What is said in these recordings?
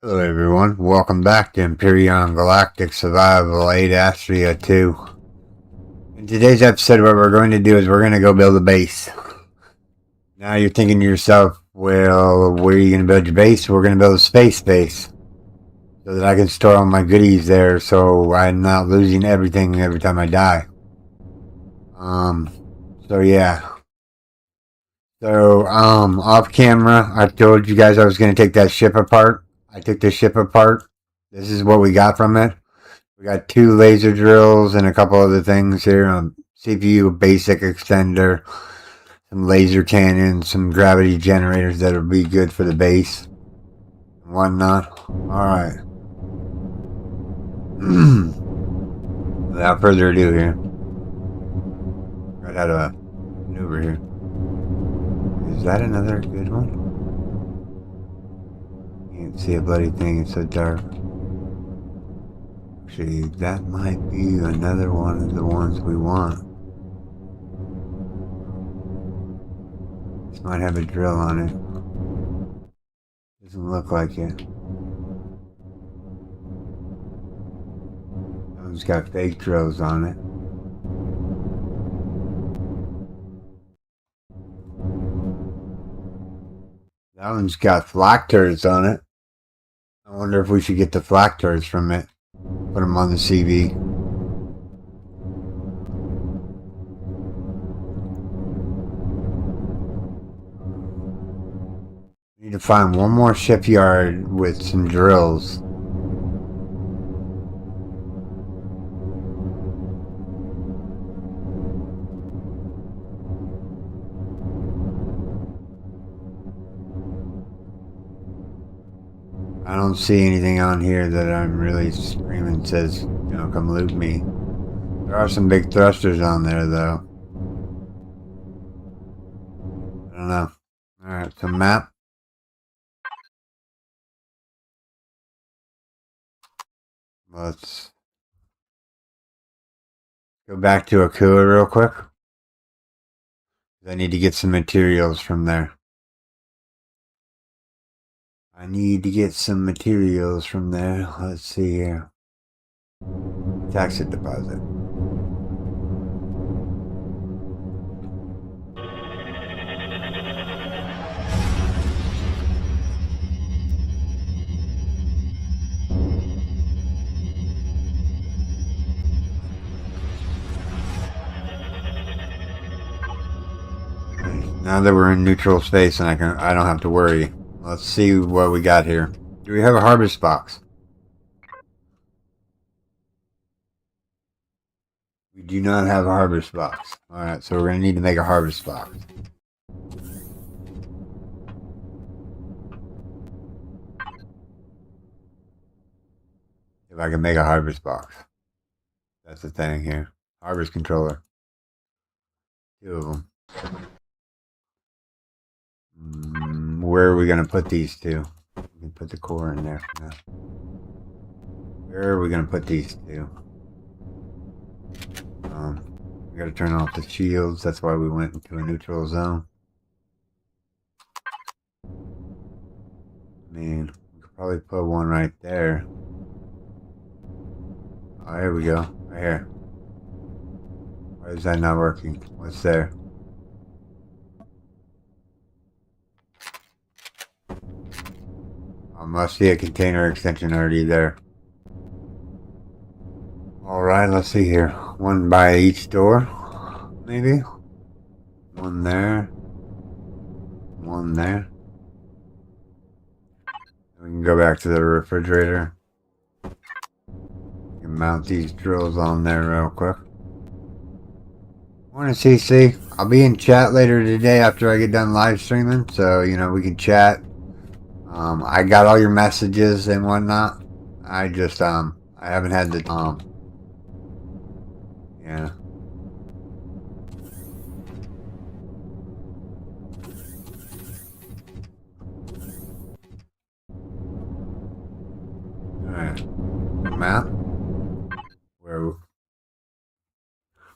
Hello everyone, welcome back to Empyrion Galactic Survival 8 Astra 2. In today's episode, what we're going to do is we're going to go build a base. Now you're thinking to yourself, well, where are you going to build your base? We're going to build a space base. So that I can store all my goodies there so I'm not losing everything every time I die. So yeah. So, off camera, I told you guys I was going to take that ship apart. I took the ship apart. This is what we got from it. We got 2 laser drills and a couple other things here. CPU basic extender, some laser cannons, some gravity generators that'll be good for the base and whatnot. Alright. Without further ado here. Right out of a maneuver here. Is that another good one? Can't see a bloody thing, it's so dark. Actually, that might be another one of the ones we want. This might have a drill on it. Doesn't look like it. That one's got fake drills on it. That one's got flak turrets on it. I wonder if we should get the flak turrets from it. Put them on the CV. Need to find one more shipyard with some drills. I don't see anything on here that I'm really screaming says, you know, come loot me. There are some big thrusters on there though. I don't know. Alright, so map. Let's go back to Akua real quick. I need to get some materials from there. Let's see here. Tax it deposit. Now that we're in neutral space and I don't have to worry. Let's see what we got here. Do we have a harvest box? We do not have a harvest box. Alright, so we're gonna need to make a harvest box. If I can make a harvest box. That's the thing here. Harvest controller. 2 of them. Where are we going to put these 2? We can put the core in there for now. Where are we going to put these 2? We got to turn off the shields. That's why we went into a neutral zone. I mean, we could probably put one right there. Oh, here we go. Right here. Why is that not working? What's there? I must see a container extension already there. Alright, let's see here. One by each door, maybe? One there. One there. We can go back to the refrigerator. We can mount these drills on there real quick. Morning, CC. I'll be in chat later today after I get done live streaming, so, you know, we can chat. I got all your messages and whatnot. I just, I haven't had the, yeah. Alright. Map.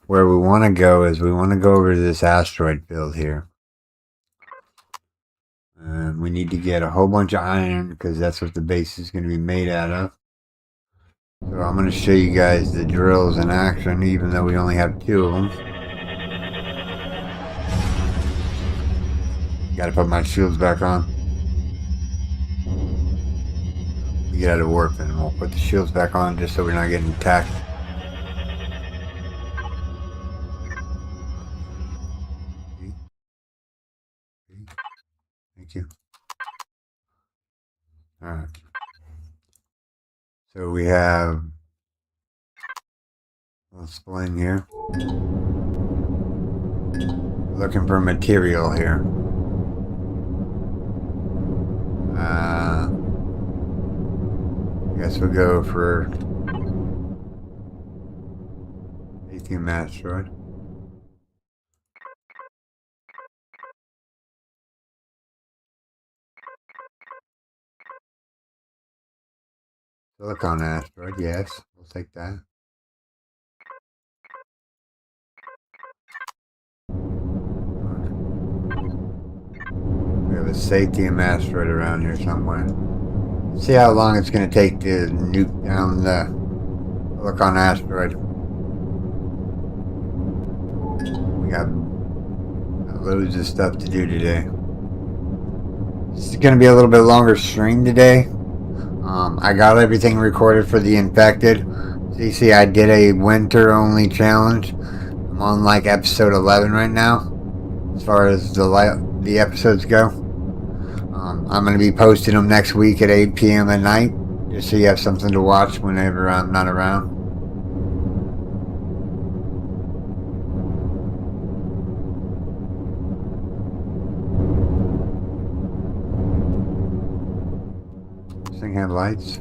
Where we want to go is we want to go over to this asteroid field here. We need to get a whole bunch of iron because that's what the base is going to be made out of. So I'm going to show you guys the drills in action, even though we only have 2 of them. Got to put my shields back on. We get out of warp and we'll put the shields back on just so we're not getting attacked. Thank you. Alright. So we have a spline here. Looking for material here. I guess we'll go for lithium asteroid. Silicon asteroid, yes, we'll take that. We have a Sathium asteroid around here somewhere. Let's see how long it's going to take to nuke down the Silicon asteroid. We got loads of stuff to do today. This is going to be a little bit longer stream today. I got everything recorded for the infected. So you see I did a winter only challenge. I'm on like episode 11 right now as far as the episodes go. I'm going to be posting them next week at 8 p.m. at night just so you have something to watch whenever I'm not around. This thing have lights.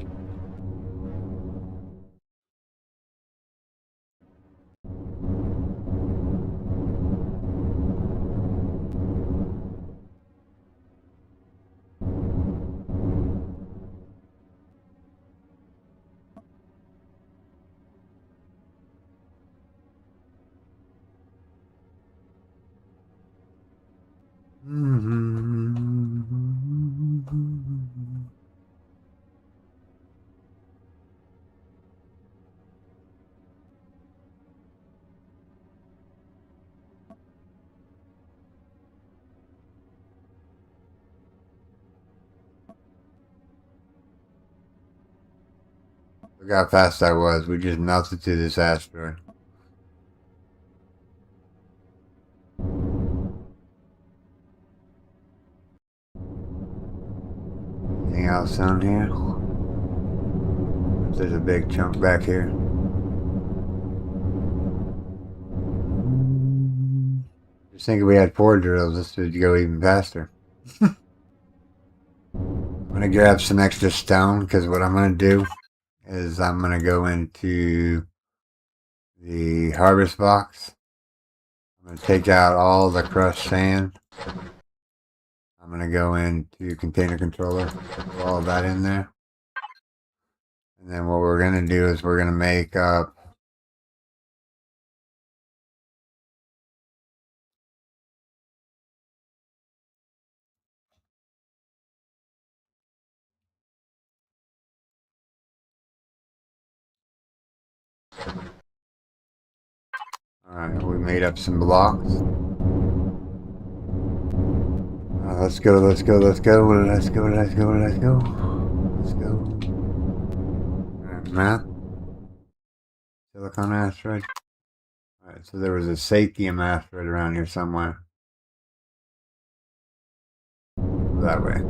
Look how fast I was. We just melted through this asteroid. Anything else down here? There's a big chunk back here. Just think if we had 4 drills, this would go even faster. I'm going to grab some extra stone because what I'm going to do is I'm going to go into the harvest box. I'm going to take out all the crushed sand. I'm going to go into container controller, put all of that in there. And then what we're going to do is we're going to make up Alright, we made up some blocks. Let's go. Let's go. Let's go. Let's go. Let's go. Let's go. Let's go. Alright, map. Silicon asteroid. Alright, so there was a Sathium asteroid around here somewhere. That way.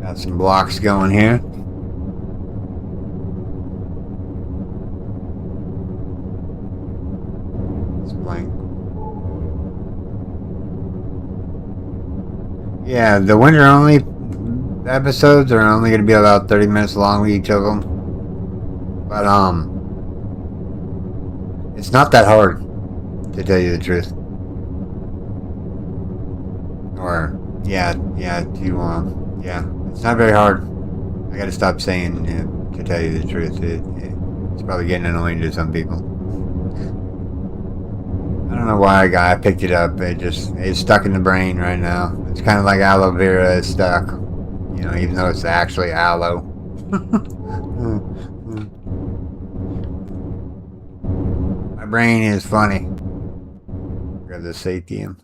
Got some blocks going here. It's blank. Yeah, the winter only episodes are only going to be about 30 minutes long each of them. But, it's not that hard, to tell you the truth. Or, yeah, it's not very hard. I gotta stop saying to tell you the truth. It's probably getting annoying to some people. I don't don't know why I picked it up. It's stuck in the brain right now. It's kind of like aloe vera is stuck. You know, even though it's actually aloe. My brain is funny. Grab the Satium.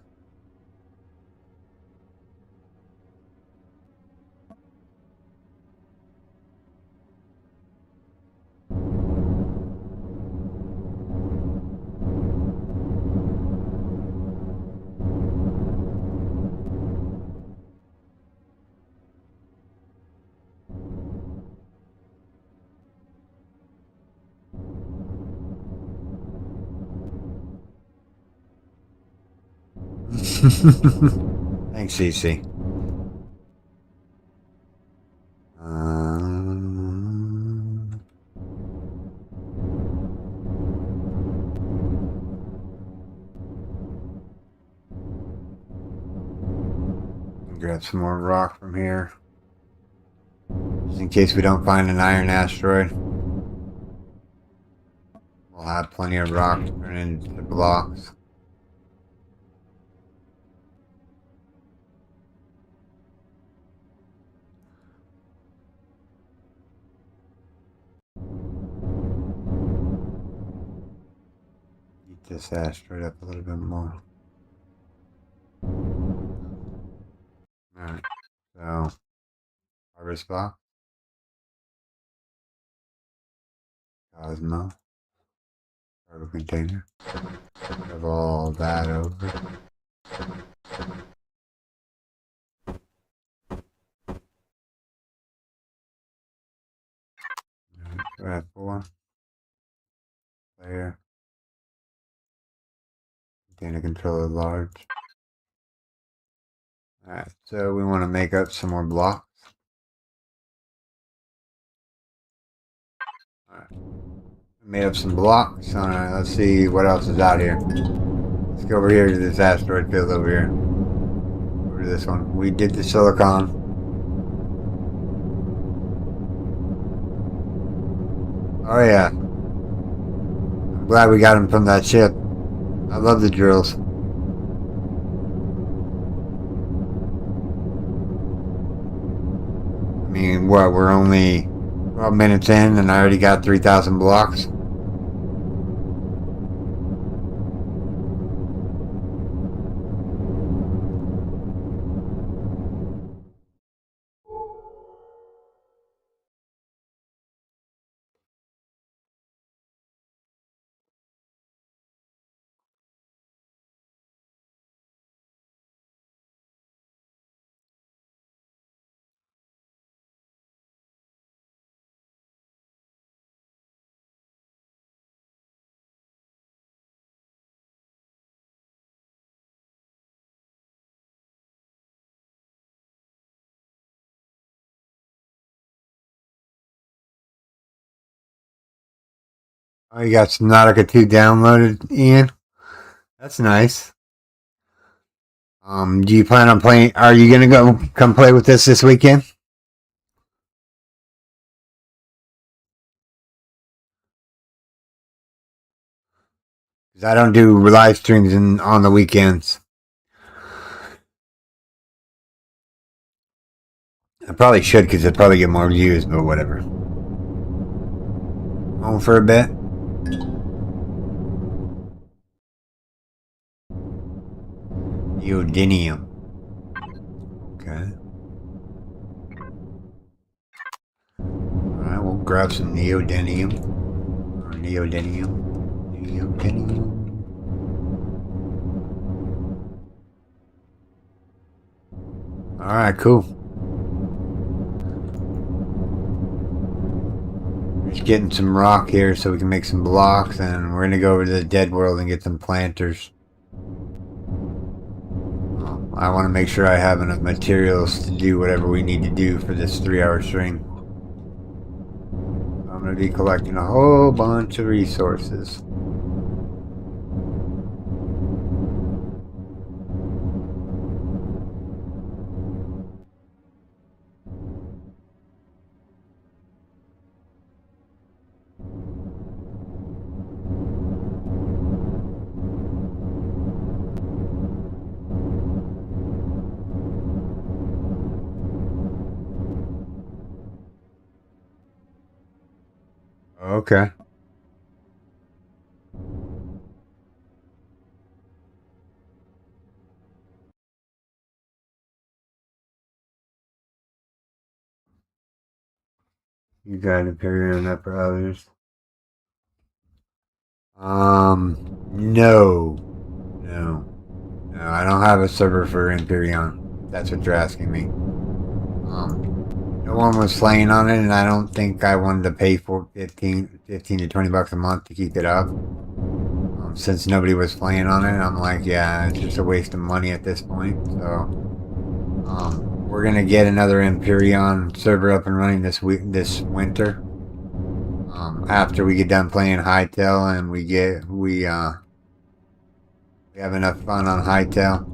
Thanks, CC. Grab some more rock from here. Just in case we don't find an iron asteroid. We'll have plenty of rock to turn into blocks. Heat this asteroid up a little bit more. Alright, so harvest box. Cosmo. Cargo container. Have all that over. Ep.4. Player. Container controller large. Alright, so we want to make up some more blocks. Alright. Made up some blocks. Alright, let's see what else is out here. Let's go over here to this asteroid field over here. Over to this one. We did the silicon. Oh yeah. I'm glad we got him from that ship. I love the drills. I mean, what, we're only 12 minutes in and I already got 3,000 blocks? Oh, you got Subnautica 2 downloaded, Ian? That's nice. Do you plan on playing? Are you gonna come play with this weekend? Because I don't do live streams on the weekends. I probably should because it'd probably get more views, but whatever. Home for a bit. Neodymium. Okay. Alright, we'll grab some neodymium. Or neodymium. Neodymium. Alright, cool. Just getting some rock here so we can make some blocks, and we're gonna go over to the dead world and get some planters. I want to make sure I have enough materials to do whatever we need to do for this 3-hour stream. I'm going to be collecting a whole bunch of resources. Okay. You got Empyrion up for others. No. No. No, I don't have a server for Empyrion. That's what you're asking me. No one was playing on it, and I don't think I wanted to pay for 15 to 20 bucks a month to keep it up. Since nobody was playing on it, I'm like, yeah, it's just a waste of money at this point. So, we're gonna get another Empyrion server up and running this winter. After we get done playing Hightail and we have enough fun on Hightail.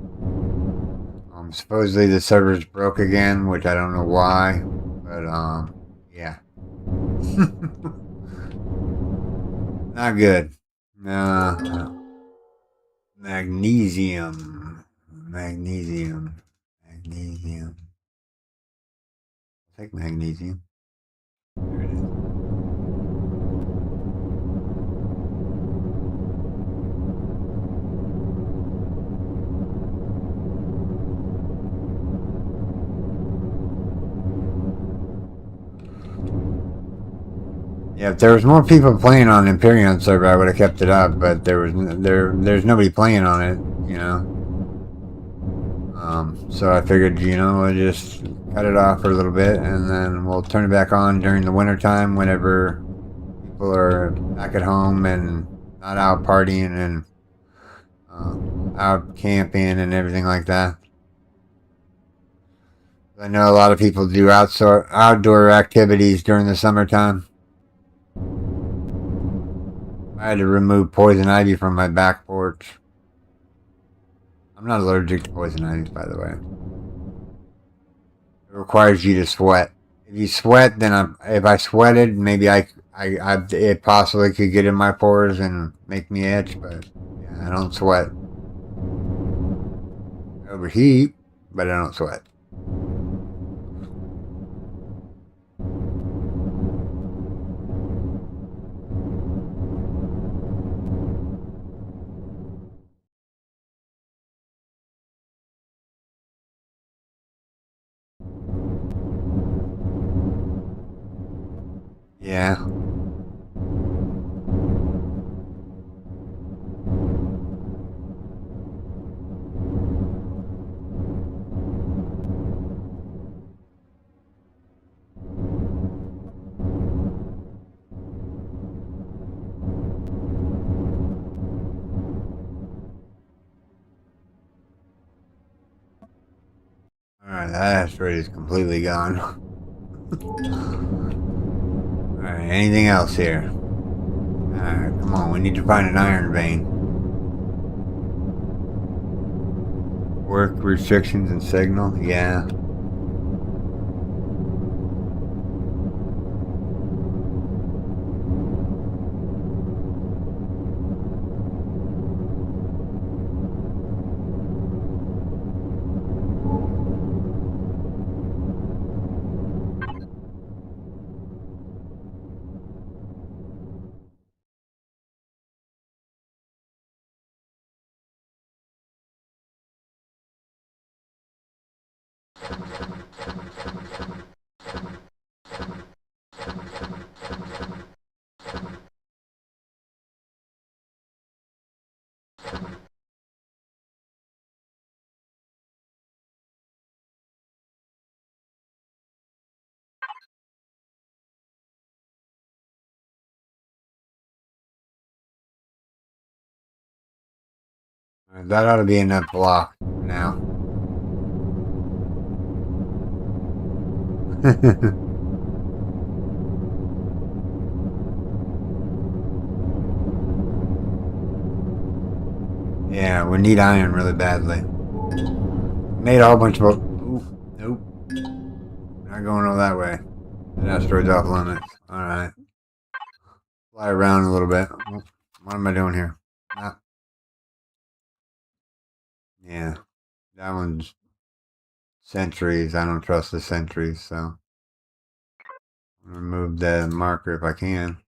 Supposedly the server's broke again, which I don't know why, but yeah, not good. Magnesium, magnesium, magnesium. Take magnesium. There it is. Yeah, if there was more people playing on Empyrean server, I would have kept it up. But there's nobody playing on it, you know. So I figured, we'll just cut it off for a little bit, and then we'll turn it back on during the winter time whenever people are back at home and not out partying and out camping and everything like that. I know a lot of people do outdoor activities during the summertime. I had to remove poison ivy from my back porch. I'm not allergic to poison ivy, by the way. It requires you to sweat. If you sweat, then if I sweated, maybe it possibly could get in my pores and make me itch, but yeah, I don't sweat. I overheat, but I don't sweat. Yeah. Alright, that asteroid is completely gone. Alright, anything else here? Alright, come on, we need to find an iron vein. Work restrictions and signal? Yeah. That ought to be enough block now. Yeah, we need iron really badly. Made a whole bunch of... Ooh, nope. Not going all that way. That asteroid's off limits. Alright. Fly around a little bit. What am I doing here? Ah, yeah. That one's sentries. I don't trust the sentries, so... Remove the marker if I can.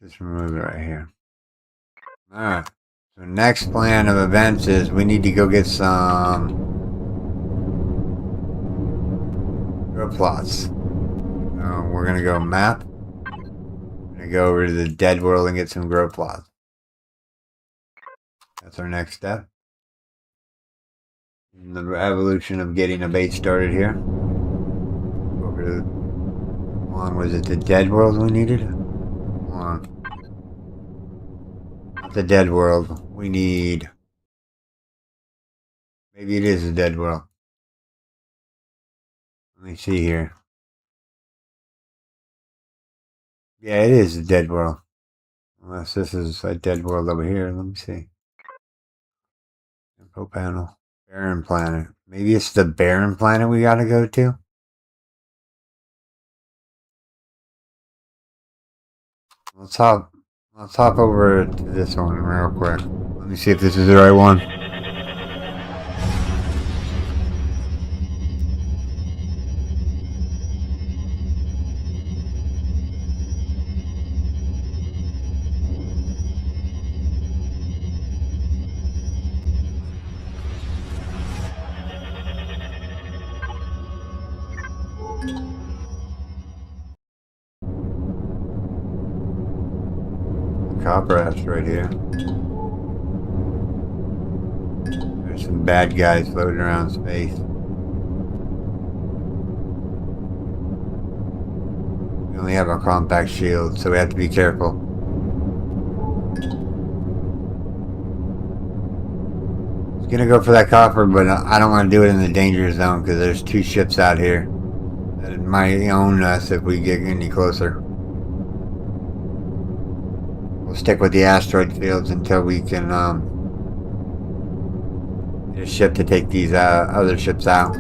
Just remove it right here. Alright. So next plan of events is we need to go get some grow plots. We're gonna go map. We're gonna go over to the dead world and get some grow plots. That's our next step. In the evolution of getting a base started here. Over to, how long was it? The dead world we needed? Hold on. Not the dead world. We need. Maybe it is the dead world. Let me see here. Yeah, it is the dead world. Unless this is a dead world over here. Let me see. Info panel. Barren planet. Maybe it's the barren planet we gotta go to? Let's hop over to this one real quick. Let me see if this is the right one. Copper asteroid here. There's some bad guys floating around space. We only have a compact shield, so we have to be careful. I was gonna go for that copper, but I don't want to do it in the danger zone because there's 2 ships out here that might own us if we get any closer. We'll stick with the asteroid fields until we can get a ship to take these other ships out.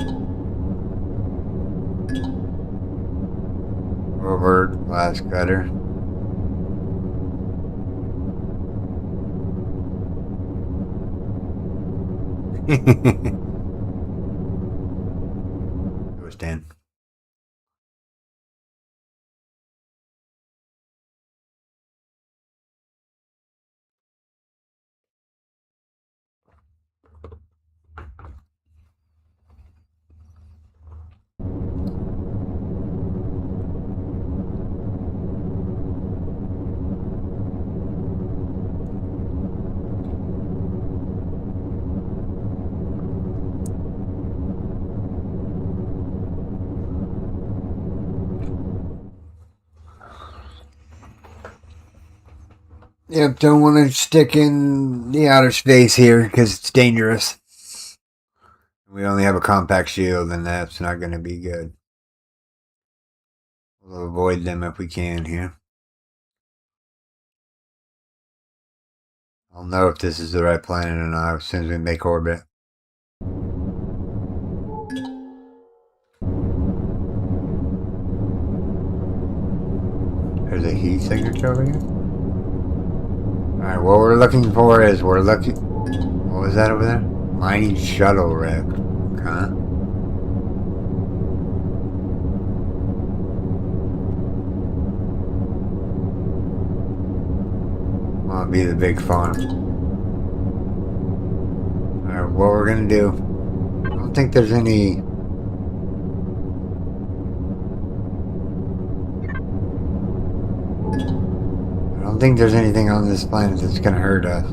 Overt glass cutter. Go stand. Yep, don't want to stick in the outer space here because it's dangerous. We only have a compact shield, and that's not going to be good. We'll avoid them if we can here. I'll know if this is the right planet or not as soon as we make orbit. There's a heat signature over here. Alright, what we're looking for is what was that over there? Mining shuttle wreck. Okay. Well, it'll be the big farm. Alright, what we're gonna do. I don't think there's any. I don't think there's anything on this planet that's gonna hurt us.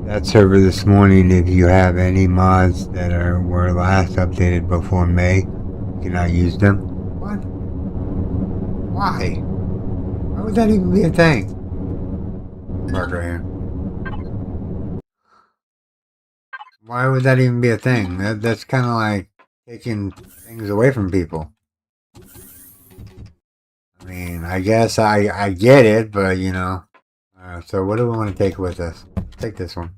That server this morning, if you have any mods that were last updated before May, you cannot use them. What? Why? Why would that even be a thing? Mark right here. Why would that even be a thing? That's kind of like taking things away from people. I mean, I guess I get it, but you know. So what do we want to take with us? Let's take this one.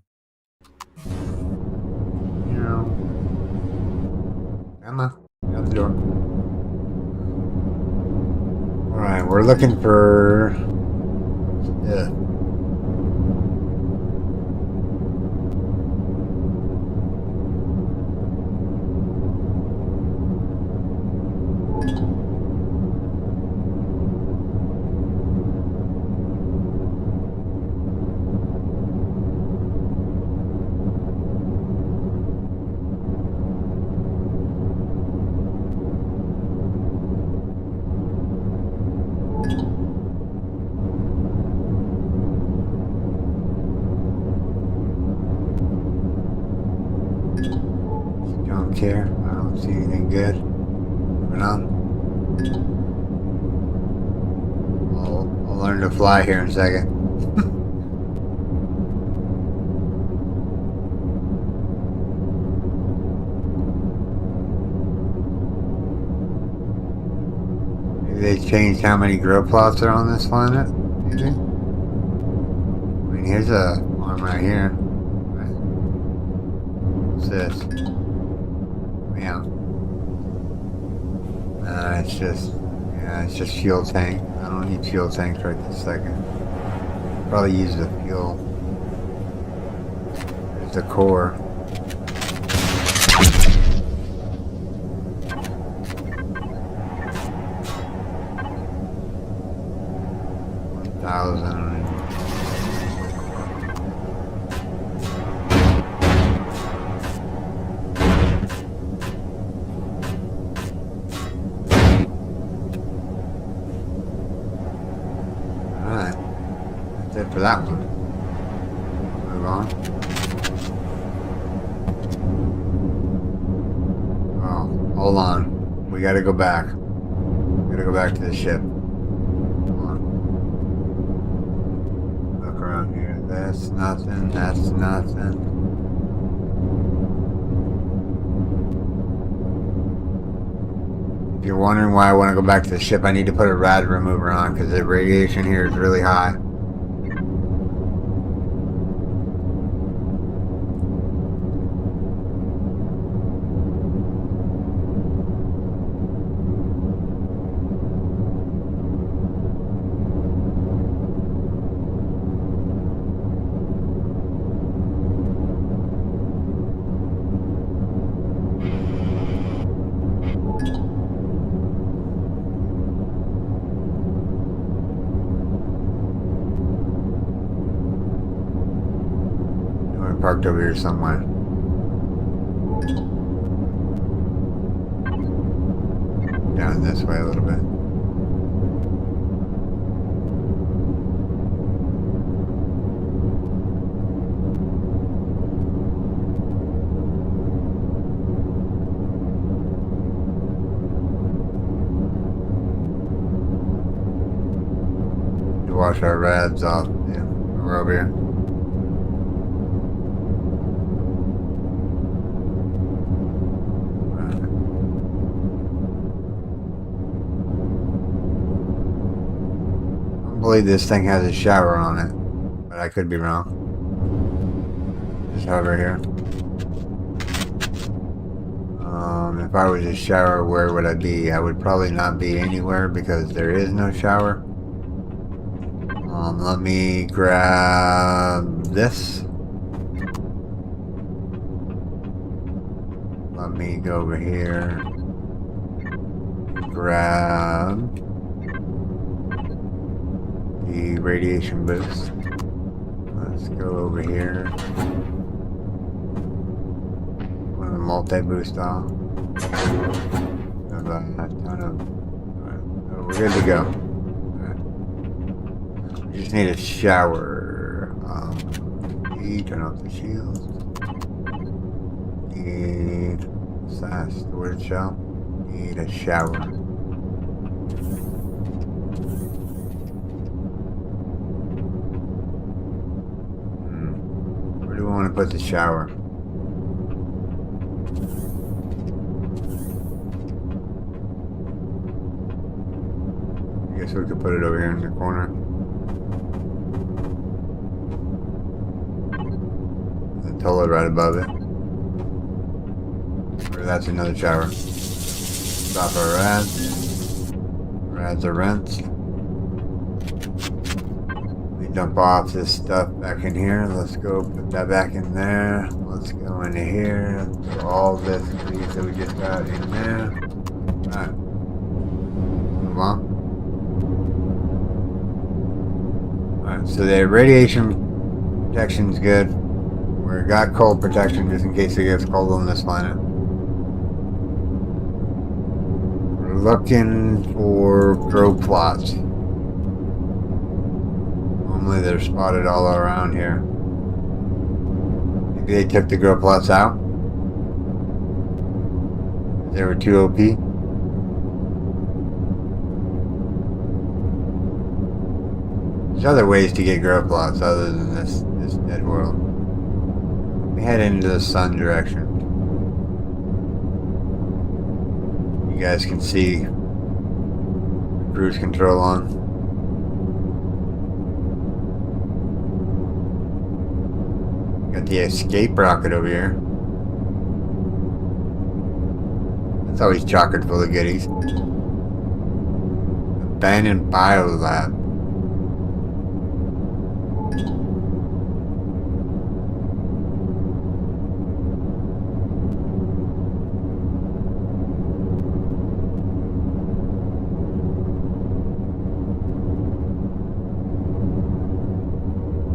You know. Emma, out the door. Alright, we're looking for Yeah. Don't care. I don't see anything good. Moving on. I'll learn to fly here in a second. Maybe they changed how many grow plots are on this planet. Maybe. I mean, here's a one right here. What's this? Yeah. It's just, yeah, it's just fuel tank. I don't need fuel tanks right this second. Probably use the fuel. There's the core. Alright. That's it for that one. Move on. Oh, hold on. We gotta go back. We gotta go back to the ship. Hold on. Look around here. That's nothing. That's nothing. If you're wondering why I want to go back to the ship, I need to put a rad remover on because the radiation here is really high. Parked over here somewhere. Down this way a little bit. To wash our rads off. Yeah, we're over here. I believe this thing has a shower on it, but I could be wrong. Just hover here. If I was a shower, where would I be? I would probably not be anywhere because there is no shower. Let me grab this. Let me go over here. Grab the radiation boost. Let's go over here. One of the multi-boost off. We're good to go. We just need a shower. Turn off the shields. Need storage shell. Need a shower. Where do we want to put the shower? I guess we could put it over here in the corner. The toilet right above it. Or that's another shower. Stop our rads. Rads are rinsed. dump off this stuff back in here. Let's go put that back in there. Let's go into here. Put all this piece that we just got in there. Alright. Move on. Alright, so the radiation protection's good. We got cold protection just in case it gets cold on this planet. We're looking for grow plots. Normally they're spotted all around here. Maybe they took the grow plots out. They were too OP. There's other ways to get grow plots other than this dead world. We head into the sun direction. You guys can see cruise control on. Got the escape rocket over here. It's always chock full of goodies. Abandoned biolab.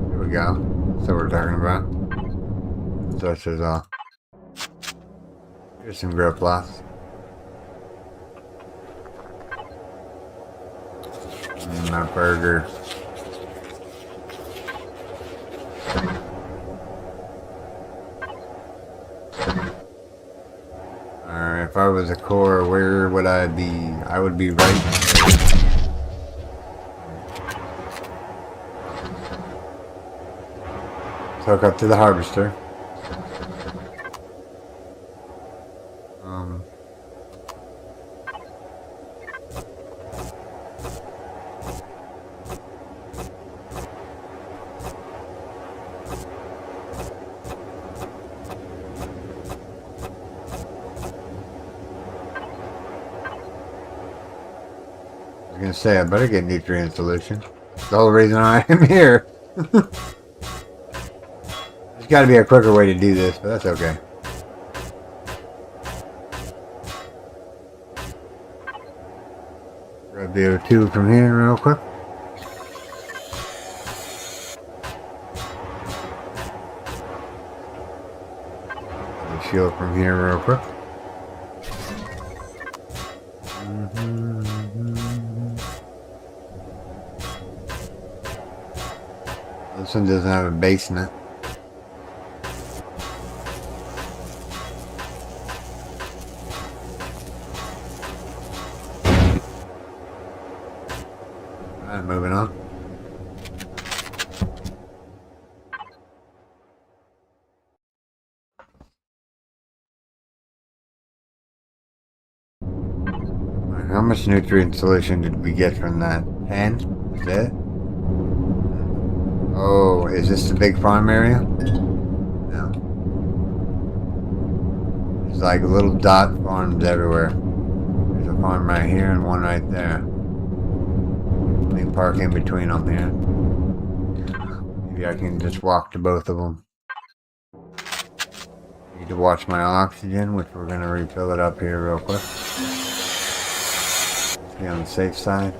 There we go. That's what we're talking about. So it says off. Here's some grow plots. My burger. Alright, if I was a core, where would I be? I would be right there. Let's hook up to the harvester. I was gonna say I better get nutrient solution. That's the whole reason I am here. There's gotta be a quicker way to do this, but that's okay. Grab the O2 from here real quick. Grab the shield from here real quick. This one doesn't have a base in it. Alright, moving on. Alright, how much nutrient solution did we get from that? 10? Is that it? Oh, is this the big farm area? No. There's like little dot farms everywhere. There's a farm right here and one right there. Let me park in between them here. Maybe I can just walk to both of them. Need to watch my oxygen, which we're going to refill it up here real quick. Let's be on the safe side.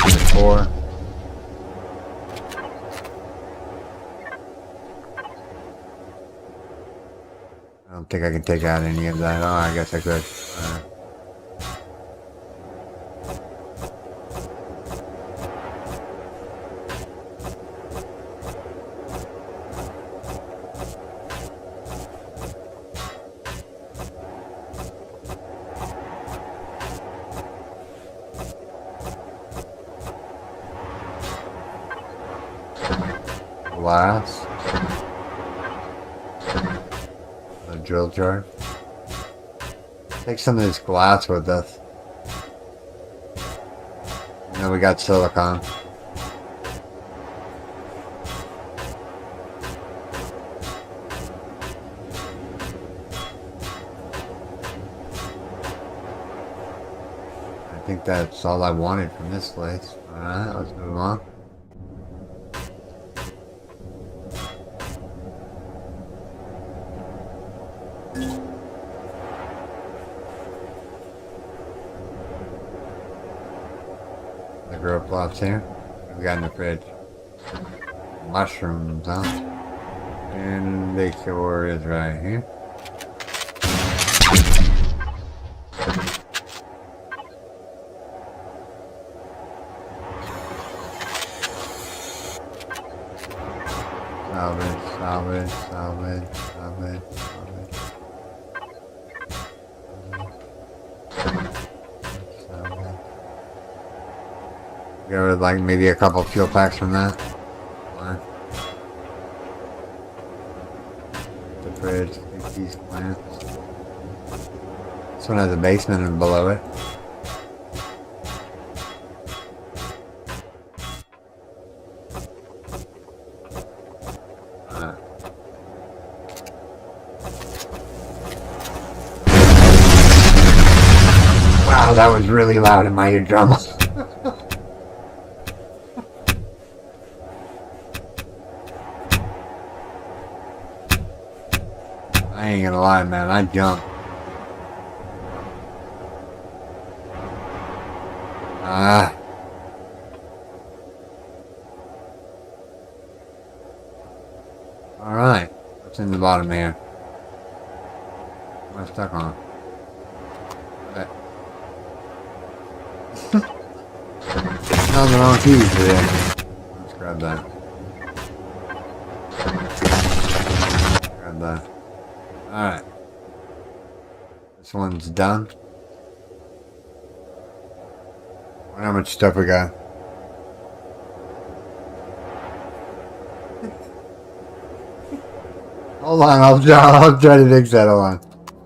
Ep.4. I don't think I can take out any of that. Oh, I guess I could. Glass. The drill jar. Take some of this glass with us. And then we got silicon. think that's all I wanted from this place. Alright, let's move on. The grow plots here. What we got in the fridge? Mushrooms, huh? And the shore is right here. Salvage. Go with like maybe a couple fuel packs from that. Fine. The fridge, take these plants. This one has a basement and below it. Wow, that was really loud in my eardrum. I ain't gonna lie, man, I jumped. Alright. What's in the bottom here? What am I stuck on? No, the wrong keys today. Let's grab that. Grab that. Alright. This one's done. I wonder how much stuff we got. Hold on, I'll try to fix that. Hold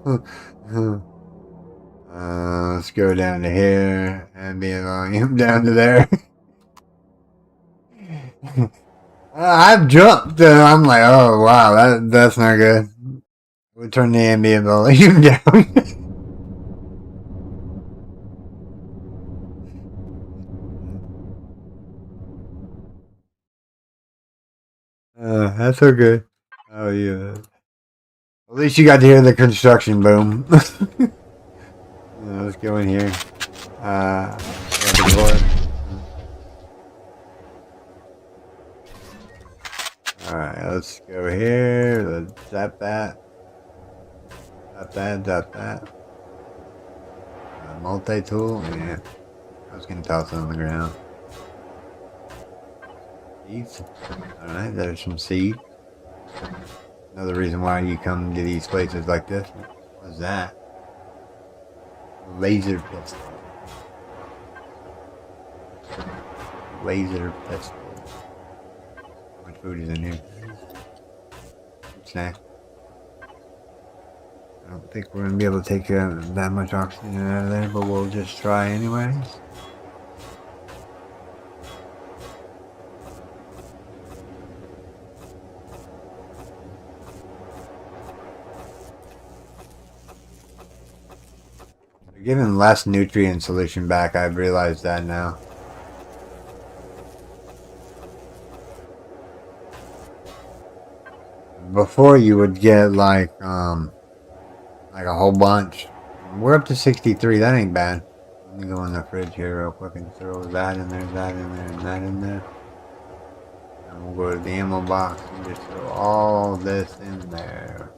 on. Let's go down to here. Ambient volume down to there. I've jumped. I'm like, oh wow, that's not good. We'll turn the ambient volume down. That's okay. Oh yeah. At least you got to hear the construction boom. Let's go in here. The door. Alright, let's go here. Let's zap that. Zap that. Multi-tool? Yeah. I was gonna toss it on the ground. Seeds. Alright, there's some seed. Another reason why you come to these places like this. What's that? Laser pistol. Laser pistol. How much food is in here? Snack. I don't think we're gonna be able to take that much oxygen out of there, but we'll just try anyways. We're giving less nutrient solution back. I've realized that now. Before you would get like a whole bunch. We're up to 63. That ain't bad. Let me go in the fridge here real quick and throw that in there, that in there, and that in there. And we'll go to the ammo box and just throw all this in there.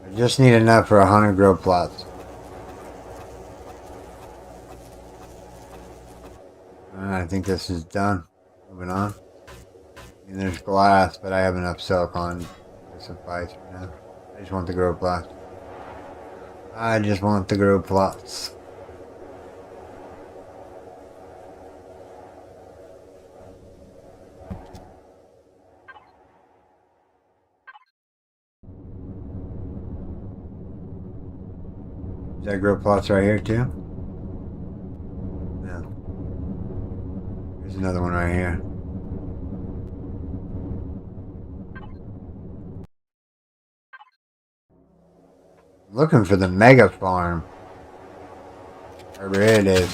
I just need enough for 100 grow plots. I think this is done. Moving on. And there's glass, but I have enough silicon to suffice for now. I just want the grow plots. I just want the grow plots. Is that grow plots right here too? There's another one right here. Looking for the mega farm. Wherever it is.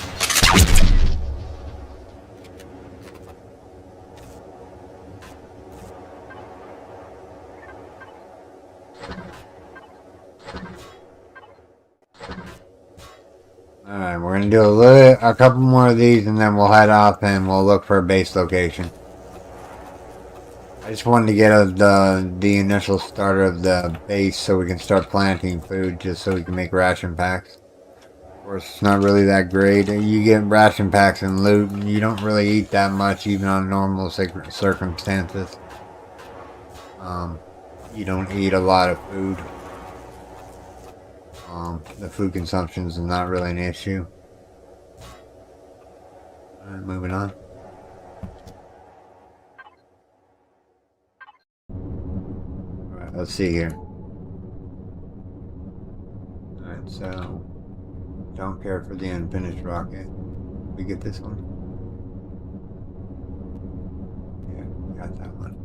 Alright, we're gonna do a couple more of these and then we'll head off and we'll look for a base location. I just wanted to get the initial starter of the base so we can start planting food just so we can make ration packs. Of course, it's not really that great. You get ration packs and loot and you don't really eat that much even on normal circumstances. You don't eat a lot of food. The food consumption is not really an issue. Alright, moving on. Alright, let's see here. Alright, so don't care for the unfinished rocket. We get this one? Yeah, we got that one.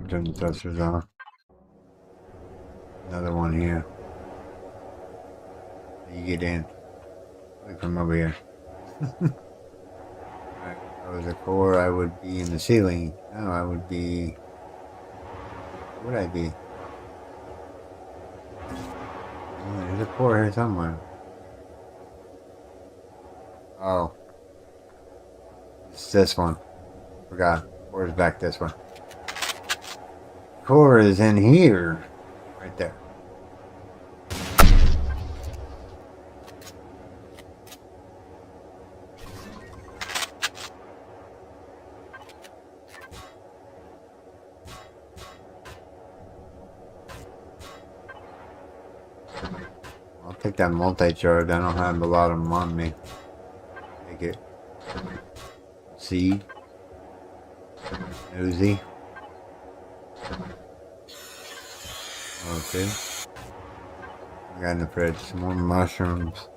Turn the thrusters off. Another one here. You get in. Look from over here. Alright, if I was a core, I would be in the ceiling. No, I would be... Where would I be? Oh, there's a core here somewhere. Oh. It's this one. Forgot. Core's back this one. Core is in here. Right there. I'll take that multi-charge. I don't have a lot of them on me. Take it. Seed. Nosy. Okay. I got in the fridge some more mushrooms.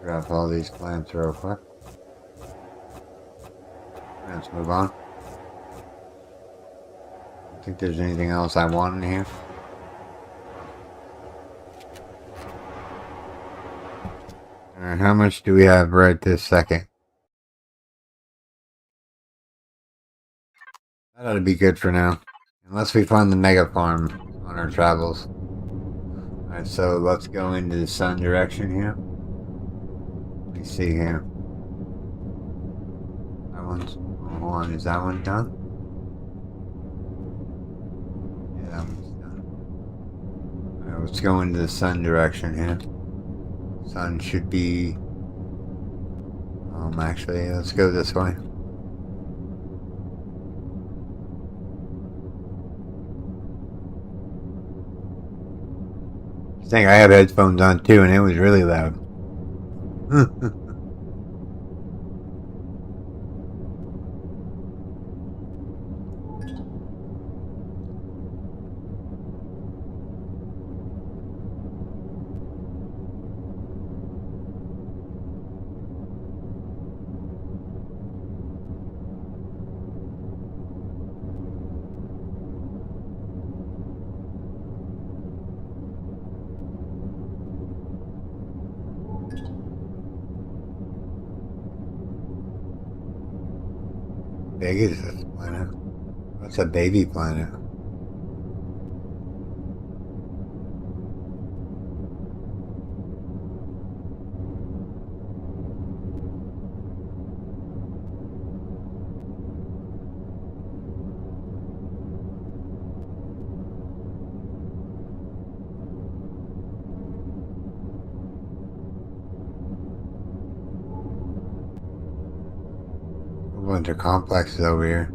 Grab all these plants real quick. Let's move on. I don't think there's anything else I want in here. Alright, how much do we have right this second? That ought to be good for now. Unless we find the mega farm on our travels. Alright, so let's go into the sun direction here. Let me see here. That one's... Hold on, is that one done? Yeah, that one's done. Alright, let's go into the sun direction here. Sun should be... actually, let's go this way. I think I have headphones on too, and it was really loud. big is this planet? What's a baby planet? A bunch of complexes over here.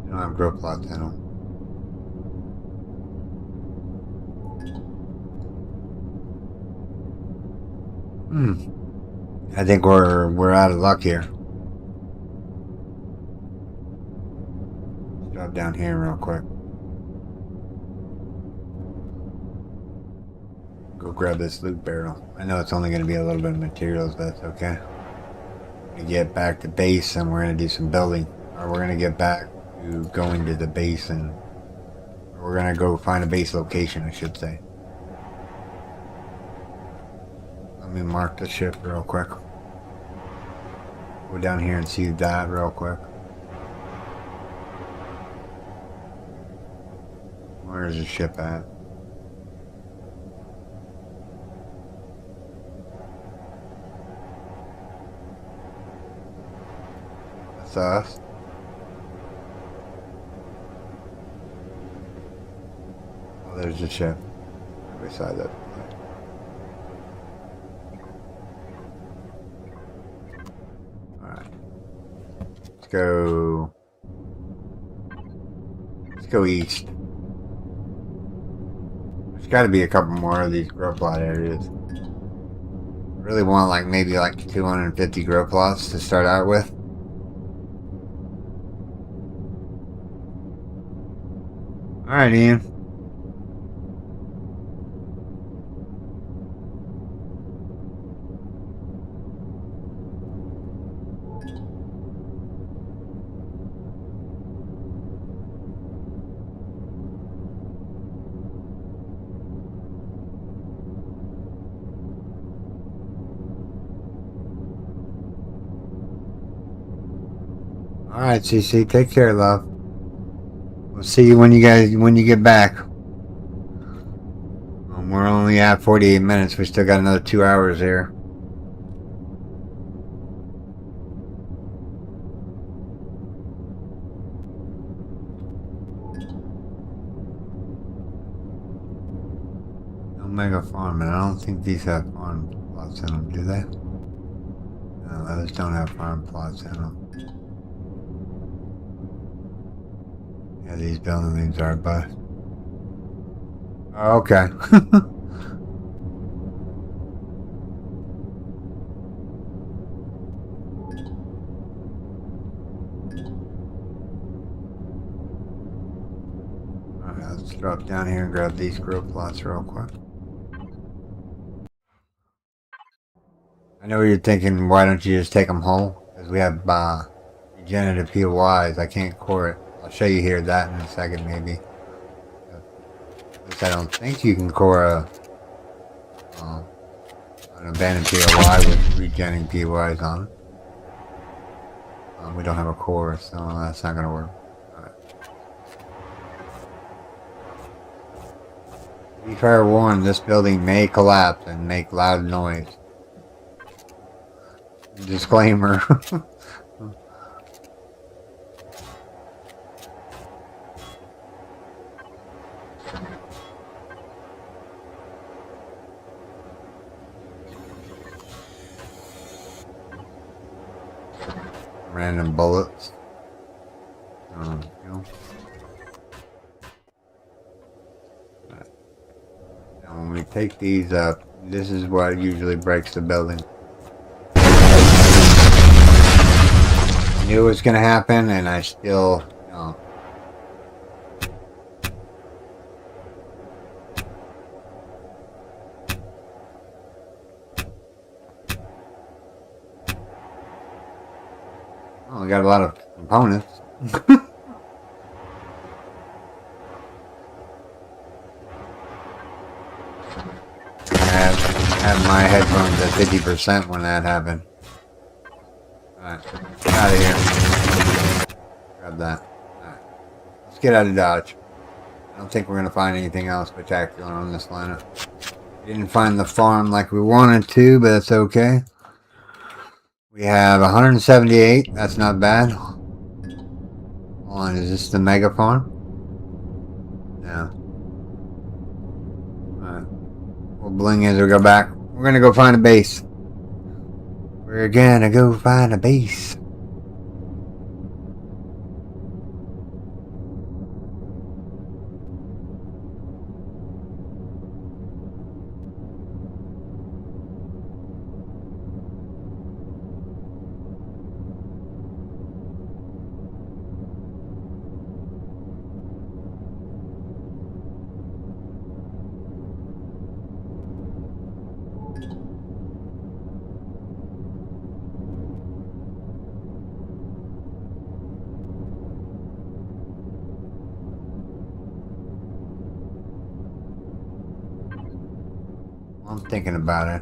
They don't have grow plots in them. I think we're out of luck here. Let's drop down here real quick. Go grab this loot barrel. I know it's only going to be a little bit of materials, but that's okay. We're going to get back to base and we're going to do some building. Or we're going to get back to going to the base and we're going to go find a base location, I should say. Let me mark the ship real quick. Go down here and see that real quick. Where's the ship at? That's us. Oh, there's the ship. Beside that. Let's go east. There's got to be a couple more of these grow plot areas. Really want like maybe like 250 grow plots to start out with. Alright, Ian. Alright, CC, take care, love. We'll see you when you get back. We're only at 48 minutes. We still got another 2 hours here. Omega Farm, and I don't think these have farm plots in them, do they? No, others don't have farm plots in them. Yeah, these buildings are bust. Oh, okay. Alright, let's drop down here and grab these grow plots real quick. I know you're thinking, why don't you just take them whole? Because we have regenerative POIs. I can't core it. I'll show you here that in a second, maybe. At least I don't think you can core an abandoned POI with regenning POIs on it. We don't have a core, so that's not going to work. Be fair warned, this building may collapse and make loud noise. Disclaimer. Random bullets. You know. Now when we take these up, this is what usually breaks the building. I knew it was going to happen, and I still, Oh, we got a lot of components. had my headphones at 50% when that happened. Alright, get out of here. Grab that. Alright, let's get out of Dodge. I don't think we're going to find anything else spectacular on this planet. We didn't find the farm like we wanted to, but that's okay. We have 178. That's not bad. Hold on, is this the mega farm? No. Alright. We'll bling as we go back. We're going to go find a base. We're going to go find a base. I'm thinking about it.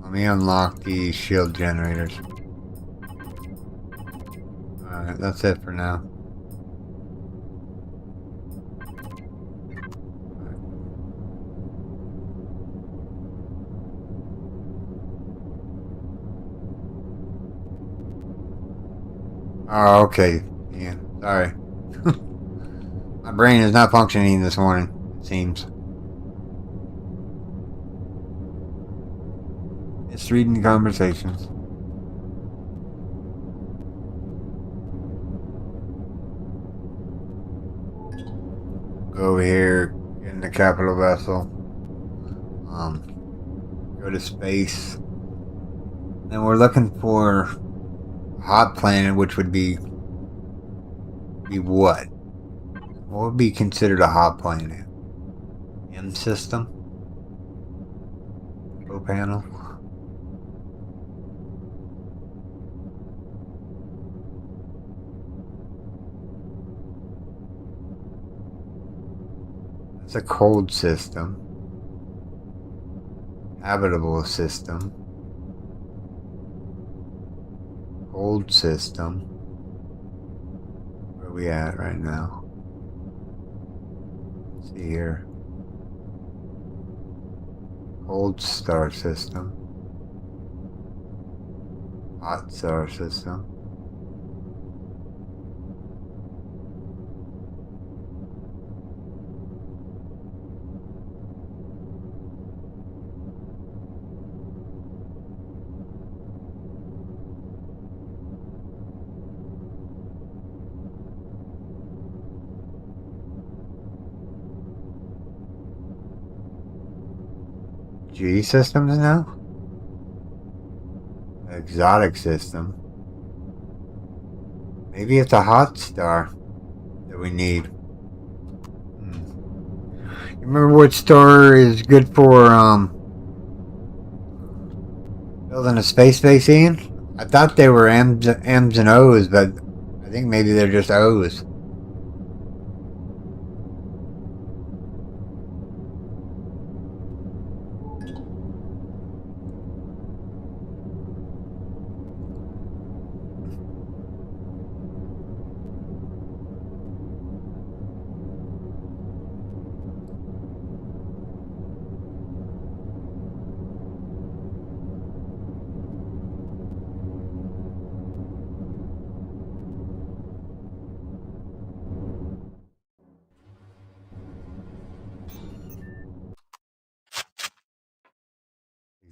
Let me unlock the shield generators. Alright, that's it for now. Oh, okay. Yeah, sorry. My brain is not functioning this morning, it seems. It's reading conversations. Go over here, get in the capital vessel. Go to space. Then we're looking for a hot planet, which would be what? What would be considered a hot planet? M system? Pro panel? It's a cold system. Habitable system. Cold system. Where are we at right now? Let's see here. Cold star system. Hot star system. G systems now? Exotic system. Maybe it's a hot star that we need. You remember what star is good for building a space base in? I thought they were M's and O's, but I think maybe they're just O's.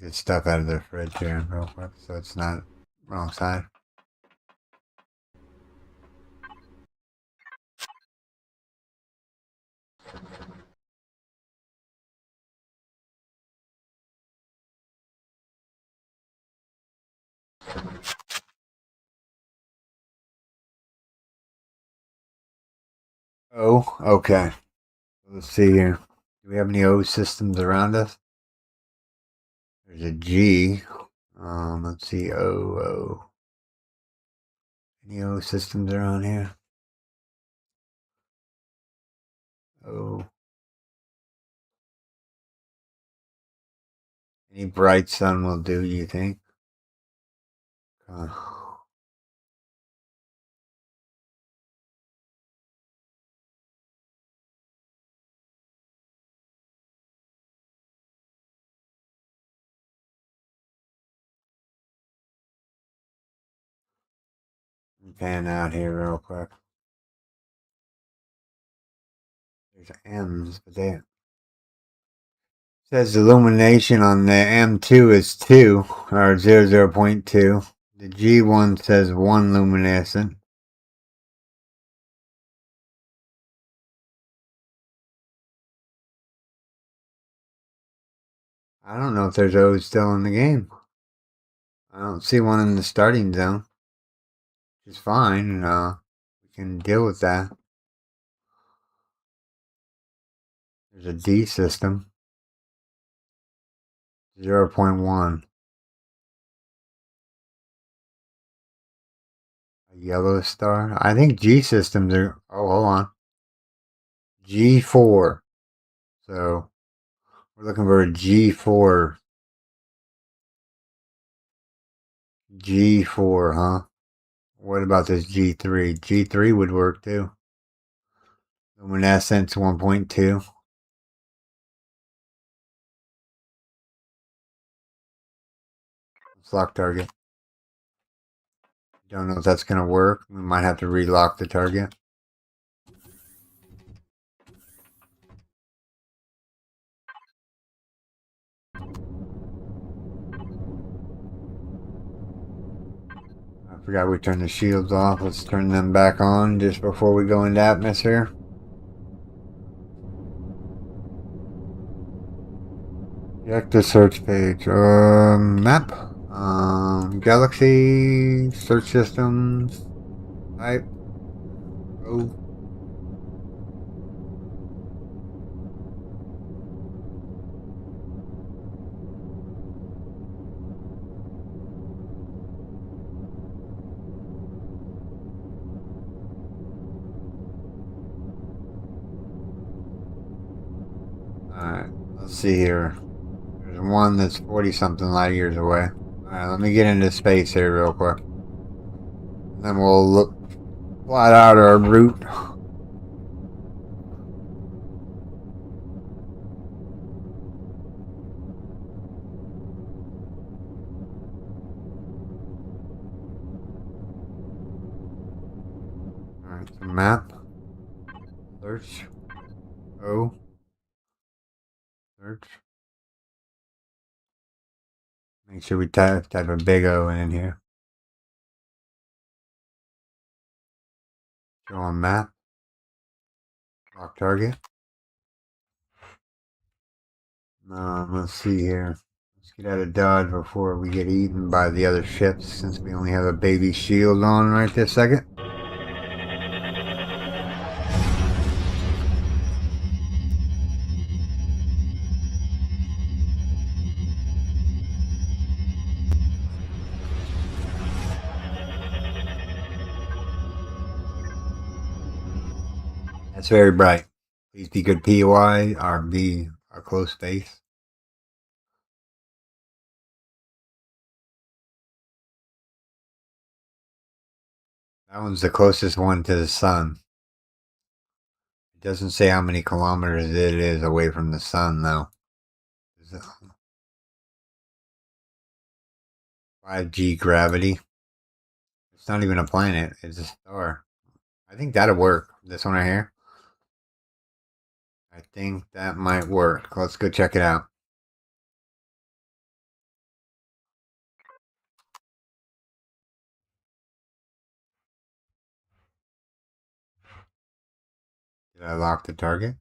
Get stuff out of their fridge here real quick so it's not wrong side. Oh, okay. Let's see here. Do we have any O systems around us? There's a G. Let's see. O. Neo systems around here. Oh. Any bright sun will do, you think? Pan out here real quick. There's M's, but they says illumination on the M2 is 2 or 0.2. The G1 says 1 luminescent. I don't know if there's O's still in the game. I don't see one in the starting zone. Which is fine. We can deal with that. There's a D system. 0.1. A yellow star. I think G systems are... Oh, hold on. G4. So, we're looking for a G4. G4, huh? What about this G3? G3 would work too. Luminescence 1.2. Let's lock target. Don't know if that's going to work. We might have to relock the target. I forgot we turned the shields off. Let's turn them back on just before we go into atmosphere. Check the search page. Map. Galaxy. Search systems. Type. Oh. Alright. Let's see here. There's one that's 40-something light years away. Alright, let me get into space here real quick. And then we'll plot out our route. Alright, so map. Search. O. Search. Make sure we type a big O in here. Show on map. Lock target. Let's see here. Let's get out of Dodge before we get eaten by the other ships, since we only have a baby shield on right this second. That's very bright. Please be good POI or be a close space. That one's the closest one to the sun. It doesn't say how many kilometers it is away from the sun, though. 5G gravity. It's not even a planet. It's a star. I think that'll work. This one right here. I think that might work. Let's go check it out. Did I lock the target?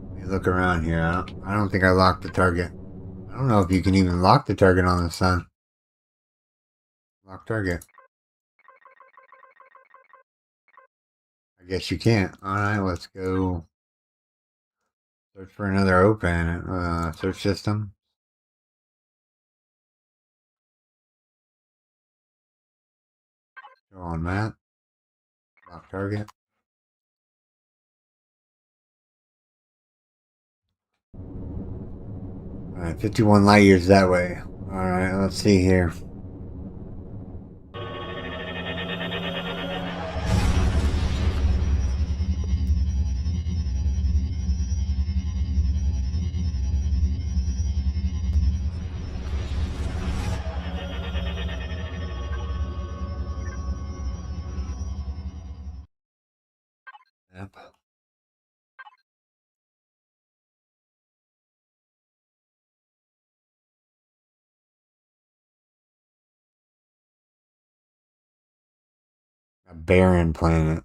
Let me look around here. I don't think I locked the target. I don't know if you can even lock the target on the sun. Lock target. I guess you can't. Alright, let's go search for another open. Search system. Go on map. Lock target. Alright, 51 light years that way. Alright, let's see here. Yep. A barren planet.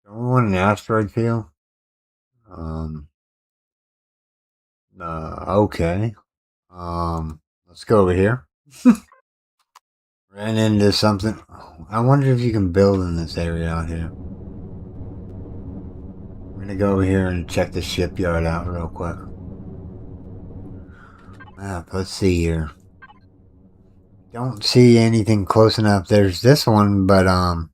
Don't we want an asteroid field? Okay. Let's go over here. Ran into something. I wonder if you can build in this area out here. We're gonna go over here and check the shipyard out real quick. Map, let's see here. Don't see anything close enough. There's this one, but I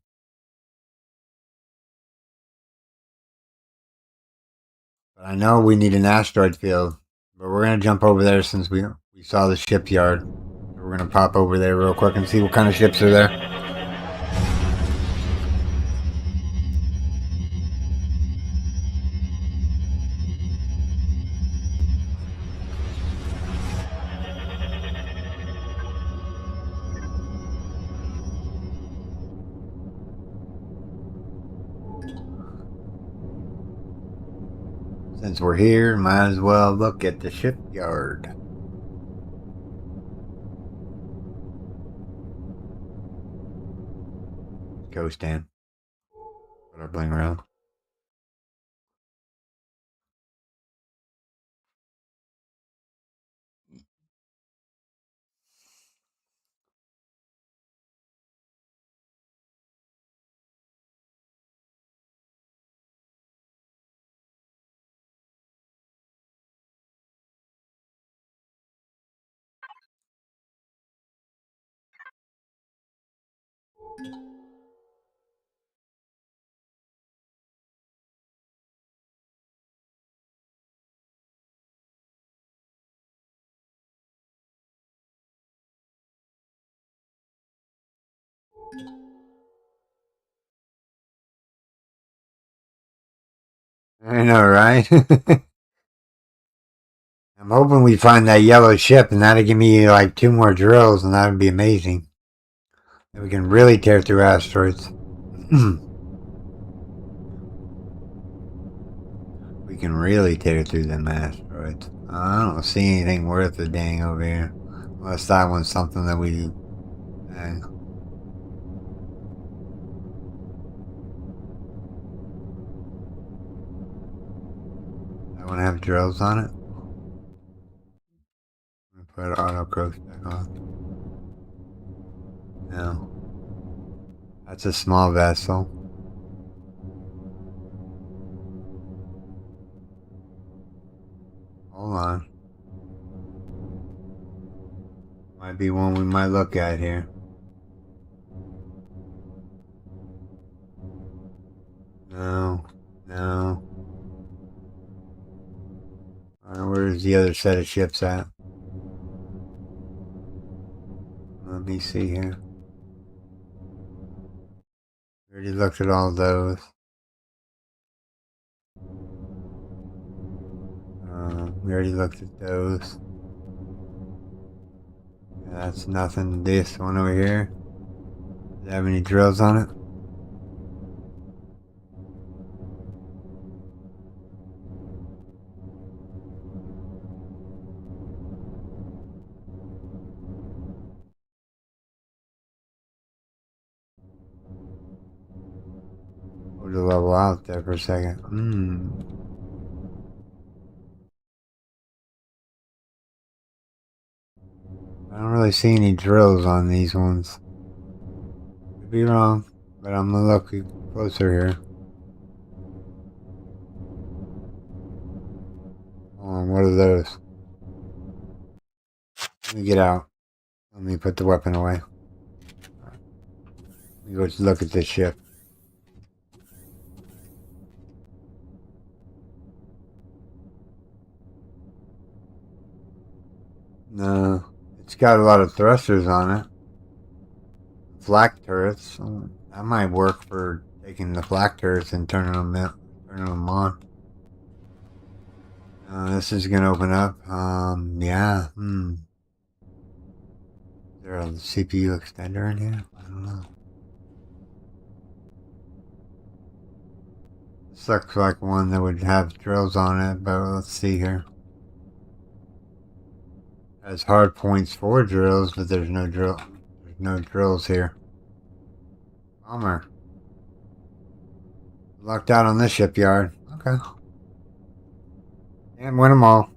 know we need an asteroid field. But we're gonna jump over there since we saw the shipyard. So we're gonna pop over there real quick and see what kind of ships are there. Since we're here, might as well look at the shipyard. Go, Stan. Put our bling around. I know, right? I'm hoping we find that yellow ship, and that'll give me like 2 more drills, and that would be amazing. And we can really tear through asteroids. We can really tear through them asteroids. I don't see anything worth a dang over here. Unless that one's something that we... Dang. I want to have drills on it. Put auto croaks back on. No. That's a small vessel. Hold on. Might be one we might look at here. No. No. Where's the other set of ships at? Let me see here. We already looked at all those. We already looked at those. Yeah, that's nothing. This one over here. Does it have any drills on it? Hold the level out there for a second. I don't really see any drills on these ones. Could be wrong, but I'm gonna look closer here. Hold on, what are those? Let me get out. Let me put the weapon away. me go look at this ship. No, it's got a lot of thrusters on it. Flak turrets. That might work for taking the flak turrets and turning them on. This is gonna open up. Yeah. Is there a CPU extender in here? I don't know. This looks like one that would have drills on it, but let's see here. Has hard points for drills, but there's no drill. There's no drills here. Bummer. Locked out on this shipyard. Okay. And win them all.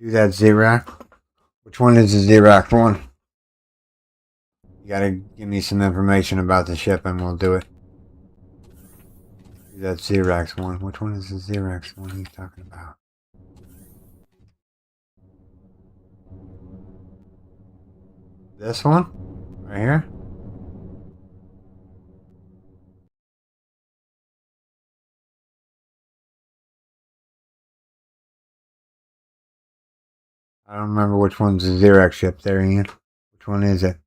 Do that Zirac. Which one is the Zirac one? You gotta give me some information about the ship and we'll do it. Do that Zirac one. Which one is the Zirac one he's talking about? This one? Right here? I don't remember which one's the Zirac ship there, Ian. Which one is it?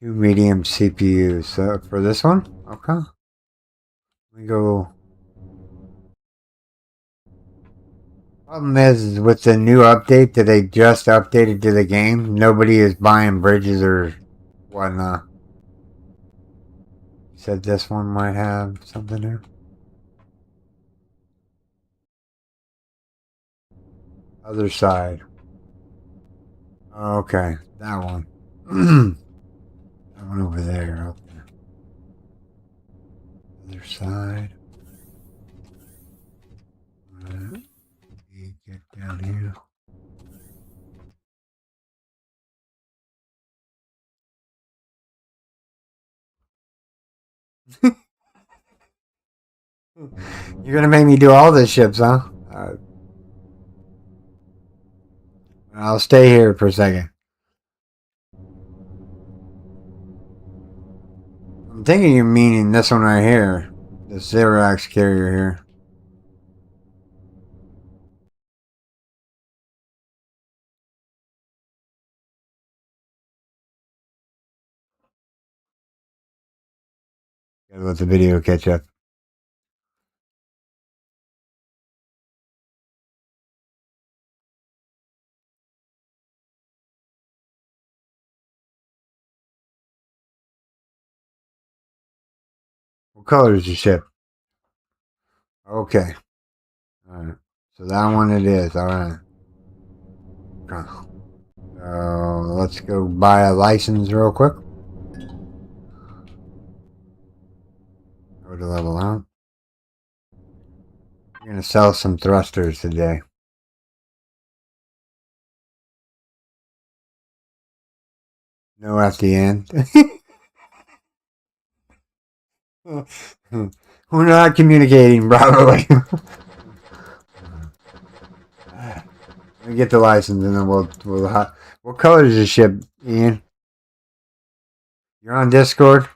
Two medium CPUs. So for this one? Okay. Let me go. Problem is with the new update that they just updated to the game, nobody is buying bridges or whatnot. You said this one might have something there? Other side. Okay, that one. That one over there. Okay. Other side. Alright. You get down here. You're gonna make me do all the ships, huh? I'll stay here for a second. I'm thinking you're meaning this one right here. The Xerox carrier here. Gotta let the video catch up. What color is your ship? Okay. Alright. So that one it is. Alright. Okay. So let's go buy a license real quick. Go to level out. We're gonna sell some thrusters today. No at the end. We're not communicating properly. Let me get the license and then we'll what color is the ship, Ian? You're on Discord?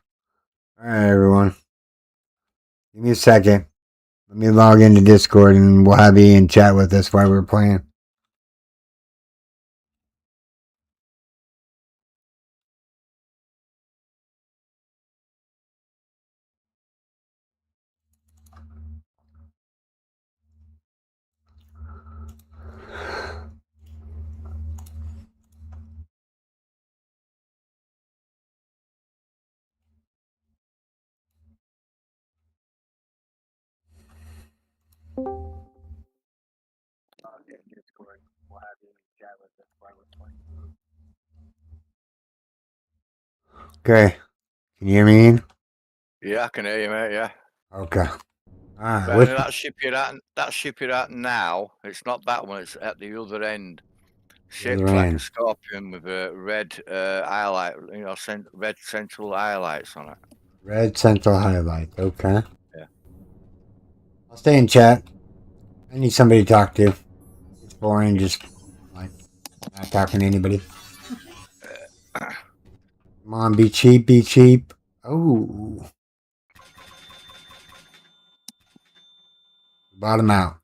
Alright, everyone. Give me a second. Let me log into Discord and we'll have Ian chat with us while we're playing. Okay. Can you hear me, Ian? Yeah, I can hear you, mate. Yeah. Okay. Alright. But that ship you're at now, it's not that one. It's at the other end, shaped like a scorpion with a red highlight. Red central highlights on it. Red central highlight. Okay. Yeah. I'll stay in chat. I need somebody to talk to. It's boring just like not talking to anybody. Come on, be cheap, be cheap. Oh, bottom out.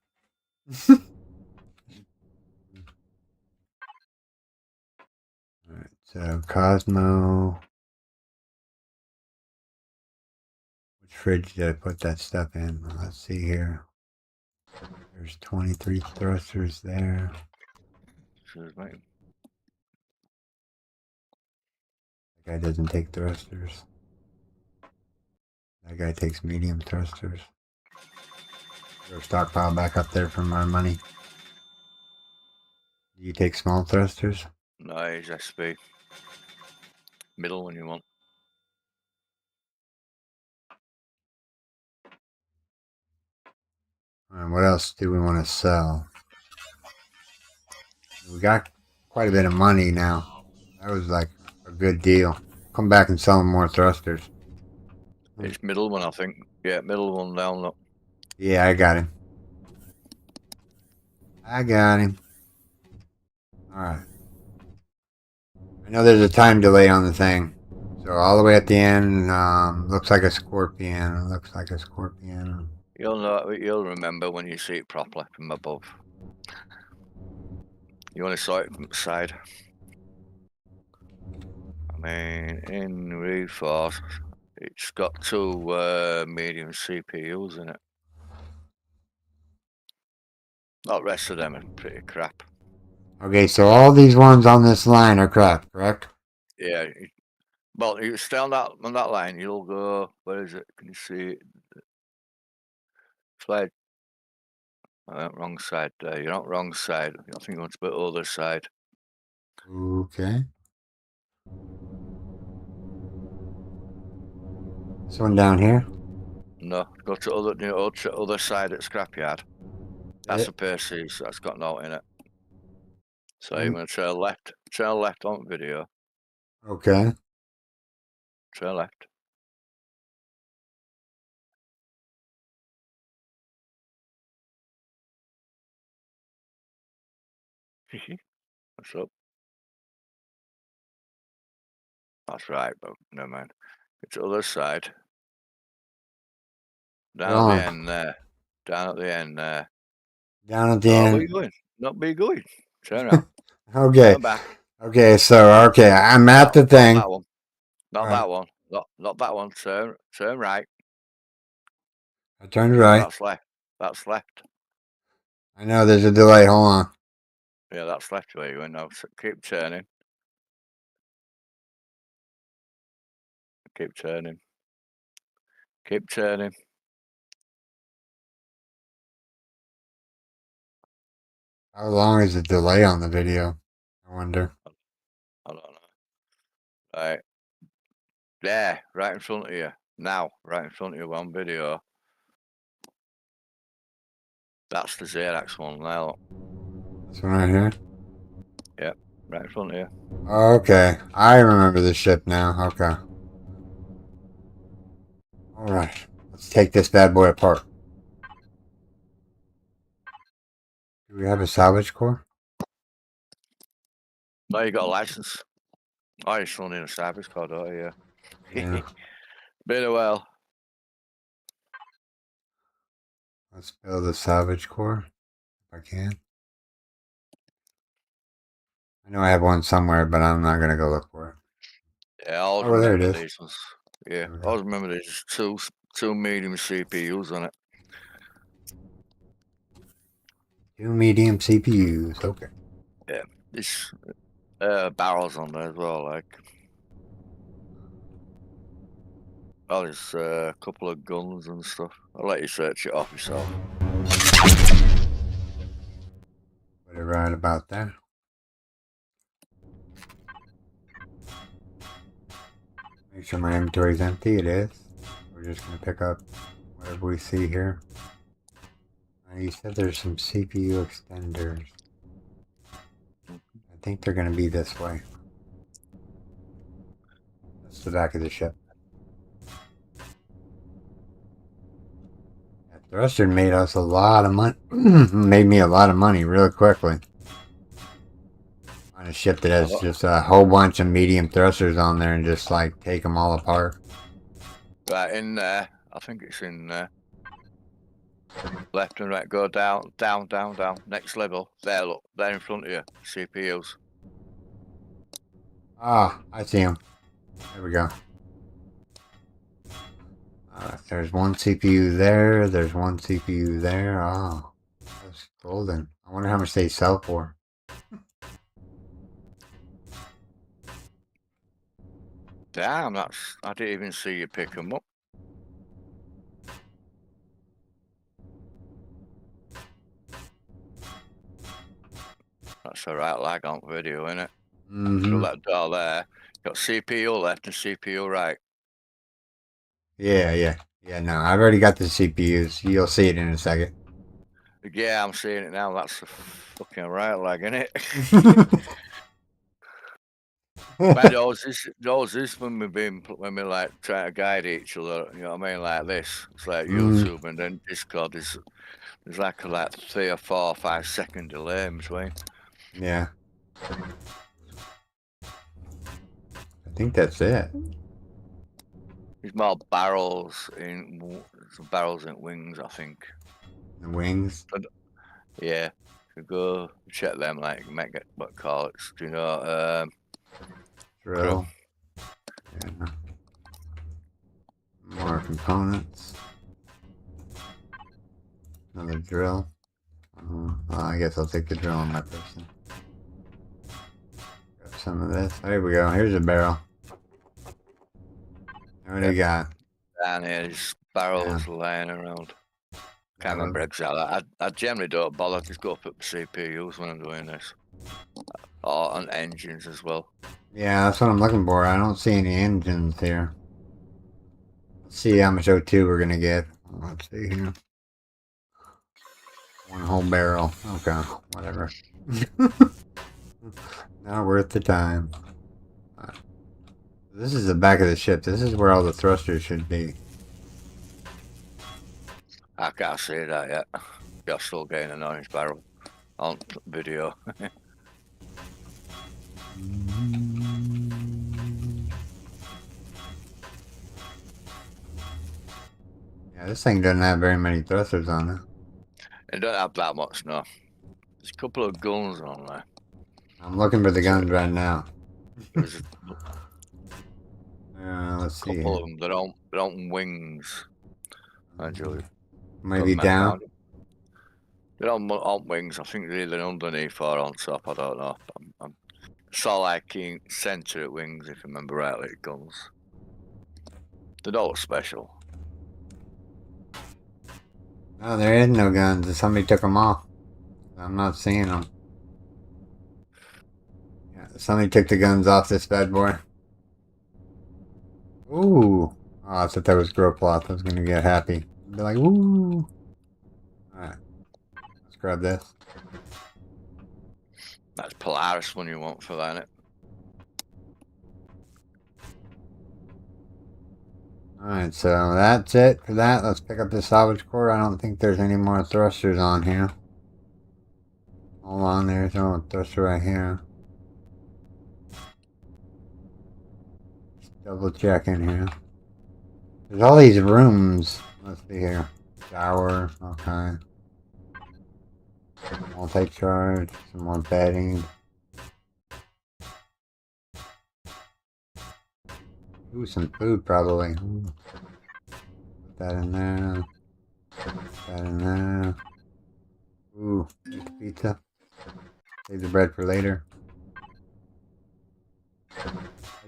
Alright, so Cosmo. Which fridge did I put that stuff in? Let's see here. There's 23 thrusters there. Excuse me. That guy doesn't take thrusters. That guy takes medium thrusters. Go stockpile back up there for my money. Do you take small thrusters? No, he's SP. Middle one you want. And what else do we want to sell? We got quite a bit of money now. That was like a good deal. Come back and sell more thrusters. It's middle one, I think. Yeah, middle one down. Look. Yeah, I got him. I got him. Alright. I know there's a time delay on the thing. So all the way at the end, looks like a scorpion. Looks like a scorpion. You'll know. You'll remember when you see it properly from above. You want to saw it from the side. I mean, in Reforce, it's got two medium CPUs in it. The rest of them are pretty crap. Okay, so all these ones on this line are crap, correct? Yeah. Well, you stay on that line. You'll go. Where is it? Can you see it? Slide. Wrong side there. You're not wrong side. I think you want to put other side. Okay. This one down here? No, go to other side at scrapyard. That's a Percy's. That's got no in it. So you're going to turn left. Turn left on video. Okay. Turn left. What's up? That's right, but never mind. Get to the other side. Down at the end there. Down at the end there. Down at the Where end. you going? Not be going. Turn around. Okay. Turn back. Okay, so I'm at the thing. Not that one. Not that one. Not that one. Turn right. I turned right. That's left. That's left. I know there's a delay. Hold on. Yeah, that's left where you're going now. So keep turning. Keep turning. Keep turning. How long is the delay on the video? I wonder. I don't know. Right. There, right in front of you. Now, right in front of you on video. That's the Xerax one now. This one right here? Yep, right in front of you. Okay. I remember the ship now. Okay. Alright. Let's take this bad boy apart. Do we have a salvage core? No, you got a license. Oh, you're still need a service card, oh yeah. Yeah. Been a while. Let's build a salvage core. If I can. I know I have one somewhere, but I'm not going to go look for it. Yeah, I always Oh, there it remember is. these ones. Yeah, I always remember there's two medium CPUs on it. 2 medium CPUs. Okay. Yeah, there's barrels on there as well, like. Oh, there's a couple of guns and stuff. I'll let you search it off yourself. Put it right about there. Make sure my inventory is empty. It is. We're just going to pick up whatever we see here. You said there's some CPU extenders. I think they're going to be this way. That's the back of the ship. Thruster made us a lot of money. Made me a lot of money real quickly. On a ship that has just a whole bunch of medium thrusters on there and just like take them all apart. Right in there. I think it's in there. Left and right. Go down, down, down, down. Next level. There, look. There in front of you. CPUs. Ah, I see them. There we go. There's one CPU there. There's one CPU there. Oh, that's golden. I wonder how much they sell for. Damn, I didn't even see you pick them up. That's a right lag on video, isn't it? Through that door there. Got CPU left and CPU right. Yeah. No, I've already got the CPUs. You'll see it in a second. Yeah, I'm seeing it now. That's a fucking right lag, isn't it? Man, those is when we like trying to guide each other, you know what I mean, like this. It's like YouTube and then Discord is there's like a 3 or 4 or 5 second delay in between. Yeah. I think that's it. There's more barrels in wings, I think. The wings. Yeah. You go check them, like make it what call it. Do you know Drill. Yeah. More components. Another drill. I guess I'll take the drill on my person. Grab some of this. There we go. Here's a barrel. What do we got? down here, there's barrels laying around. Can't remember exactly. I generally don't bother, just go up at the CPUs when I'm doing this. Or on engines as well. Yeah, that's what I'm looking for. I don't see any engines here. Let's see how much O2 we're gonna get. Let's see here. One whole barrel. Okay, whatever. Not worth the time. This is the back of the ship. This is where all the thrusters should be. I can't see that yet. You're still getting an orange barrel on video. Yeah, this thing doesn't have very many thrusters on it. It don't have that much, no. There's a couple of guns on there. I'm looking for the guns right now. There's let's see. a couple of them. They're on wings. Actually, maybe down. They're on wings. I think they're either underneath or on top. I don't know. I saw like in centre at wings, if I remember rightly, guns. They don't look special. No, there is no guns. Somebody took them off. I'm not seeing them. Yeah, somebody took the guns off this bad boy. Ooh. Oh, I thought that was grow cloth. I was gonna get happy. Be like, ooh. Alright. Let's grab this. That's Polaris one you want for that, innit? Alright, so that's it for that. Let's pick up the salvage core. I don't think there's any more thrusters on here. Hold on, there's no thruster right here. Just double check in here. There's all these rooms. Let's see here. Shower, okay. Multi-charge, some more bedding. Ooh, some food probably. Ooh. Put that in there. Put that in there. Ooh, pizza. Save the bread for later. I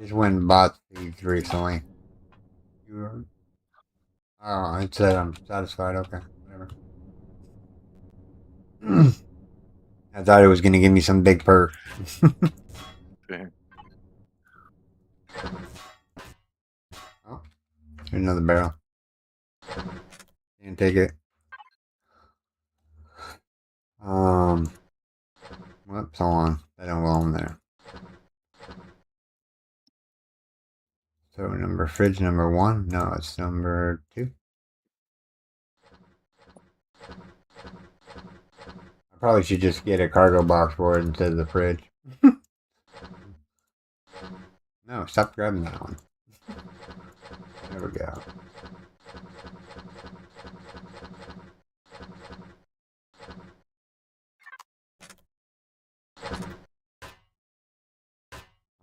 just went and bought these recently. Oh, it said I'm satisfied. Okay, whatever. I thought it was going to give me some big perk. Oh, here's another barrel. Can't take it. Whoops, hold on. That don't belong there. So fridge number 1? No, it's number 2. I probably should just get a cargo box for it instead of the fridge. No, stop grabbing that one. There we go.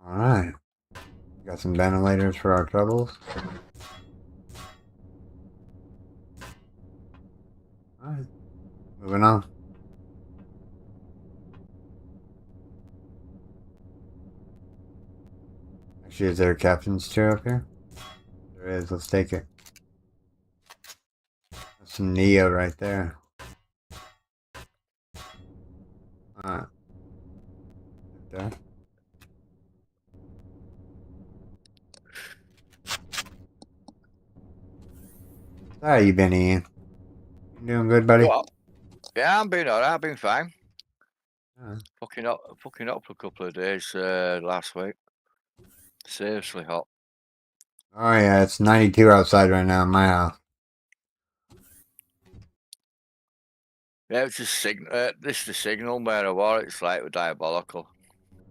Alright. Got some ventilators for our troubles. Alright. Moving on. Actually, is there a captain's chair up here? There is. Let's take it. That's some Neo right there. Alright. There. How you been, Ian? You doing good, buddy? Well, yeah, I've been alright. I've been fine. Alright. Fucking up for a couple of days last week. Seriously hot. Oh yeah, it's 92 outside right now in my house. Yeah, it's just this is the signal where I was. It's like diabolical.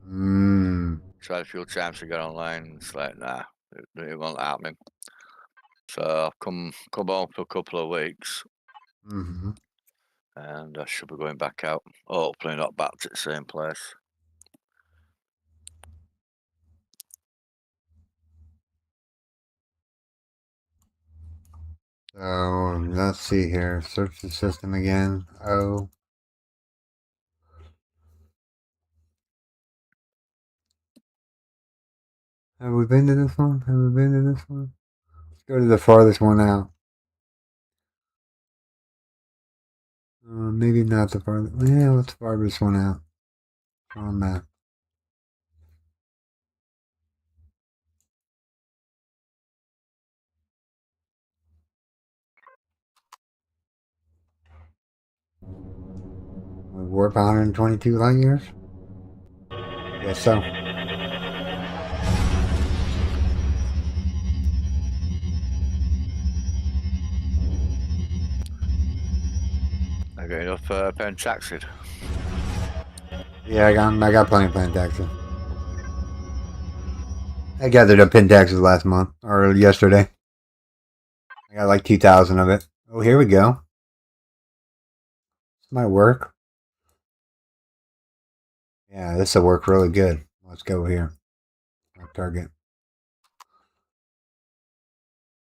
Mmm. Tried a few times to get online. It's like, nah, it won't happen. So I've come home for a couple of weeks. Mm-hmm. And I should be going back out. Hopefully not back to the same place. So let's see here. Search the system again. Oh. Have we been to this one? Have we been to this one? Let's go to the farthest one out. Maybe not the farthest. Yeah, let's farthest one out. On map. We warp 122 light years? I guess so. I got enough pentaxid. Yeah, I got plenty of pentaxes. I gathered up pentaxes last month, or yesterday. I got like 2,000 of it. Oh, here we go. This might work. Yeah, this will work really good. Let's go here. Our target.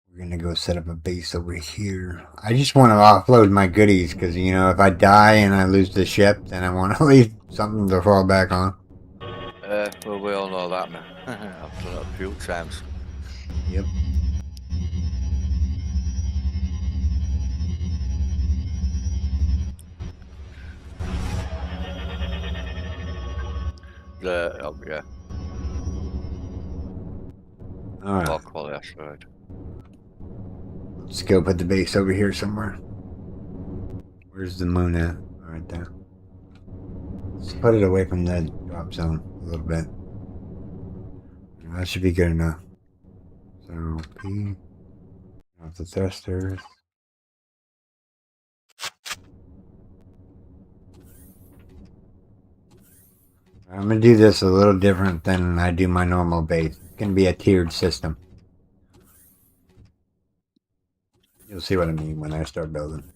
We're going to go set up a base over here. I just want to offload my goodies because, you know, if I die and I lose the ship, then I want to leave something to fall back on. Well, we all know that, man. I've done it a few times. Yep. Yeah. Alright. Low quality asteroid. Let's go put the base over here somewhere. Where's the moon at? Right there. Let's put it away from the drop zone a little bit. That should be good enough. So, P. Off the thrusters. I'm going to do this a little different than I do my normal base. It's going to be a tiered system. You'll see what I mean when I start building.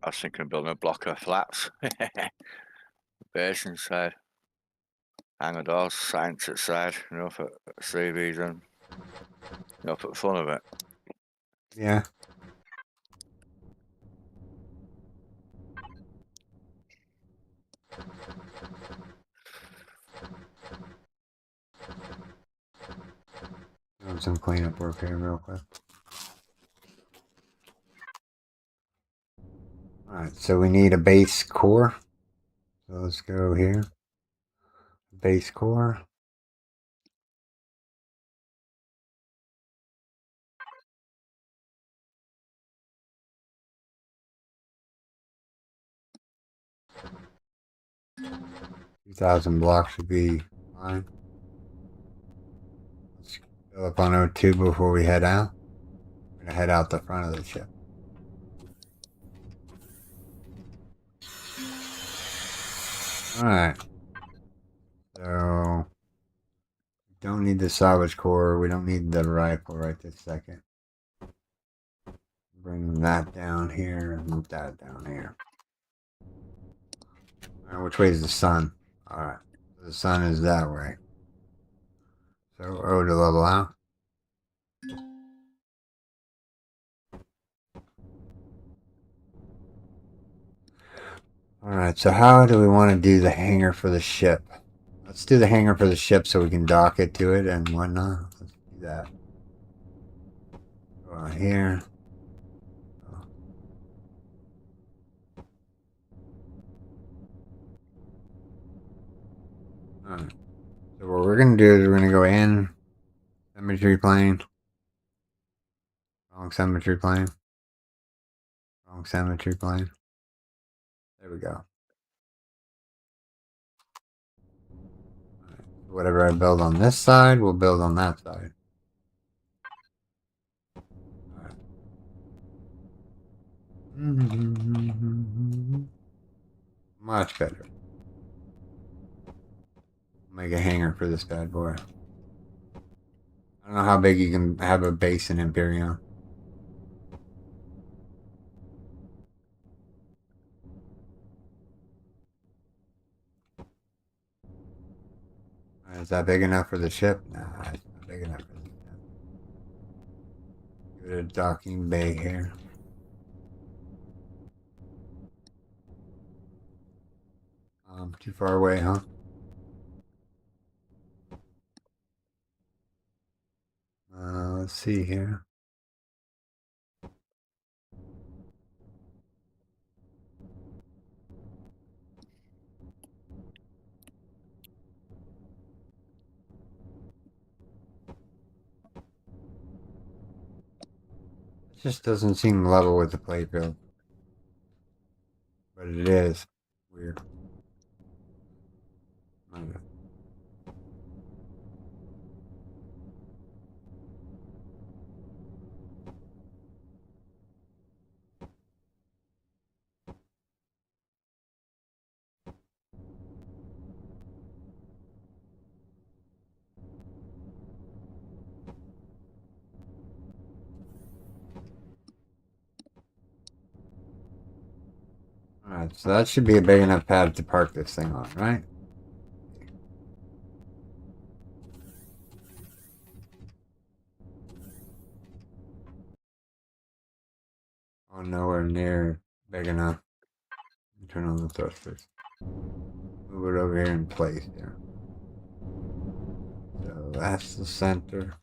I was thinking of building a block of flats. Base inside. Hangar doors, science outside, you know, for CVs and, you know, for the fun of it. Yeah. Doing some cleanup work here real quick. Alright, so we need a base core. So let's go here. Base core. $2,000 blocks should be fine. Let's fill up on O2 before we head out. We're gonna head out the front of the ship. Alright. So, don't need the salvage core. We don't need the rifle right this second. Bring that down here and move that down here. Alright, which way is the sun? Alright. The sun is that way. So, O to level out. Alright, so how do we want to do the hangar for the ship? Let's do the hangar for the ship so we can dock it to it and whatnot. Let's do that. Go on here. Alright. So what we're going to do is we're going to go in. Symmetry plane. Wrong symmetry plane. Wrong symmetry plane. There we go. Alright. Whatever I build on this side, we'll build on that side. Alright. Much better. Make a hangar for this bad boy. I don't know how big you can have a base in Empyrion. Is that big enough for the ship? Nah, it's not big enough for the ship. Give it a docking bay here. Too far away, huh? Let's see here. It just doesn't seem level with the playfield. But it is. Weird. Okay. Alright, so that should be a big enough pad to park this thing on, right? Oh, nowhere near big enough. Turn on the thrusters. Move it over here in place here. So that's the center.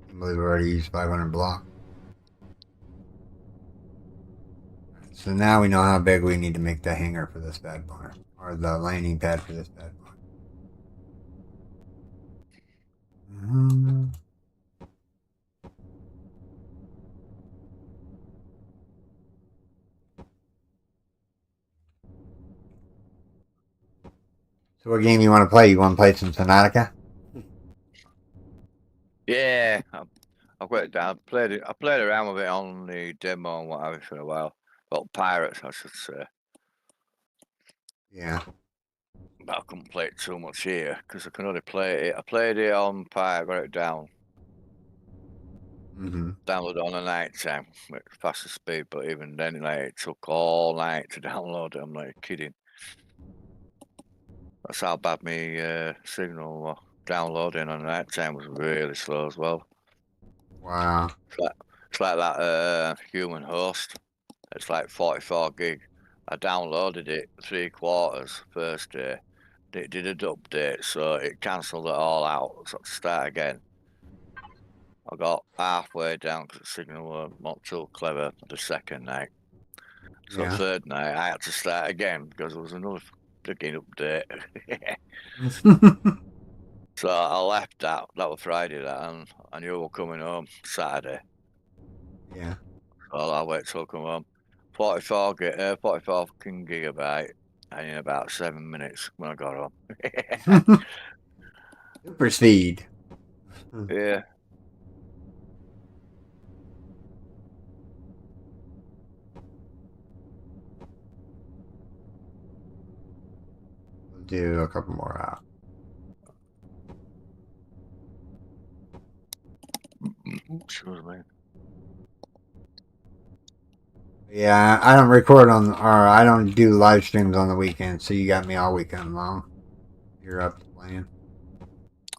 I believe we already used 500 block. So now we know how big we need to make the hangar for this bad boy. Or the landing pad for this bad boy. So what game you want to play? You want to play some Subnautica? Yeah, I've got it down. I played around with it on the demo and whatever for a while. Well, Pirates, I should say. Yeah. But I couldn't play it too much here because I can only play it. I played it on Pirate, got it down. Download it on the night time with faster speed, but even then, like, it took all night to download it. I'm like kidding. That's how bad my signal downloading on the night time was really slow as well. Wow. It's like that human host. It's like 44 gig. I downloaded it 3/4 first day. It did an update, so it cancelled it all out. So I had to start again. I got halfway down because the signal was not too clever the second night. So Yeah. third night, I had to start again because there was another freaking update. So I left that. That was Friday, that, and I knew we were coming home Saturday. Yeah. So I wait till I come home. 44 fucking gigabyte, and in about 7 minutes when I got home. Super speed. Yeah. We'll do a couple more out. Excuse me. Yeah, I don't record on, or I don't do live streams on the weekend, so you got me all weekend long. You're up to playing.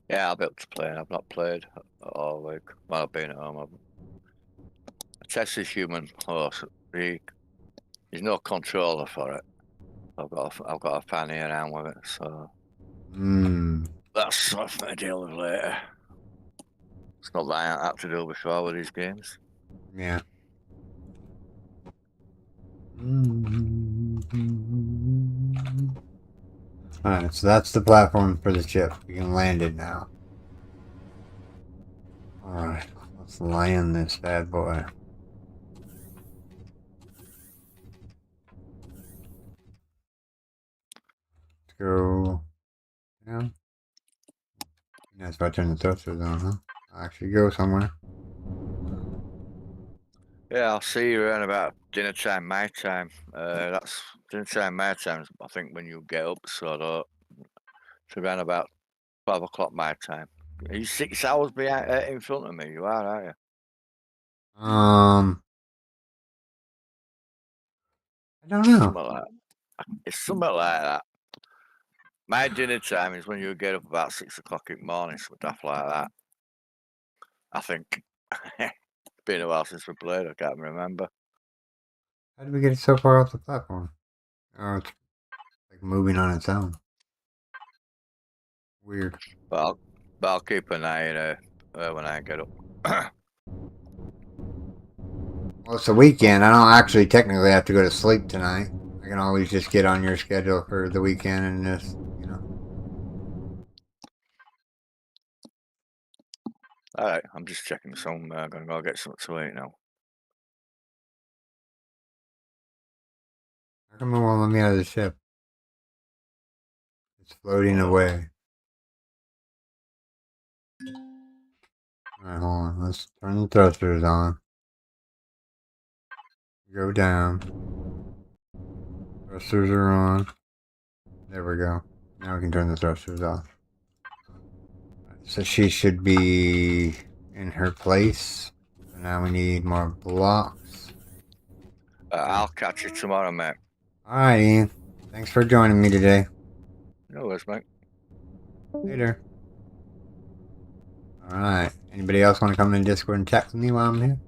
Yeah, I'll be able to play. I've not played all week. Well, I've been at home. I test this human horse. There's no controller for it. I've got a fanny around with it, so that's something to deal with later. It's not that I had to do before with these games. Yeah. Alright, so that's the platform for the ship. We can land it now. Alright, let's land this bad boy. Let's go down. That's about to turn the thrusters on, huh? I'll actually go somewhere. Yeah, I'll see you around about dinner time, my time. That's dinner time, my time. I think when you get up, so it's around about 12 o'clock my time. Are you 6 hours behind in front of me? You are, aren't you? I don't know. Something like that. It's something like that. My dinner time is when you get up about 6 o'clock in the morning, stuff like that. I think. It's been a while since we played. I can't remember. How did we get it so far off the platform? Oh, it's like moving on its own. Weird. But I'll keep an eye on it when I get up. Well, it's a weekend. I don't actually technically have to go to sleep tonight. I can always just get on your schedule for the weekend and just, you know. All right, I'm just checking some. I'm gonna go get something to eat now. How come it won't let me out of the ship? It's floating away. Alright, hold on. Let's turn the thrusters on. Go down. Thrusters are on. There we go. Now we can turn the thrusters off. So she should be in her place. So now we need more blocks. I'll catch you tomorrow, mate. Alright, Ian. Thanks for joining me today. No worries, mate. Later. Alright. Anybody else want to come in Discord and chat with me while I'm here?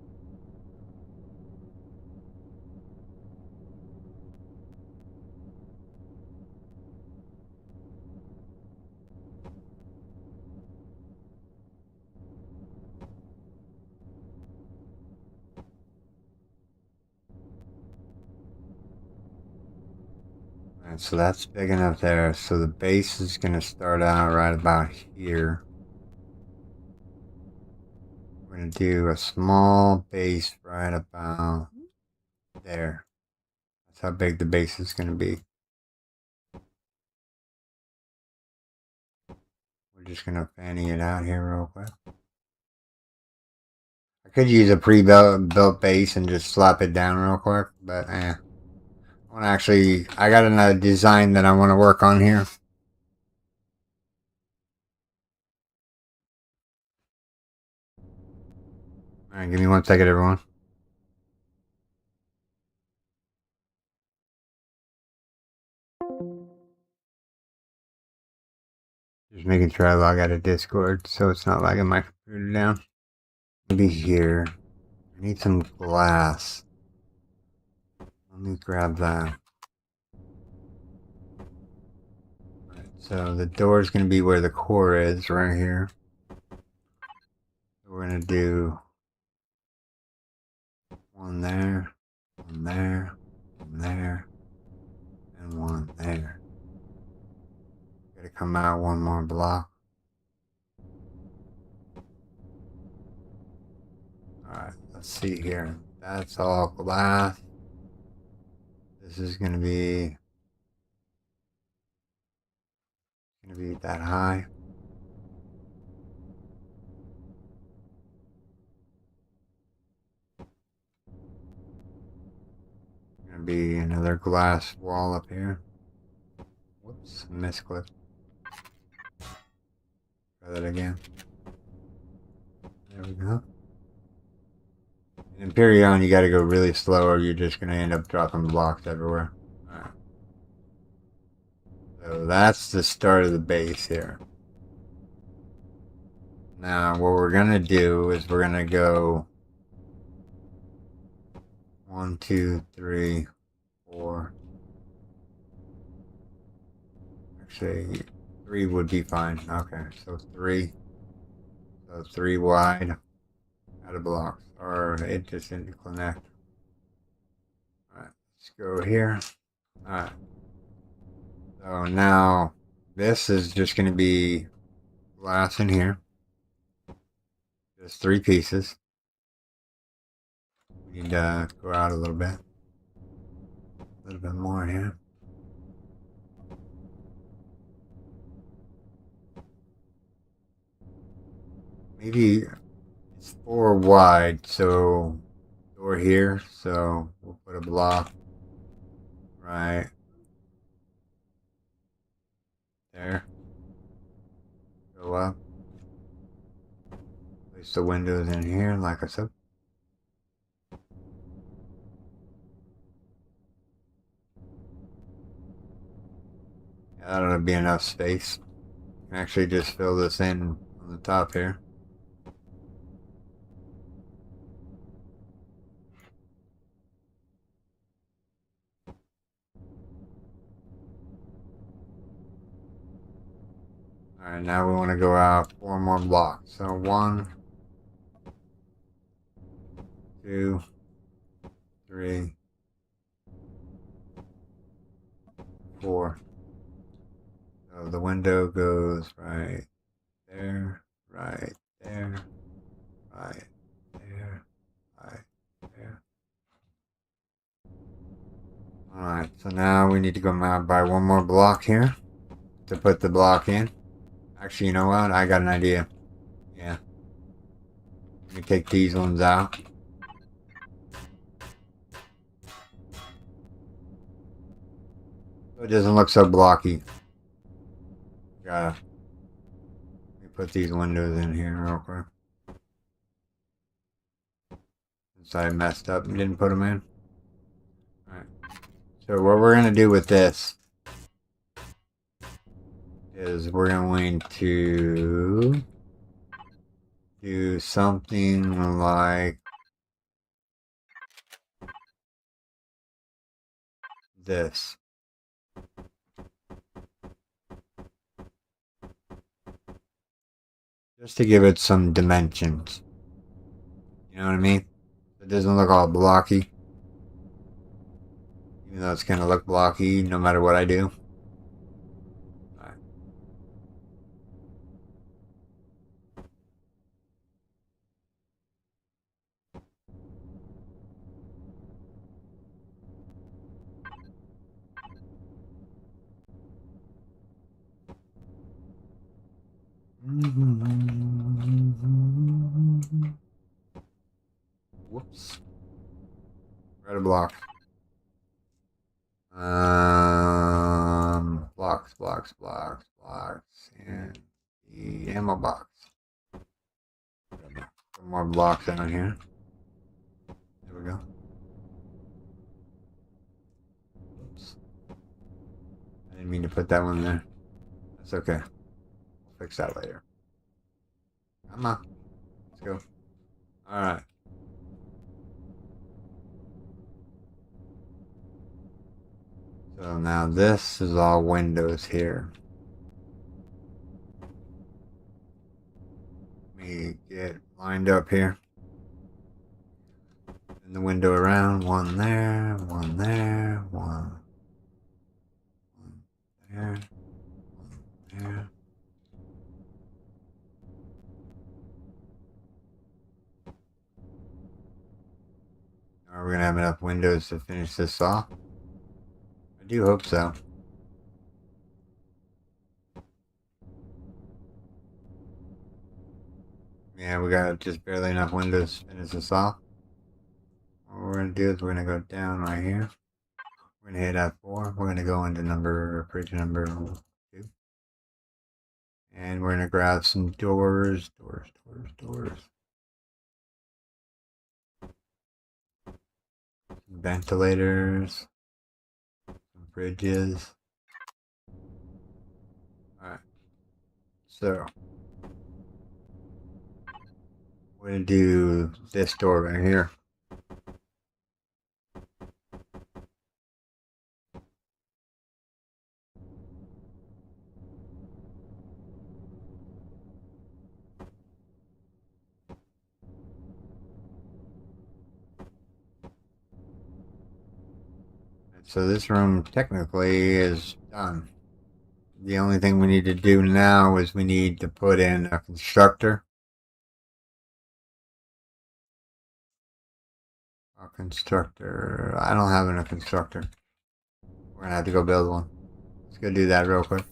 Alright, so that's big enough there. So the base is going to start out right about here. We're going to do a small base right about there. That's how big the base is going to be. We're just going to fanny it out here real quick. I could use a pre-built base and just slap it down real quick, but I got another design that I want to work on here. Alright, give me 1 second, everyone. Just making sure I log out of Discord so it's not lagging my computer down. Maybe here. I need some glass. Let me grab that. Alright, so the door is going to be where the core is, right here. So we're going to do one there, one there, one there, and one there. Gotta come out one more block. Alright, let's see here. That's all glass. This is gonna be that high. be another glass wall up here. Whoops, misclick. Try that again. There we go. In Empyrion, you gotta go really slow or you're just gonna end up dropping blocks everywhere. Alright. So that's the start of the base here. Now, what we're gonna do is we're gonna go 1, 2, 3, 4. Actually, 3 would be fine. Okay, so 3. So 3 wide out of blocks. Or it just didn't connect. Alright, let's go here. Alright. So now, this is just going to be glass in here. Just 3 pieces. We need to go out a little bit. A little bit more here. Maybe it's 4 wide, so door here. So we'll put a block right there. Go up. Place the windows in here, like I said. Yeah, that'll be enough space. You can actually just fill this in on the top here. Alright, now we want to go out 4 more blocks. So 1, 2, 3, 4. So the window goes right there, right there, right there, right there. Alright, so now we need to go by 1 more block here to put the block in. Actually, you know what? I got an idea. Yeah. Let me take these ones out. So it doesn't look so blocky. Let me put these windows in here real quick. Since I messed up and didn't put them in. Alright. So what we're going to do with this is we're going to do something like this. Just to give it some dimensions. You know what I mean? It doesn't look all blocky. Even though it's going to look blocky no matter what I do. Alright. Whoops. Right a block. Blocks, and the ammo box. Some more blocks down here. There we go. Oops. I didn't mean to put that one there. That's okay. We'll fix that later. Come on. Let's go. Alright. So now this is all windows here. Let me get lined up here. And the window around. One there, one there, one there, one there. Are we going to have enough windows to finish this off? I do hope so. Yeah, we got just barely enough windows to finish this off. What we're going to do is we're going to go down right here. We're gonna hit F4. We're gonna go into bridge number 2. And we're gonna grab some doors. Some ventilators. Some bridges. Alright. So we're gonna do this door right here. So this room technically is done. The only thing we need to do now is we need to put in a constructor. A constructor. I don't have a constructor. We're gonna have to go build one. Let's go do that real quick.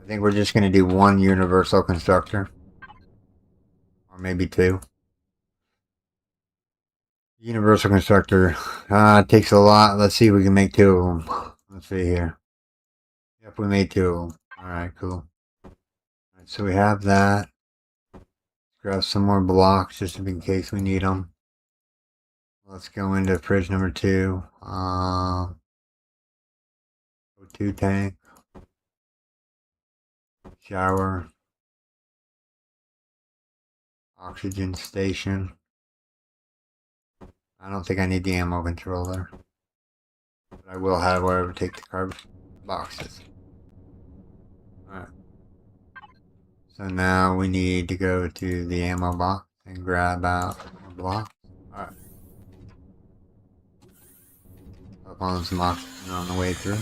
I think we're just gonna do one universal constructor. Or maybe 2. Universal constructor takes a lot. Let's see if we can make 2 of them. Let's see here. Yep, we made 2 of them. Alright, cool. Alright, so we have that. Grab some more blocks just in case we need them. Let's go into fridge number 2. O2 tank. Shower. Oxygen station. I don't think I need the ammo controller. But I will have wherever take the card boxes. Alright. So now we need to go to the ammo box and grab out a block. Alright. Up on some oxygen on the way through.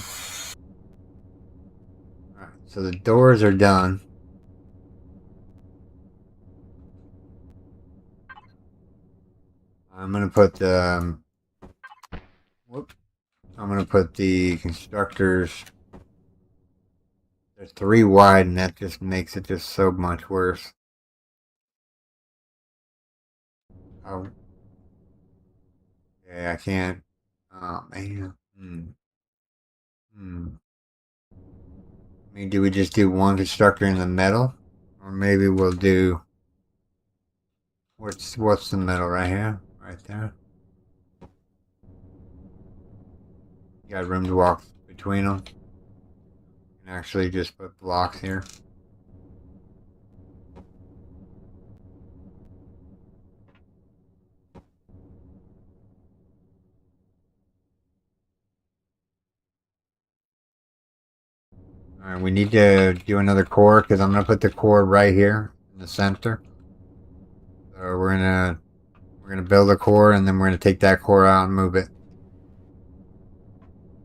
Alright, so the doors are done. I'm gonna put the I'm gonna put the constructors. They're 3 wide, and that just makes it just so much worse. Oh, yeah, I can't. Oh man. I mean, do we just do one constructor in the middle, or maybe we'll do what's the middle right here, right there. You got room to walk between them. You can actually just put blocks here. Alright, we need to do another core because I'm gonna put the core right here in the center. So we're gonna build a core and then we're gonna take that core out and move it.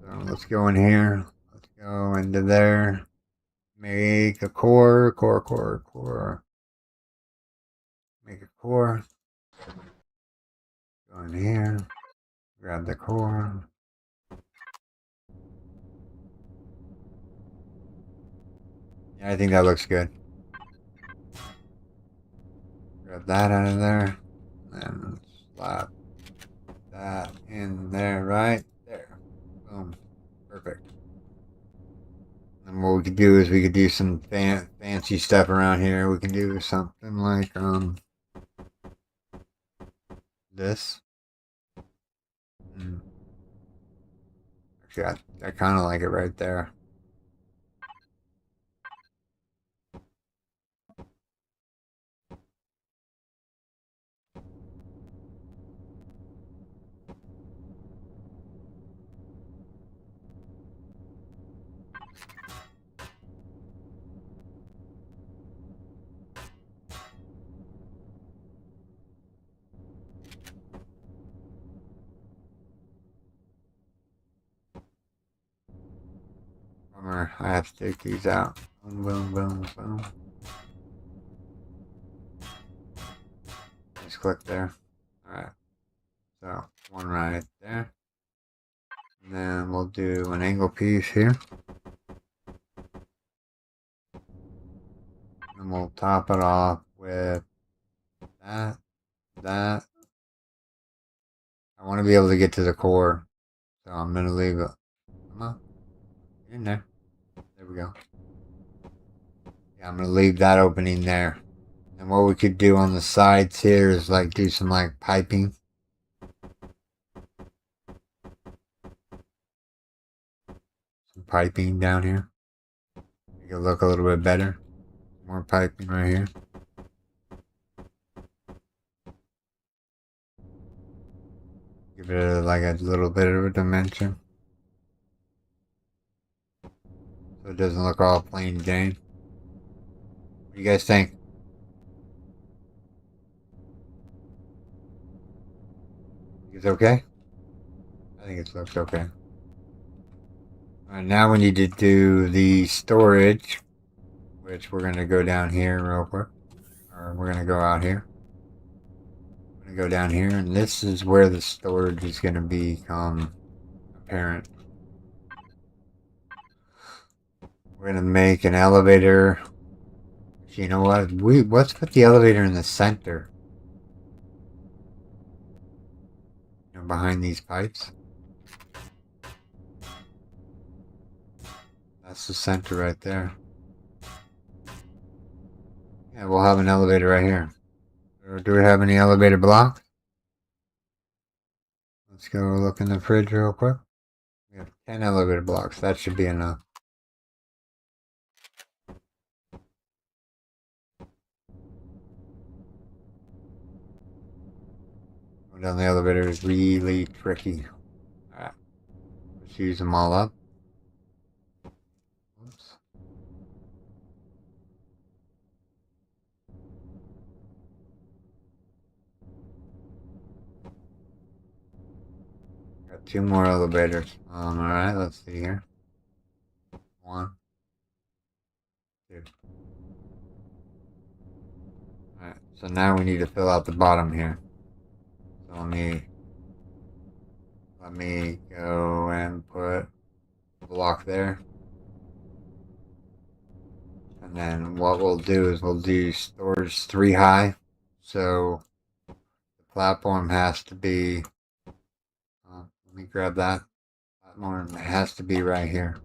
So let's go in here. Let's go into there. Make a core. Make a core. Go in here. Grab the core. Yeah, I think that looks good. Grab that out of there. And slap that in there right there. Boom. Perfect. And what we could do is we could do some fancy stuff around here. We can do something like this. Actually, I kind of like it right there. Bummer, I have to take these out. Boom, boom, boom, boom. Just click there. Alright. So, one right there. And then we'll do an angle piece here. And we'll top it off with that. I want to be able to get to the core. So I'm going to leave it. Come on. Get in there. There we go. Yeah, I'm going to leave that opening there. And what we could do on the sides here is like do some like piping. Some piping down here. Make it look a little bit better. More piping right here. Give it like a little bit of a dimension. So it doesn't look all plain Jane. What do you guys think? It's okay? I think it looks okay. Alright, now we need to do the storage, which we're going to go down here real quick. Or we're going to go out here. We're going to go down here, and this is where the storage is going to become apparent. We're going to make an elevator. You know what? Let's put the elevator in the center. You know, behind these pipes. That's the center right there. Yeah, we'll have an elevator right here. Or do we have any elevator blocks? Let's go look in the fridge real quick. We have 10 elevator blocks. That should be enough. Going down the elevator is really tricky. Alright. Let's use them all up. Oops. Got 2 more elevators. Alright, let's see here. 1, 2. Alright, so now we need to fill out the bottom here. So let me go and put a block there. And then what we'll do is we'll do storage 3 high. So the platform has to be, let me grab that. Platform has to be right here.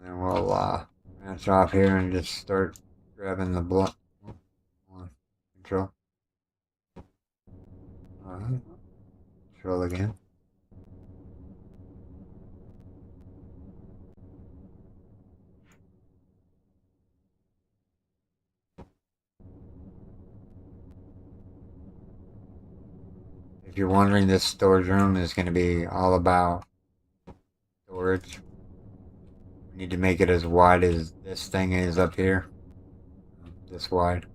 And we'll branch off here and just start grabbing the block. Control. Alright. Control again. If you're wondering, this storage room is going to be all about storage. We need to make it as wide as this thing is up here. This wide.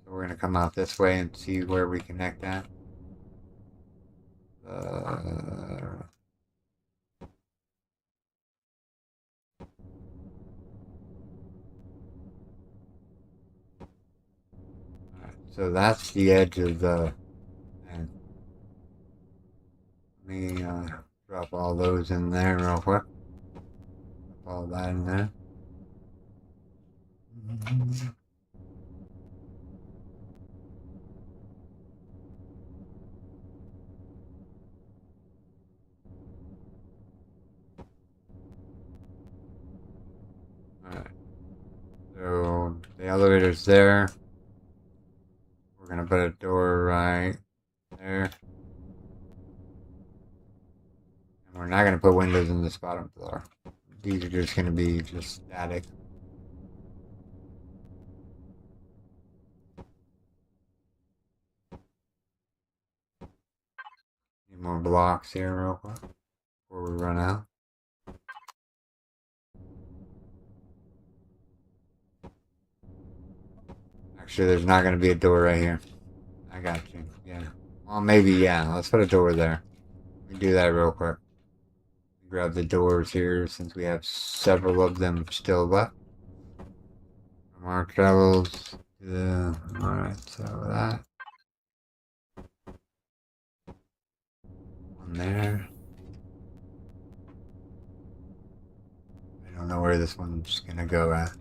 So we're going to come out this way and see where we connect that. Alright, so that's the edge of the thing. Let me drop all those in there real quick. Drop all that in there. Alright. So the elevator's there. We're gonna put a door right there. And we're not gonna put windows in this bottom floor. These are just gonna be just static. Need more blocks here real quick before we run out. Actually, there's not gonna be a door right here. I got you. Yeah. Well, maybe, yeah. Let's put a door there. Let me do that real quick. Grab the doors here since we have several of them still left. More travels. Yeah. Alright, so that. On there. I don't know where this one's gonna go at.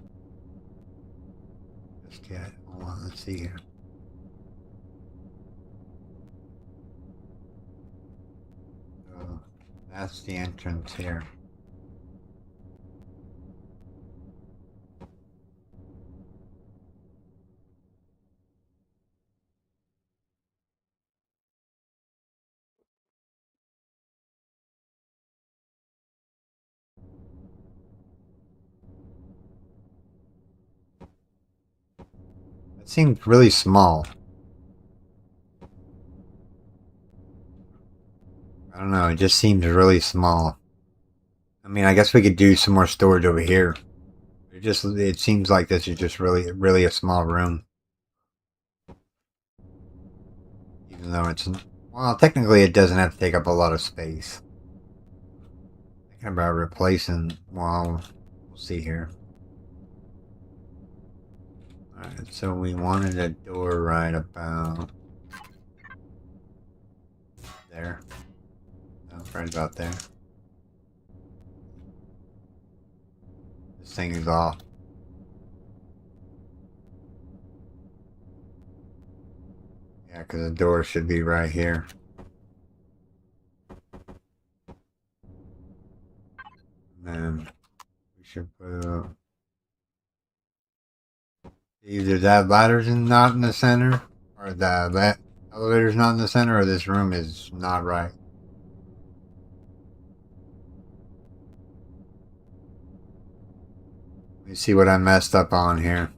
Just yet. Hold on, let's see here. So that's the entrance here. It seems really small. I don't know, it just seems really small. I mean, I guess we could do some more storage over here. It seems like this is just really a small room. Even though it's, well, technically it doesn't have to take up a lot of space. Thinking about replacing, well, we'll see here. Alright, so we wanted a door right about there. No, right about there. This thing is off. Yeah, because the door should be right here. And then we should put either that ladder's not in the center, or that elevator's not in the center, or this room is not right. Let me see what I messed up on here.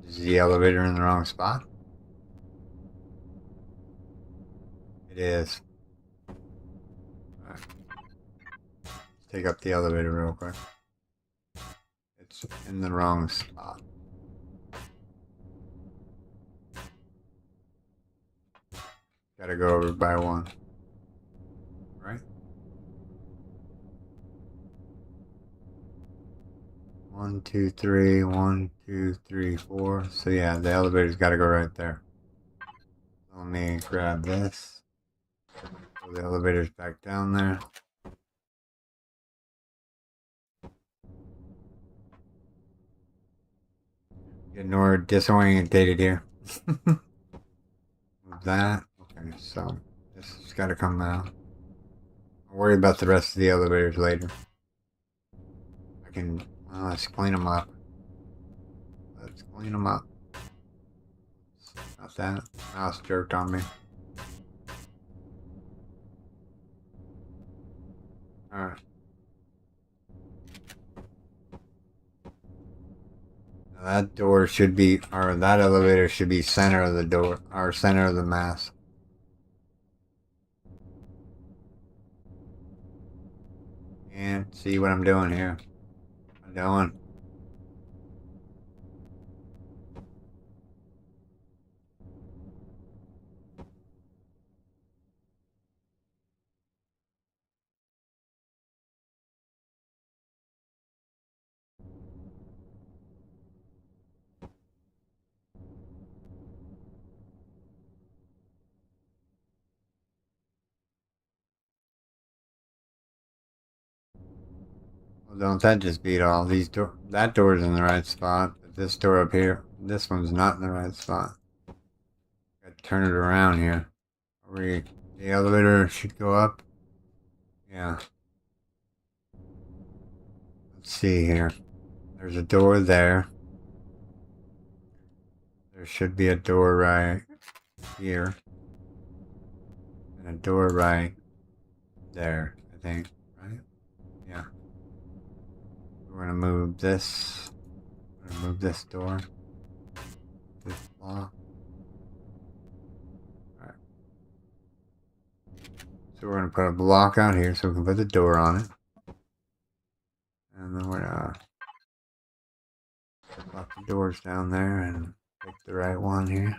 Is the elevator in the wrong spot? It is. Alright. Let's take up the elevator real quick. It's in the wrong spot. Gotta go over by one. Right? 1, 2, 3, 1, 2, 3, 4. So yeah, the elevator's gotta go right there. Let me grab this. So the elevator's back down there. Getting more disorientated here. That. Okay, so this has got to come out. I'll worry about the rest of the elevators later. I can. Well, let's clean them up. Let's clean them up. Not that. Mouse jerked on me. Alright. That door should be, or that elevator should be center of the door, or center of the mass. And see what I'm doing here. I'm doing. Well, don't that just beat all these doors? That door's in the right spot, but this door up here, this one's not in the right spot. Gotta turn it around here. The elevator should go up. Yeah. Let's see here. There's a door there. There should be a door right here. And a door right there, I think. Right? Yeah. We're gonna move this. We're gonna move this door. This block. Alright. So we're gonna put a block out here so we can put the door on it. And then we're gonna lock the doors down there and pick the right one here.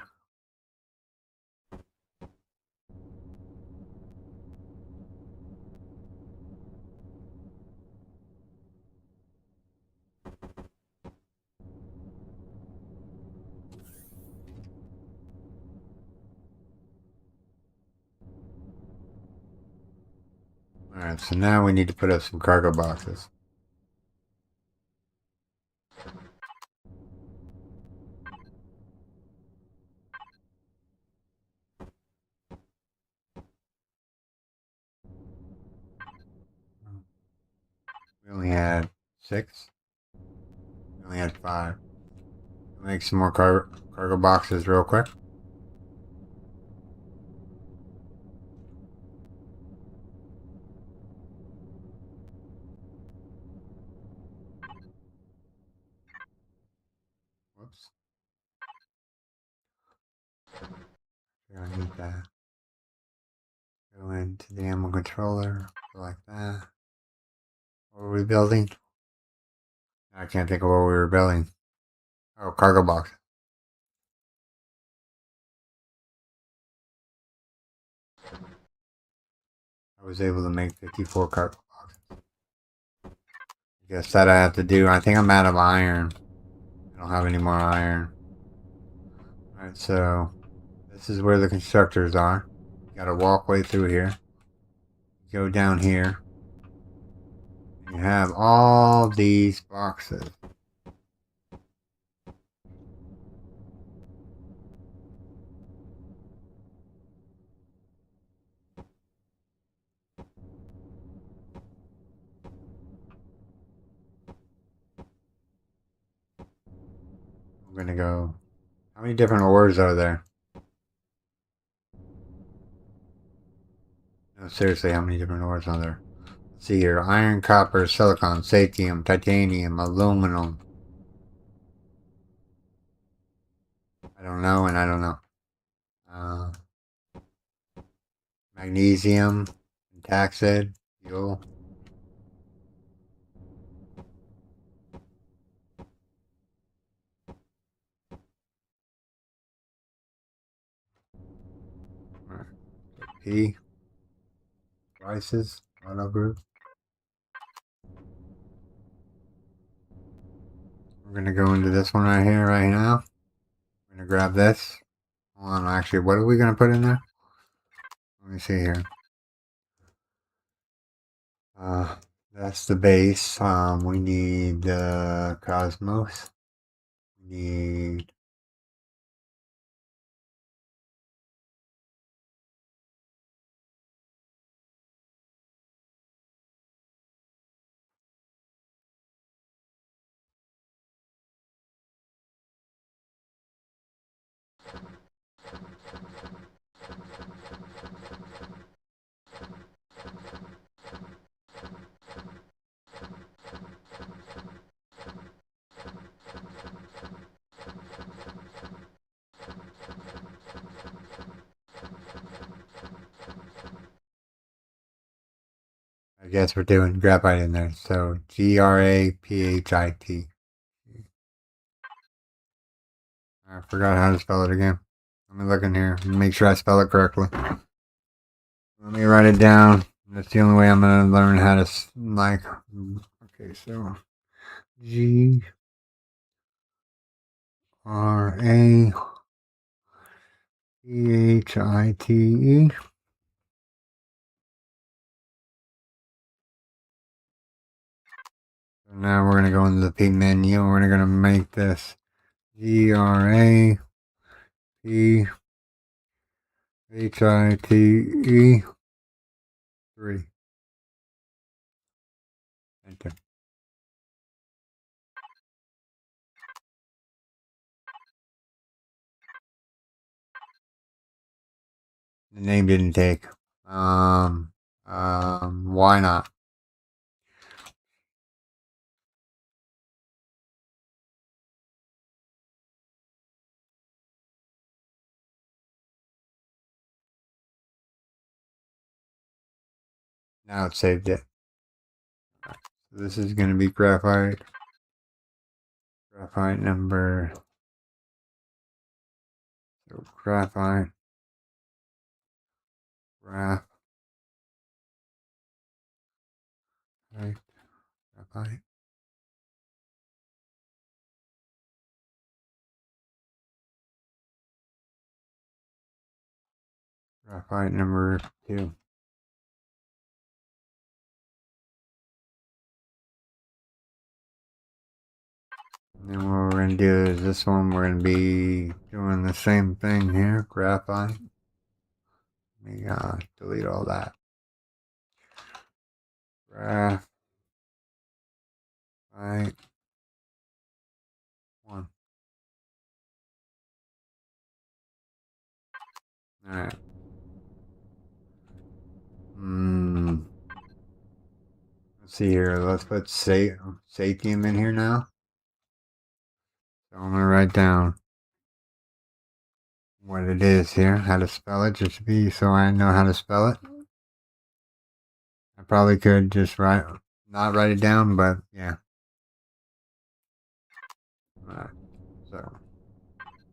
Alright, so now we need to put up some cargo boxes. We only had 6. We only had 5. Make some more cargo boxes real quick. Whoops. I need that. Go into the ammo controller, like that. What were we building? I can't think of what we were building. Oh, cargo box. I was able to make 54 cargo boxes. I guess that I have to do. I think I'm out of iron. I don't have any more iron. Alright, so this is where the constructors are. You got a walkway through here. You go down here. You have all these boxes. I'm gonna go. How many different ores are there? No, seriously, how many different ores are there? Let's see here. Iron, copper, silicon, satium, titanium, aluminum. I don't know, and I don't know. Magnesium, taxid, fuel. P. Prices, auto group. We're gonna go into this one right here, right now. We're gonna grab this. Hold on, actually, what are we gonna put in there? Let me see here. That's the base. We need Cosmos. We need. I guess we're doing graphite in there. So GRAPHIT. I forgot how to spell it again. Let me look in here and make sure I spell it correctly. Let me write it down. That's the only way I'm gonna learn how to like. Okay, so GRAPHITE. So now we're gonna go into the P menu. We're gonna make this GRAPHITE 3. Enter. The name didn't take. Why not? Now it saved it. So this is gonna be graphite. Graphite number. So graphite. Graphite. Graphite. Graphite number 2. then what we're going to do is this one, we're going to be doing the same thing here, graphite. Let me delete all that. Graphite 1. Alright. Let's see here. Let's put Sathium in here now. So I'm going to write down what it is here, how to spell it, just to be so I know how to spell it. I probably could just not write it down, but yeah. Alright, so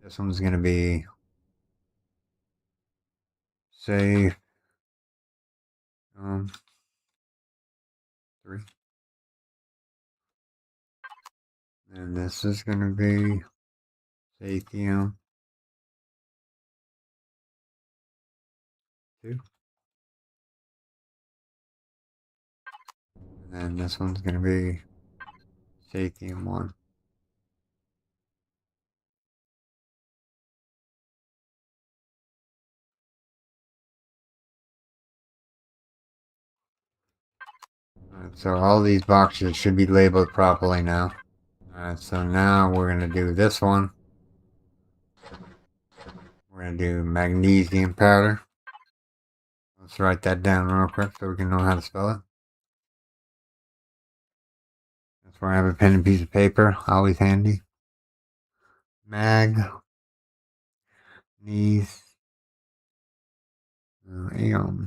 this one's gonna be safe 3. And this is gonna be Sathium 2. And then this one's gonna be Sathium 1. Alright, so all these boxes should be labeled properly now. Alright, so now we're gonna do this one. We're gonna do magnesium powder. Let's write that down real quick so we can know how to spell it. That's where I have a pen and piece of paper, always handy. Magnesium. Magnesium.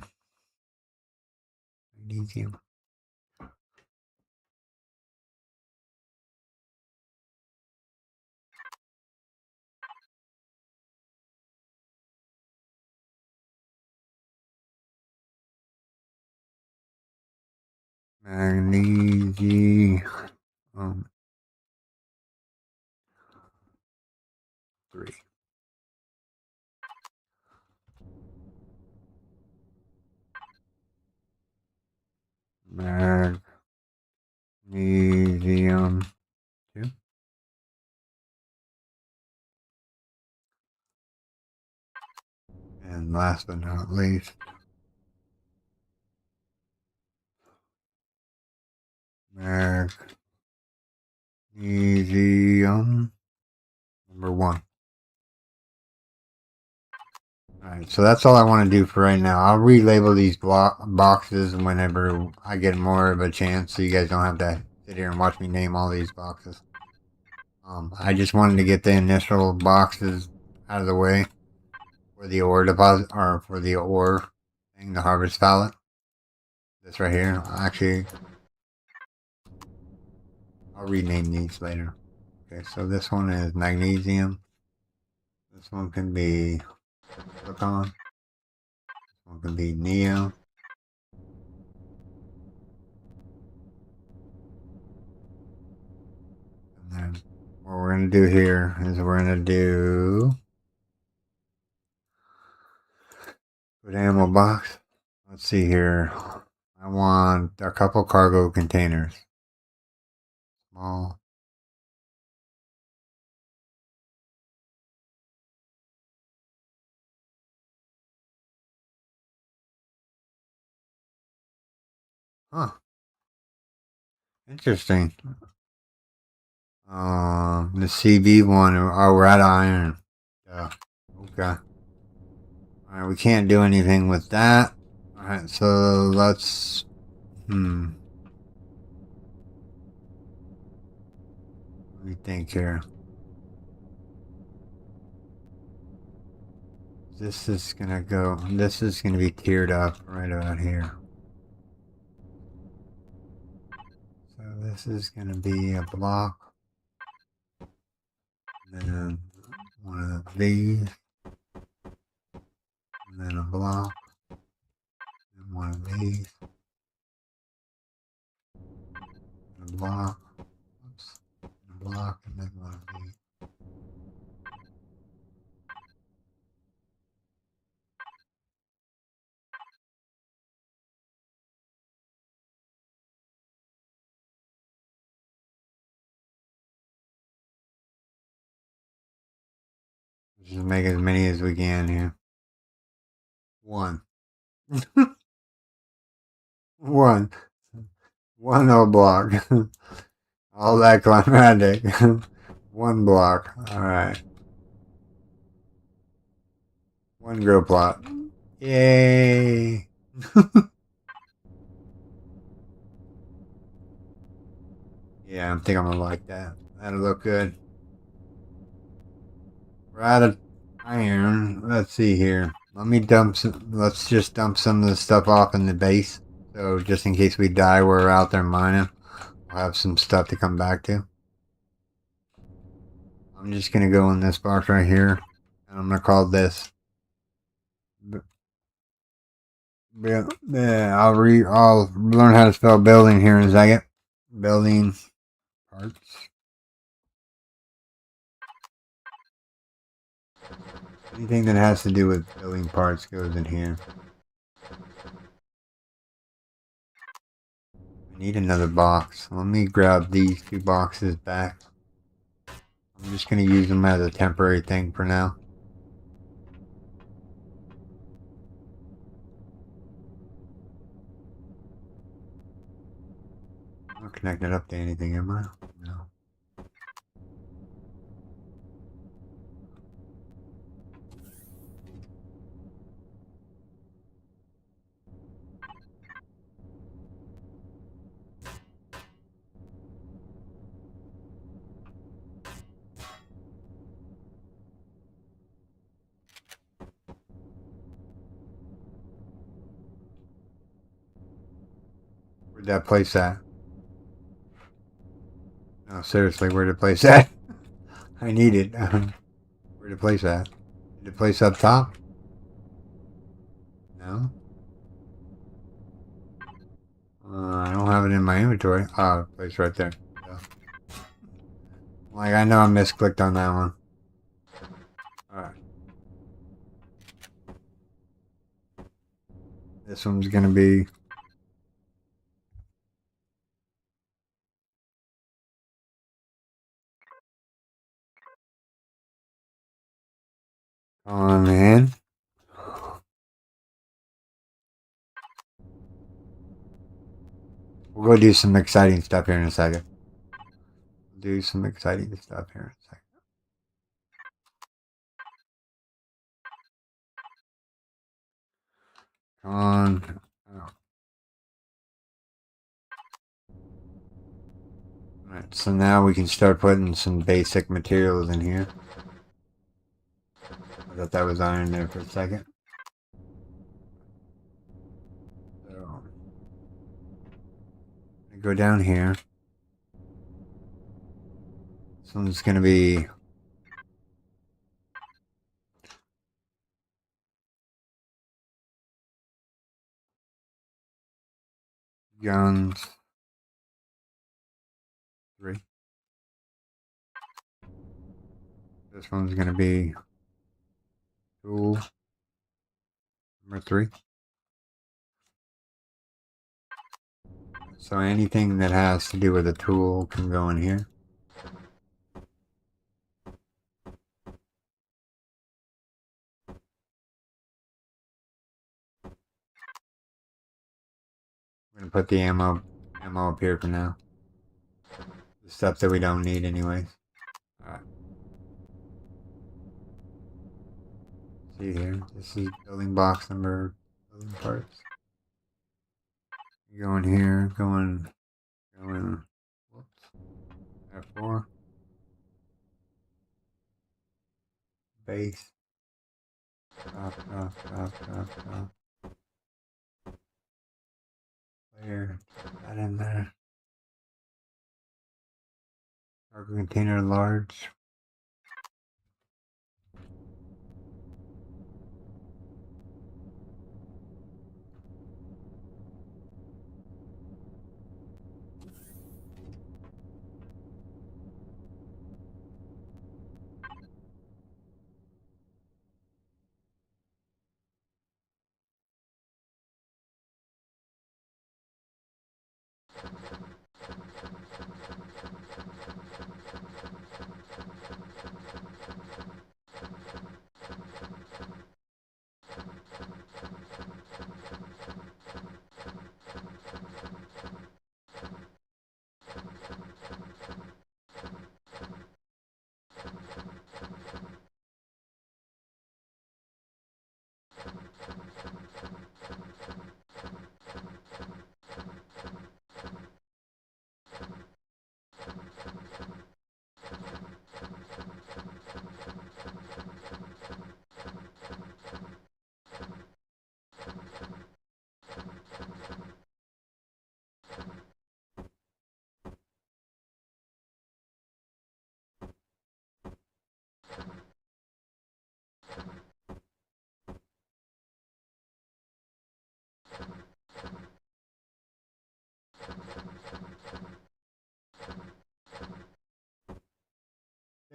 Magnesium 3. Magnesium 2. And last but not least, magnesium number 1. Alright, so that's all I want to do for right now. I'll relabel these boxes whenever I get more of a chance, so you guys don't have to sit here and watch me name all these boxes. I just wanted to get the initial boxes out of the way for the ore deposit, or for the ore thing, the harvest pallet. This right here. Actually, I'll rename these later. Okay, so this one is magnesium. This one can be silicon. This one can be neo. And then what we're going to do here is we're going to do put ammo box. Let's see here. I want a couple cargo containers. Small. Huh. Interesting. The CB one. Oh, we're out of iron. Yeah. Okay. Alright, we can't do anything with that. Alright, so let's... Let me think here. This is gonna go... This is gonna be tiered up right about here. So this is gonna be a block. And then one of these. And then a block. And one of these. And a block. Oops. And a block, and then one of these. Just make as many as we can here. One. One. One old block. All that climatic. One block. Alright. One grow plot. Yay. Yeah, I think I'm gonna like that. That'll look good. We're out of iron. Let's see here. Let's just dump some of the stuff off in the base. So just in case we die, we're out there mining. We'll have some stuff to come back to. I'm just gonna go in this box right here. And I'm gonna call this. Yeah, I'll learn how to spell building here in a second. Building parts. Anything that has to do with building parts goes in here. I need another box. Let me grab these 2 boxes back. I'm just going to use them as a temporary thing for now. I'm not connected up to anything, am I? No. Where'd that place at? No, seriously, where'd the place at? I need it. Where'd the place at? The place up top? No? I don't have it in my inventory. Oh, place right there. Yeah. Like, I know I misclicked on that one. Alright. This one's gonna be... on, man. We'll go do some exciting stuff here in a second. Do some exciting stuff here in a second. Come on. Oh. Alright, so now we can start putting some basic materials in here. I thought that was iron there for a second. So, I go down here. This one's gonna be guns 3. This one's gonna be tool number 3. So anything that has to do with a tool can go in here. I'm gonna put the ammo up here for now. The stuff that we don't need anyways. Alright. See here. This is building box number building parts. Go in here, go in whoops. Ep.4. Base. Drop. Layer. Put that in there. Cargo container large.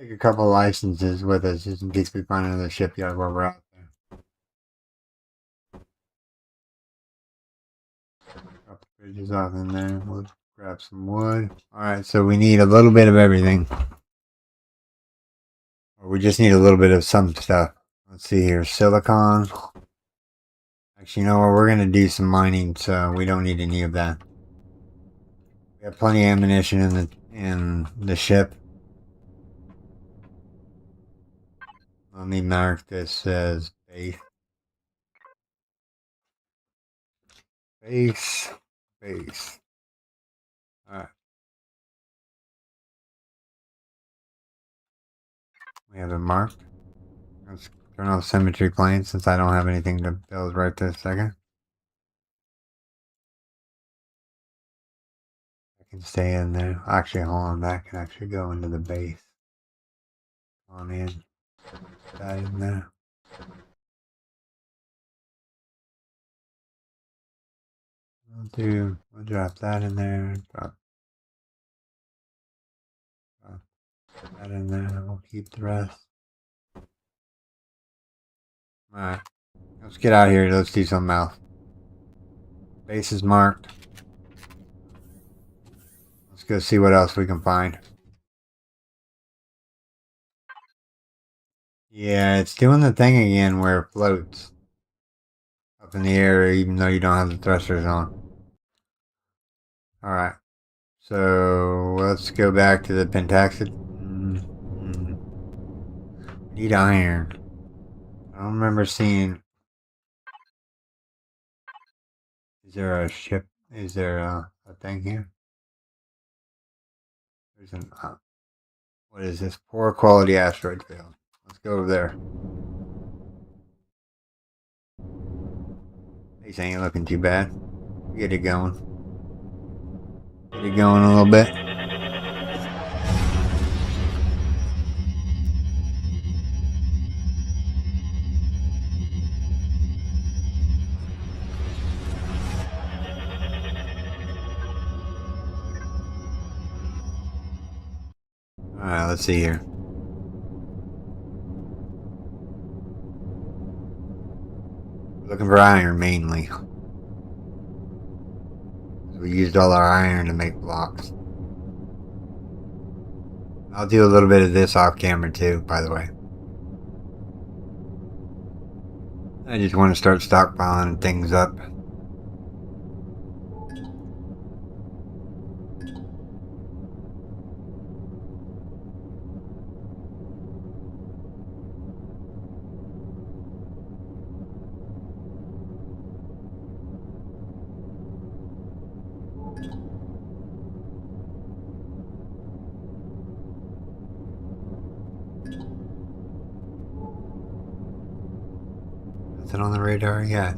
Take a couple licenses with us just in case we find another shipyard while we're out there. Drop the bridges off in there. We'll grab some wood. Alright, so we need a little bit of everything. Or we just need a little bit of some stuff. Let's see here. Silicon. Actually, you know what? We're going to do some mining, so we don't need any of that. We have plenty of ammunition in the ship. Let me mark this as base. Base. Alright. We have it marked. Let's turn off symmetry plane since I don't have anything to build right this second. I can stay in there. Actually, hold on. That can actually go into the base. On in. Put that in there. We'll drop that in there. Drop that in there. We'll keep the rest. Alright. Let's get out of here. Let's do something else. Base is marked. Let's go see what else we can find. Yeah, it's doing the thing again where it floats up in the air even though you don't have the thrusters on. Alright. So let's go back to the pentaxid. Need iron. I don't remember seeing. Is there a ship? Is there a thing here? There's an. What is this? Poor quality asteroid field. Let's go over there. These ain't looking too bad. Get it going. Get it going a little bit. Alright, let's see here. Looking for iron mainly. We used all our iron to make blocks. I'll do a little bit of this off camera too, by the way. I just want to start stockpiling things up. Nothing on the radar yet.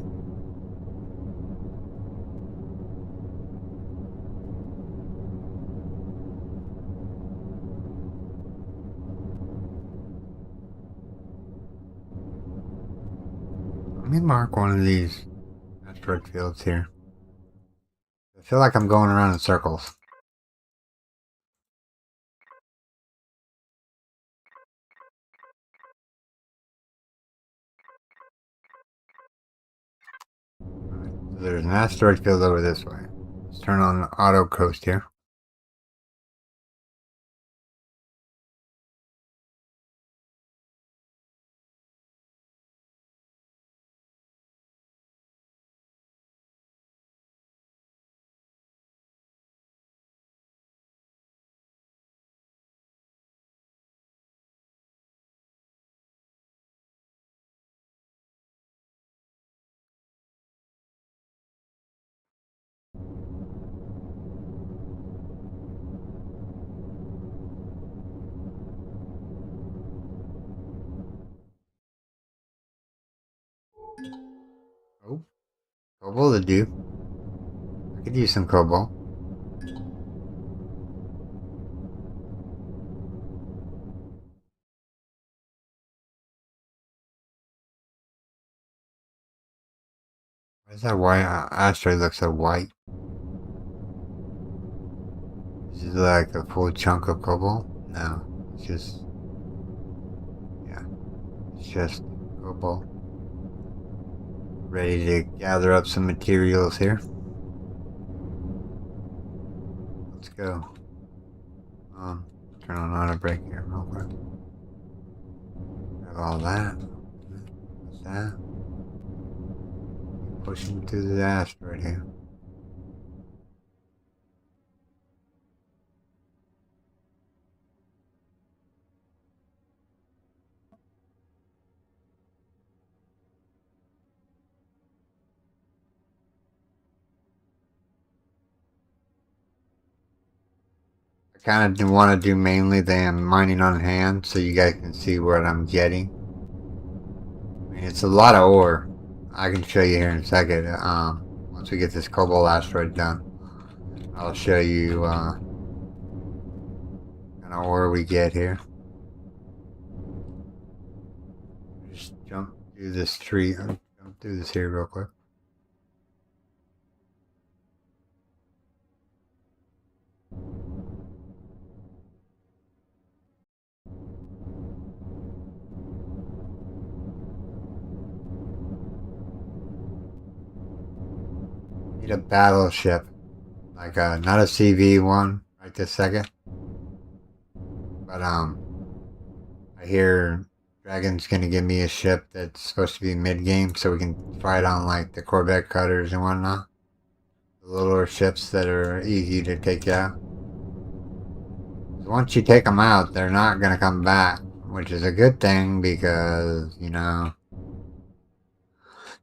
Let me mark one of these asteroid fields here. I feel like I'm going around in circles. Right, so there's an asteroid field over this way. Let's turn on the auto coast here. Oh, cobalt to do. I could use some cobalt. Why does that white asteroid look so white? Is it like a full chunk of cobalt? No, it's just It's just cobalt. Ready to gather up some materials here. Let's go. Turn on auto brake here real quick. Have all that. With that. Pushing through the asteroid here. I kind of want to do mainly the mining on hand so you guys can see what I'm getting. I mean, it's a lot of ore. I can show you here in a second. Once we get this cobalt asteroid done, I'll show you kind of ore we get here. Just jump through this tree. Jump through this here real quick. Need a battleship, like not a CV one right this second, but I hear Dragon's gonna give me a ship that's supposed to be mid game, so we can fight on like the Corvette cutters and whatnot, the littler ships that are easy to take out. Once you take them out, they're not gonna come back, which is a good thing because you know.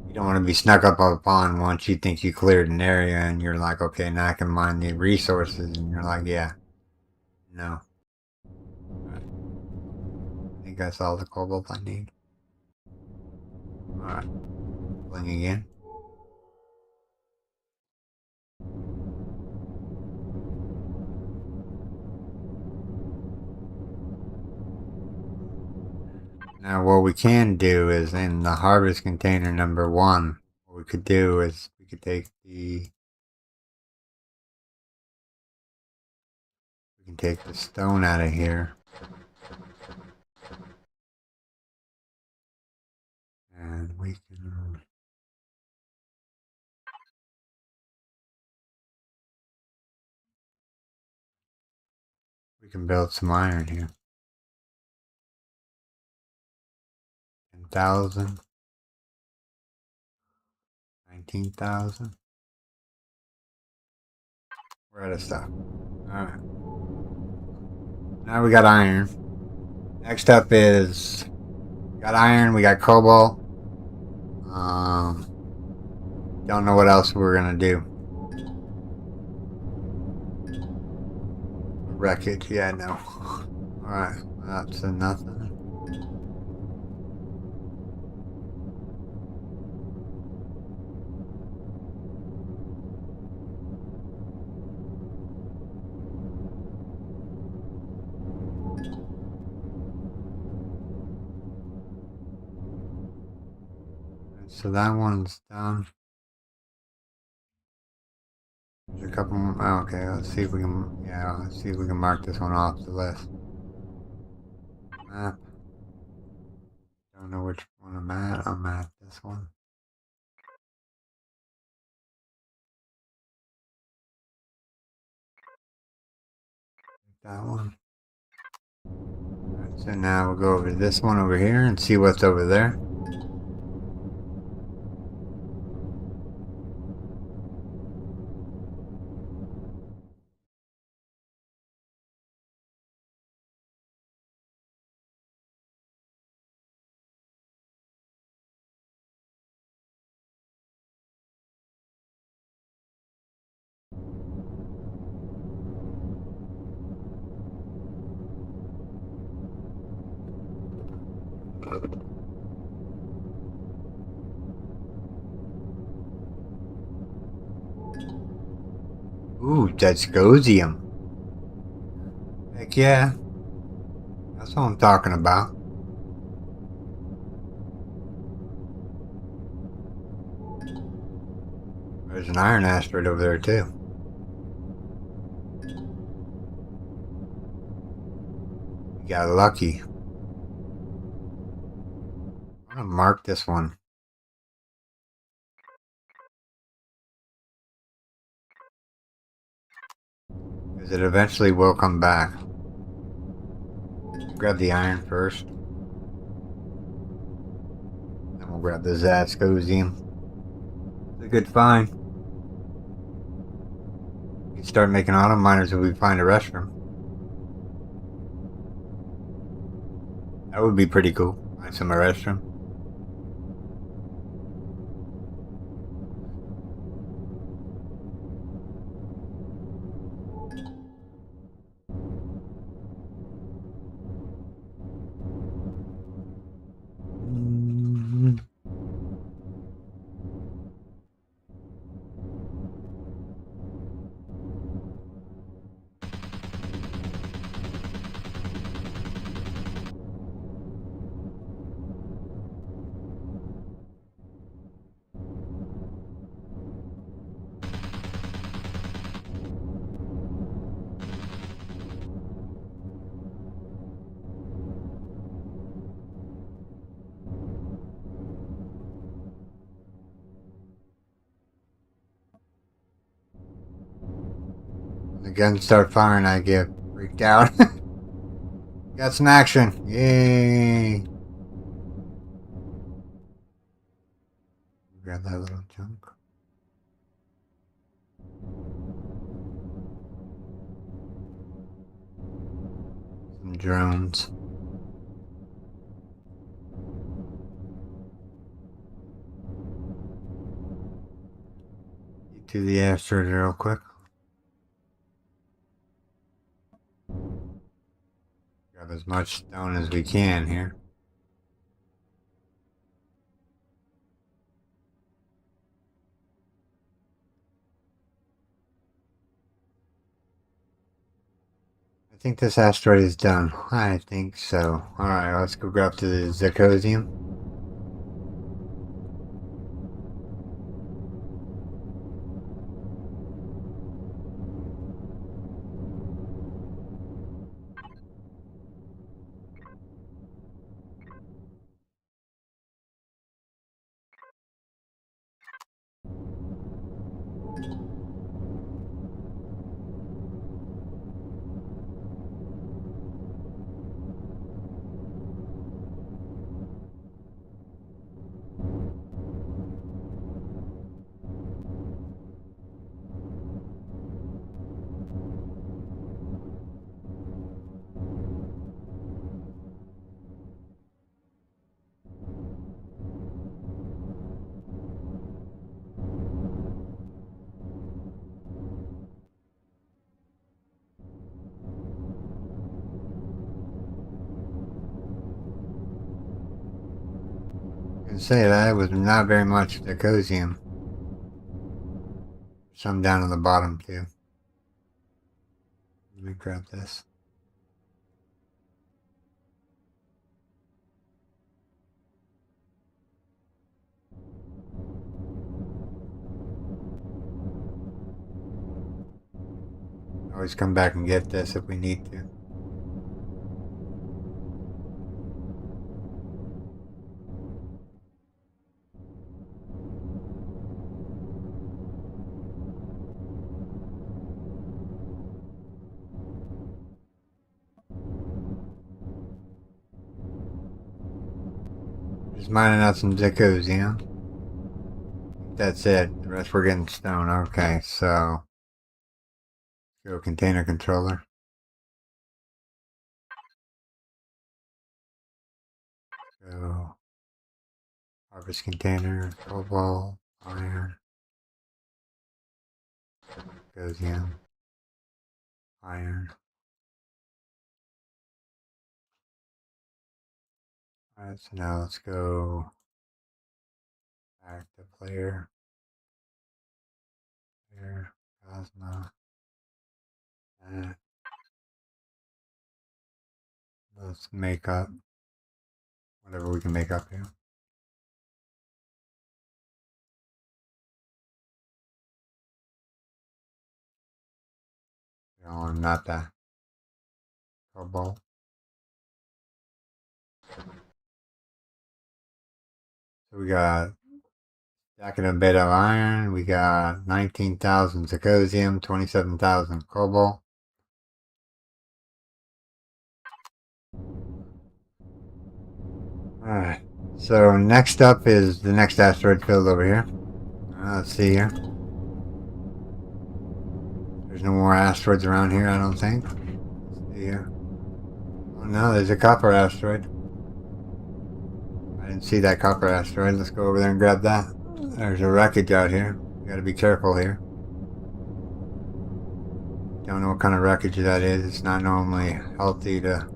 You don't want to be snuck up upon once you think you cleared an area and you're like, okay, now I can mine the resources. And you're like, yeah, no. Right. I think that's all the cobalt I need. Alright. Bling again. Now, what we can do is in the harvest container number 1, what we could do is we could take the. We can take the stone out of here. And we can. We can build some iron here. 10,000. 19,000. We're out of stuff. Alright. Now we got iron. Next up is we got iron, we got cobalt. Don't know what else we're gonna do. Wreckage, yeah, no. Alright, that's a nothing. So that one's done. There's a couple more. Oh, okay, let's see if we can. Yeah, let's see if we can mark this one off the list. Map. Don't know which one I'm at. I'm at this one. That one. Alright, so now we'll go over to this one over here and see what's over there. Ooh, that's Gosium. Heck yeah. That's what I'm talking about. There's an iron asteroid over there too. We got lucky. I'm gonna mark this one. Because it eventually will come back. Grab the iron first. Then we'll grab the Zascosium. It's a good find. We can start making auto miners if we find a restroom. That would be pretty cool. Find some restroom. The guns start firing, I get freaked out. Got some action. Yay. Grab that little junk. Some drones. Get to the Astra real quick. Grab as much stone as we can here. I think this asteroid is done. I think so. Alright, let's go up to the Zirconium. I can say that was not very much Zirconium. Some down on the bottom too. Let me grab this. Always come back and get this if we need to. Just mining out some Zirconium. That's it. The rest we're getting stone. Okay, so go container controller. Go harvest container, cobalt, iron, Zirconium, iron. Alright, so now let's go back to player, Cosmo, and let's make up whatever we can make up here. No, not that. Cobalt. So we got stacking a bit of iron. We got 19,000 zirconium, 27,000 cobalt. Alright. So next up is the next asteroid field over here. Let's see here. There's no more asteroids around here, I don't think. Let's see here. Oh no, there's a copper asteroid. I didn't see that copper asteroid. Let's go over there and grab that. There's a wreckage out here. We gotta be careful here. Don't know what kind of wreckage that is. It's not normally healthy to...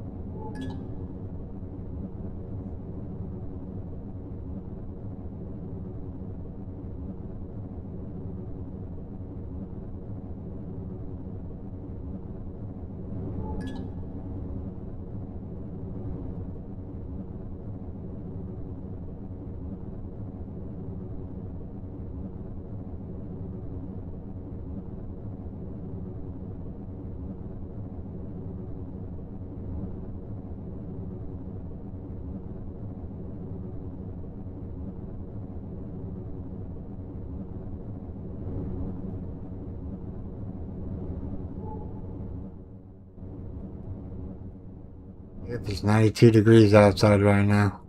Yep, it's 92 degrees outside right now.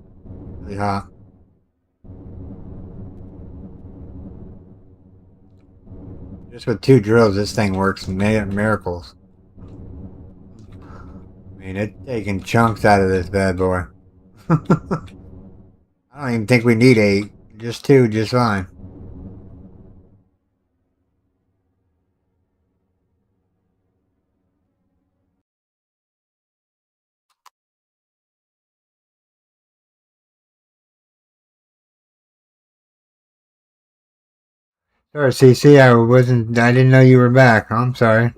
Really hot. Just with 2 drills, this thing works miracles. I mean, it's taking chunks out of this bad boy. I don't even think we need 8. Just 2, just fine. Sorry, CC, I didn't know you were back. I'm sorry.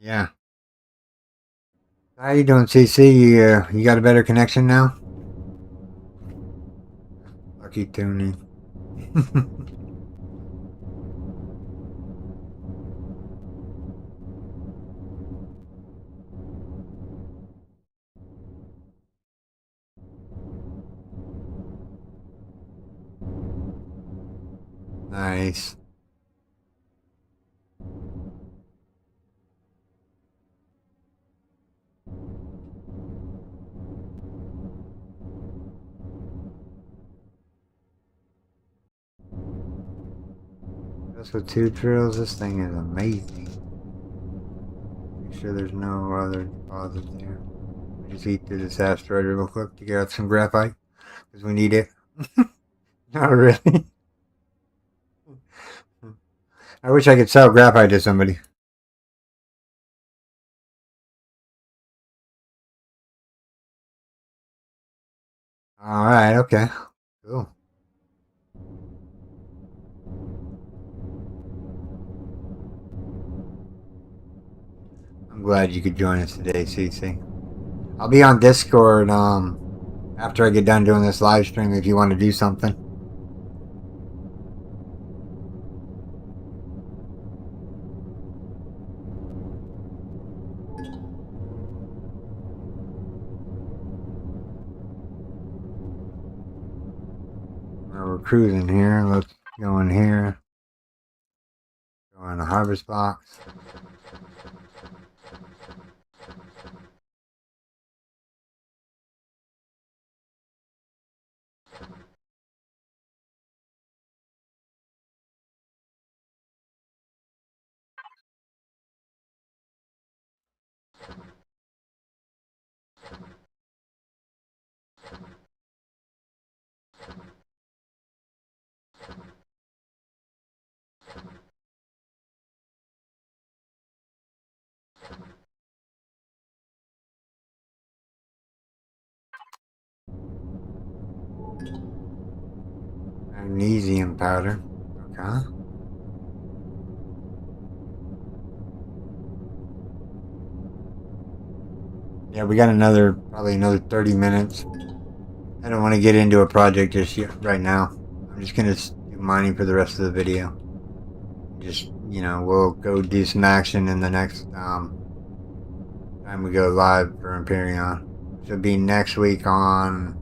Yeah. How you doing, CC? You got a better connection now? Lucky tuning. Nice. Just with 2 drills, this thing is amazing. Make sure there's no other deposits there. We just eat through this asteroid real quick to get out some graphite, because we need it. Not really. I wish I could sell graphite to somebody. Alright, okay. Cool. I'm glad you could join us today, CC. I'll be on Discord after I get done doing this live stream if you want to do something. We're cruising here. Let's go in here. Go in the harvest box. Magnesium powder. Okay. Yeah, we got probably another 30 minutes. I don't want to get into a project just yet, right now. I'm just going to do mining for the rest of the video. Just, we'll go do some action in the next time we go live for Empyrion. Should be next week on.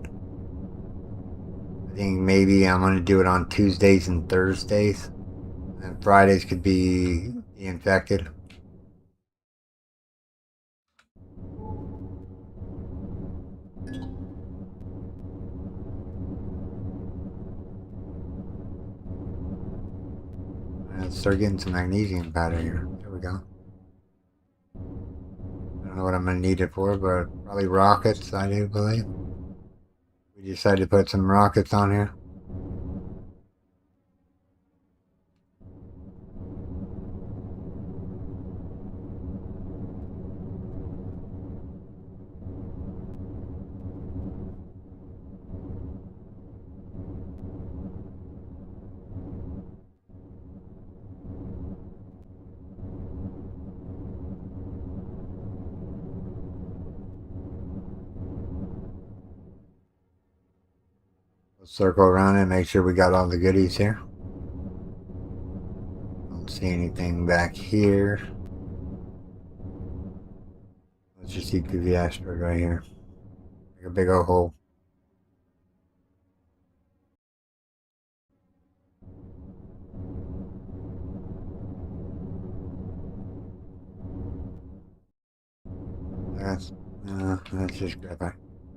I think maybe I'm gonna do it on Tuesdays and Thursdays, and Fridays could be the infected. Let's start getting some magnesium powder here. There we go. I don't know what I'm gonna need it for, but probably rockets. I do believe. We decided to put some rockets on here. We'll circle around and make sure we got all the goodies here. Don't see anything back here. Let's just see through the asteroid right here. Make a big old hole. That's just graphite.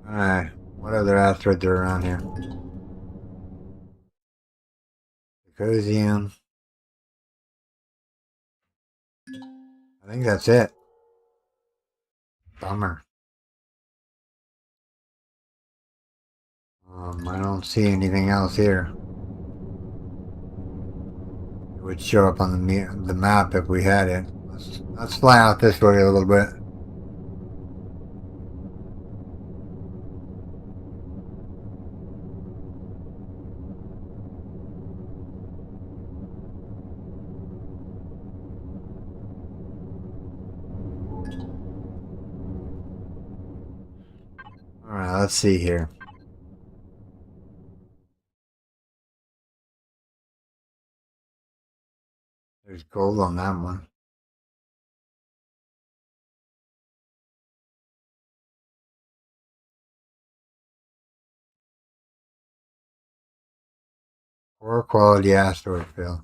Alright, what other asteroids are around here? Ecosium. I think that's it. Bummer. I don't see anything else here. It would show up on the map if we had it. Let's fly out this way a little bit. Alright, let's see here. There's gold on that one. Poor quality asteroid field.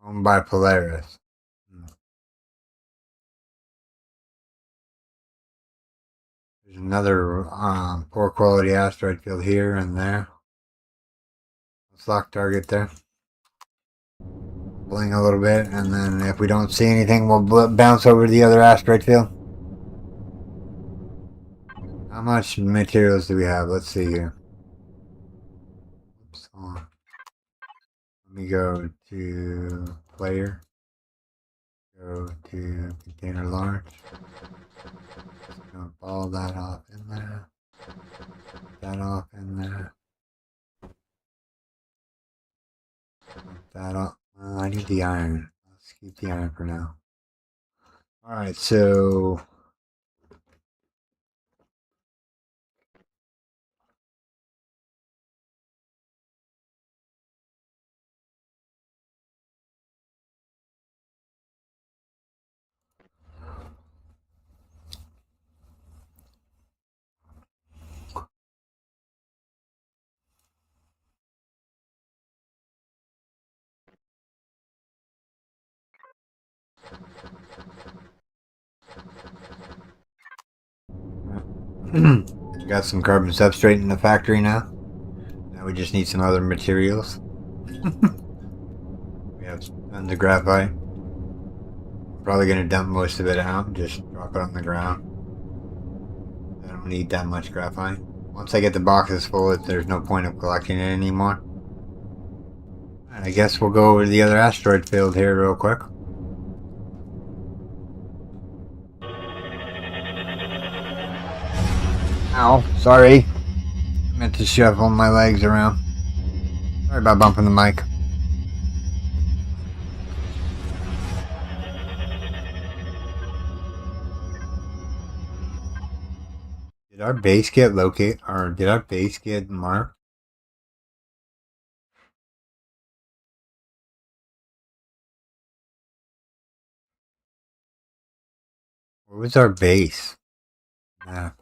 Owned by Polaris. There's another poor quality asteroid field here and there. Let's lock target there. Bling a little bit, and then if we don't see anything, we'll bounce over to the other asteroid field. How much materials do we have? Let's see here. Oops, hold on. Let me go to player. Go to container large. Dump all that off in there. Put that off in there. Put that off. I need the iron. Let's keep the iron for now. Alright, so got some carbon substrate in the factory now. Now we just need some other materials. We have tons of graphite. I'm probably going to dump most of it out and just drop it on the ground. I don't need that much graphite. Once I get the boxes full, there's no point of collecting it anymore. I guess we'll go over to the other asteroid field here real quick. Ow, sorry. I meant to shuffle my legs around. Sorry about bumping the mic. Did our base get located, or did our base get marked? Where was our base? Map.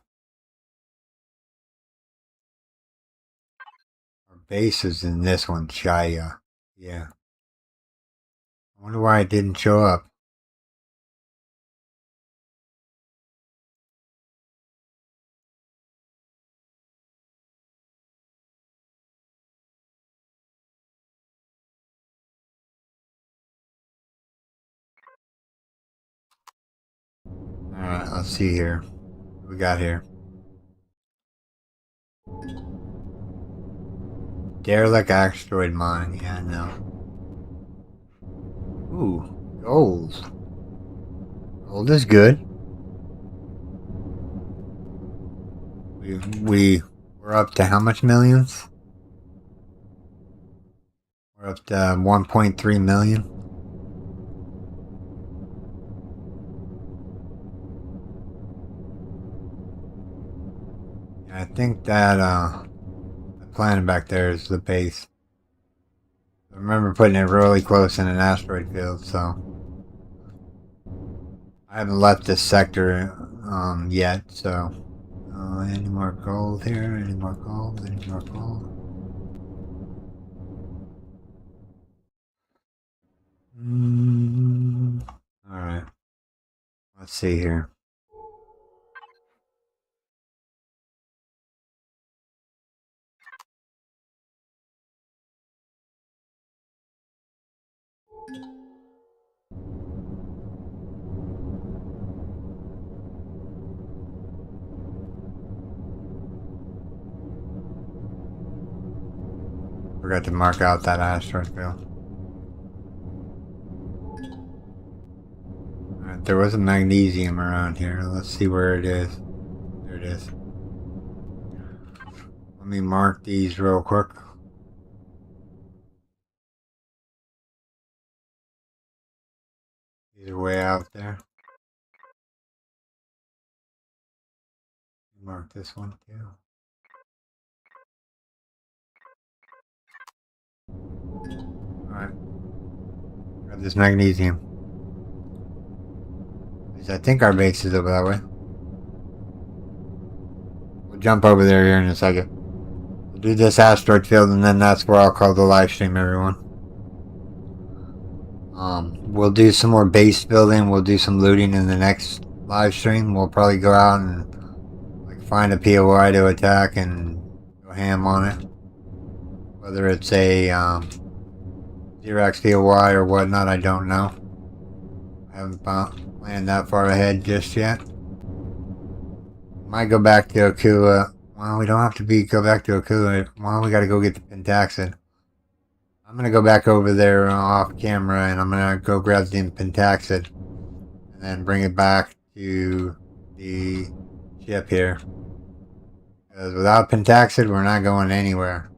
base is in this one, Shia. Yeah. I wonder why it didn't show up. Alright, let's see here. What we got here? Derelict asteroid mine. Yeah, I know. Ooh, gold. Gold is good. We're up to how much millions? We're up to 1.3 million. I think that the planet back there is the base. I remember putting it really close in an asteroid field, so I haven't left this sector yet. So, any more gold here? Any more gold? Any more gold? All right. Let's see here. Forgot to mark out that asteroid field. Alright, there was a magnesium around here. Let's see where it is. There it is. Let me mark these real quick. These are way out there. Mark this one too. Alright. Grab this magnesium. I think our base is over that way. We'll jump over there here in a second. We'll do this asteroid field, and then that's where I'll call the live stream, everyone. We'll do some more base building. We'll do some looting in the next live stream. We'll probably go out and like find a POI to attack and go ham on it. Whether it's a Xerox POI or whatnot, I don't know. I haven't planned that far ahead just yet. Might go back to Akua. Well, we don't have to go back to Akua. Well, we gotta go get the Pentaxid. I'm gonna go back over there off camera and I'm gonna go grab the Pentaxid and then bring it back to the ship here. Because without Pentaxid, we're not going anywhere.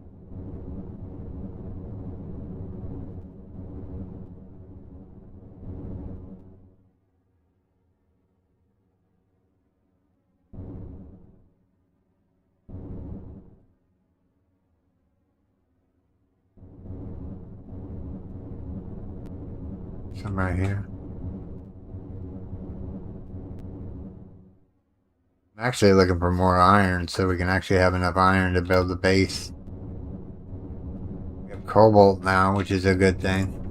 Some right here. I'm actually looking for more iron so we can actually have enough iron to build the base. We have cobalt now, which is a good thing.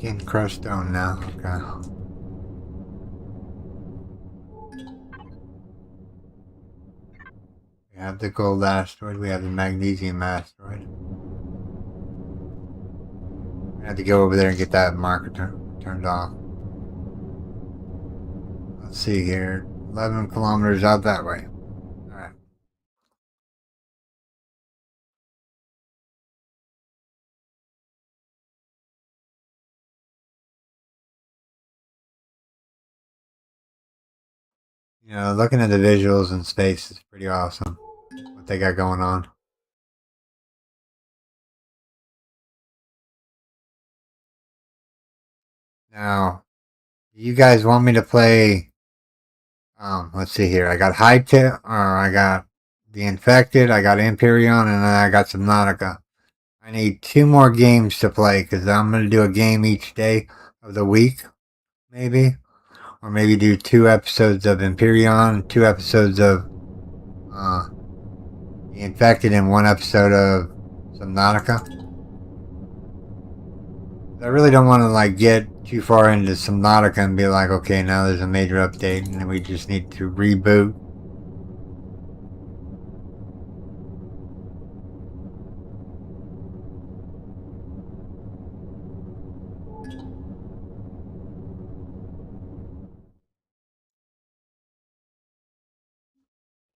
Getting crushed stone now. Okay. We have the gold asteroid. We have the magnesium asteroid. I have to go over there and get that marker turned off. Let's see here. 11 kilometers out that way. Alright. You know, looking at the visuals in space is pretty awesome. What they got going on. Now, you guys want me to play? Let's see here. I got High Tip, or I got the Infected. I got Empyrion, and then I got Subnautica. I need 2 more games to play because I'm gonna do a game each day of the week, maybe, or maybe do 2 episodes of Empyrion, 2 episodes of the Infected, and 1 episode of Subnautica. I really don't want to like get too far into Subnautica and be like, okay, now there's a major update, and then we just need to reboot.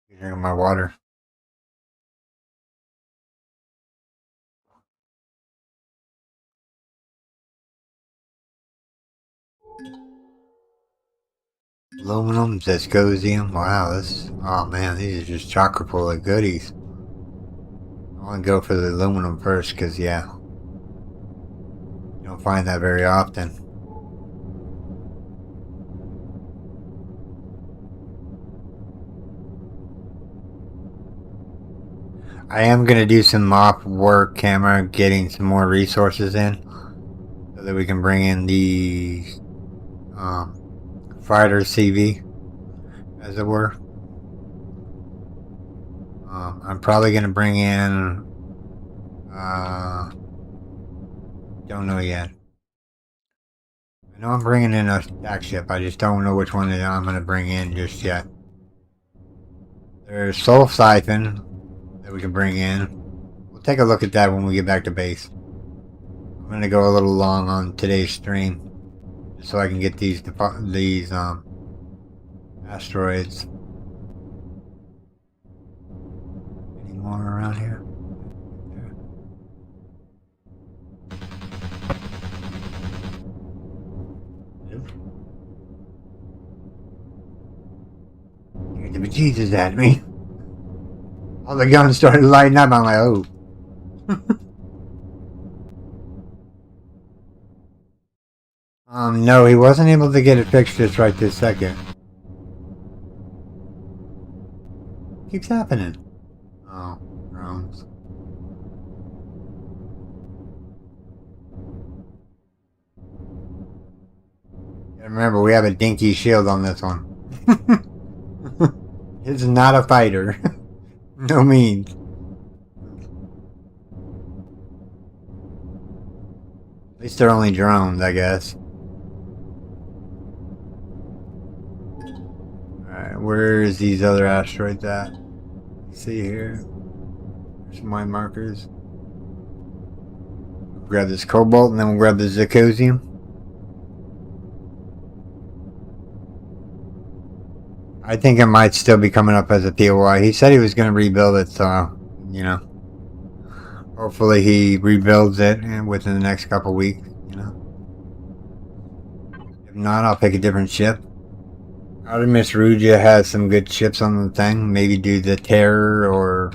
Drinking my water. Aluminum, Zescosium. Wow, this. Oh man, these are just chocker full of goodies. I want to go for the aluminum first because, yeah, you don't find that very often. I am going to do some off work camera, getting some more resources in so that we can bring in the fighter CV, as it were. I'm probably going to bring in. Don't know yet. I know I'm bringing in a attack ship. I just don't know which one that I'm going to bring in just yet. There's Soul Siphon that we can bring in. We'll take a look at that when we get back to base. I'm going to go a little long on today's stream just so I can get these asteroids. Any more around here? Scared the bejesus at me. All the guns started lighting up. I'm like, oh. No, he wasn't able to get it fixed just right this second. Keeps happening. Oh, drones. And remember, we have a dinky shield on this one. It's not a fighter. No means. At least they're only drones, I guess. Alright, where is these other asteroids at? See here. There's some mine markers. Grab this cobalt and then we'll grab the zirconium. I think it might still be coming up as a POI. He said he was going to rebuild it, so, you know. Hopefully he rebuilds it within the next couple weeks, you know. If not, I'll pick a different ship. Artemis Rugia has some good ships on the thing. Maybe do the Terror or,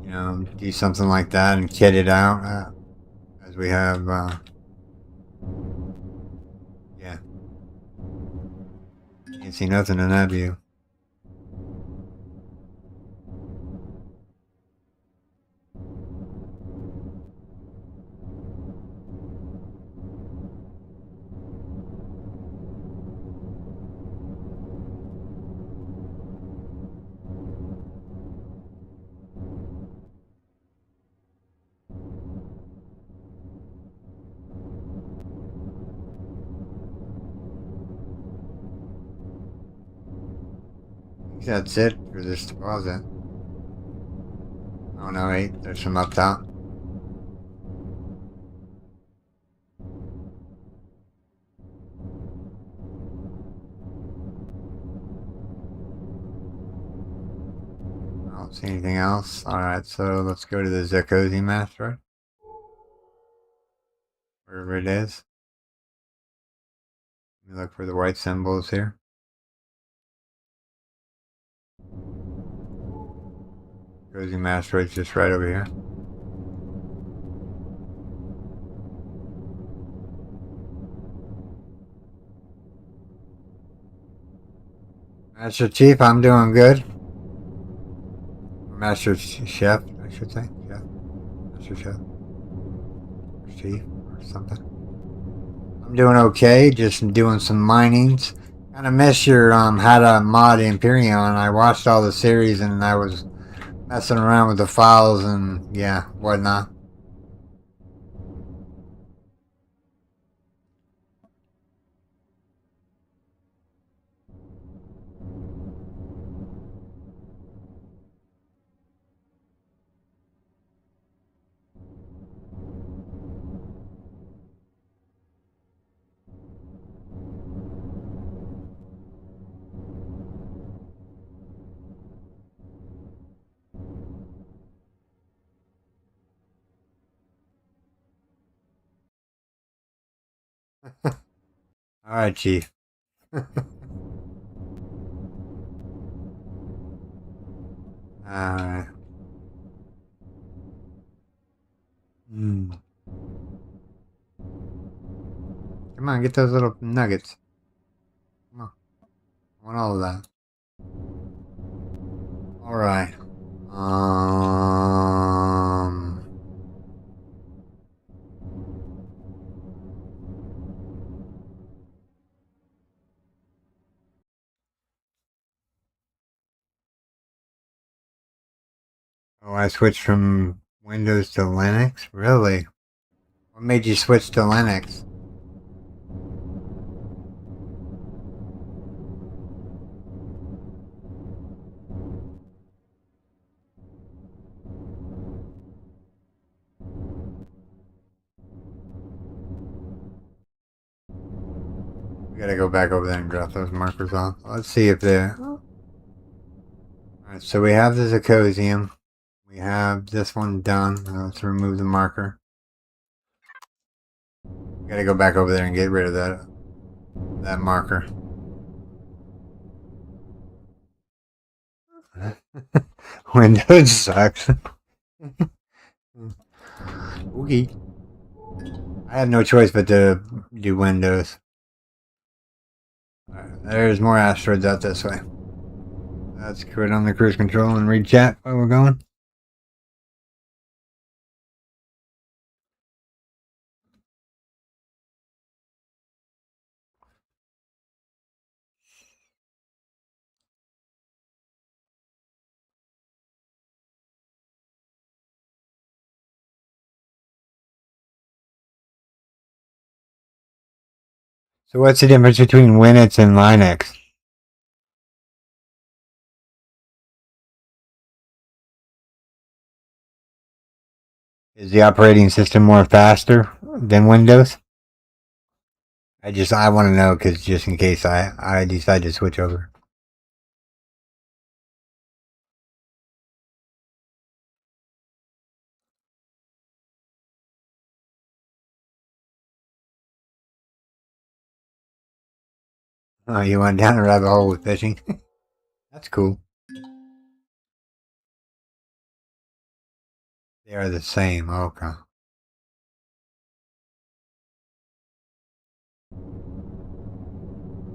you know, do something like that and kit it out as we have, yeah. Can't see nothing in that view. I think that's it for this deposit. Oh no, wait, there's some up top. I don't see anything else. Alright, so let's go to the zirconium asteroid. Wherever it is. Let me look for the white symbols here. Zirconium asteroid's just right over here. Master Chief, I'm doing good. Master Chef, I should say. Chef. Master Chef. Chief or something. I'm doing okay, just doing some minings. Kind of miss your how to mod Empyrion. I watched all the series and I was messing around with the files and yeah, whatnot. All right, Chief. Alright. Mm. Come on, get those little nuggets. Come on. I want all of that. Alright. Oh, I switched from Windows to Linux? Really? What made you switch to Linux? We gotta go back over there and drop those markers off. Let's see if they're... Alright, so we have the Zacosium. We have this one done. Let's remove the marker. We gotta go back over there and get rid of that marker. Windows sucks. Oogie. I have no choice but to do Windows. Right, there's more asteroids out this way. Let's quit on the cruise control and read chat while we're going. So what's the difference between Windows and Linux? Is the operating system more faster than Windows? I want to know because just in case I decide to switch over. Oh, you went down a rabbit hole with fishing? That's cool. They are the same. Okay.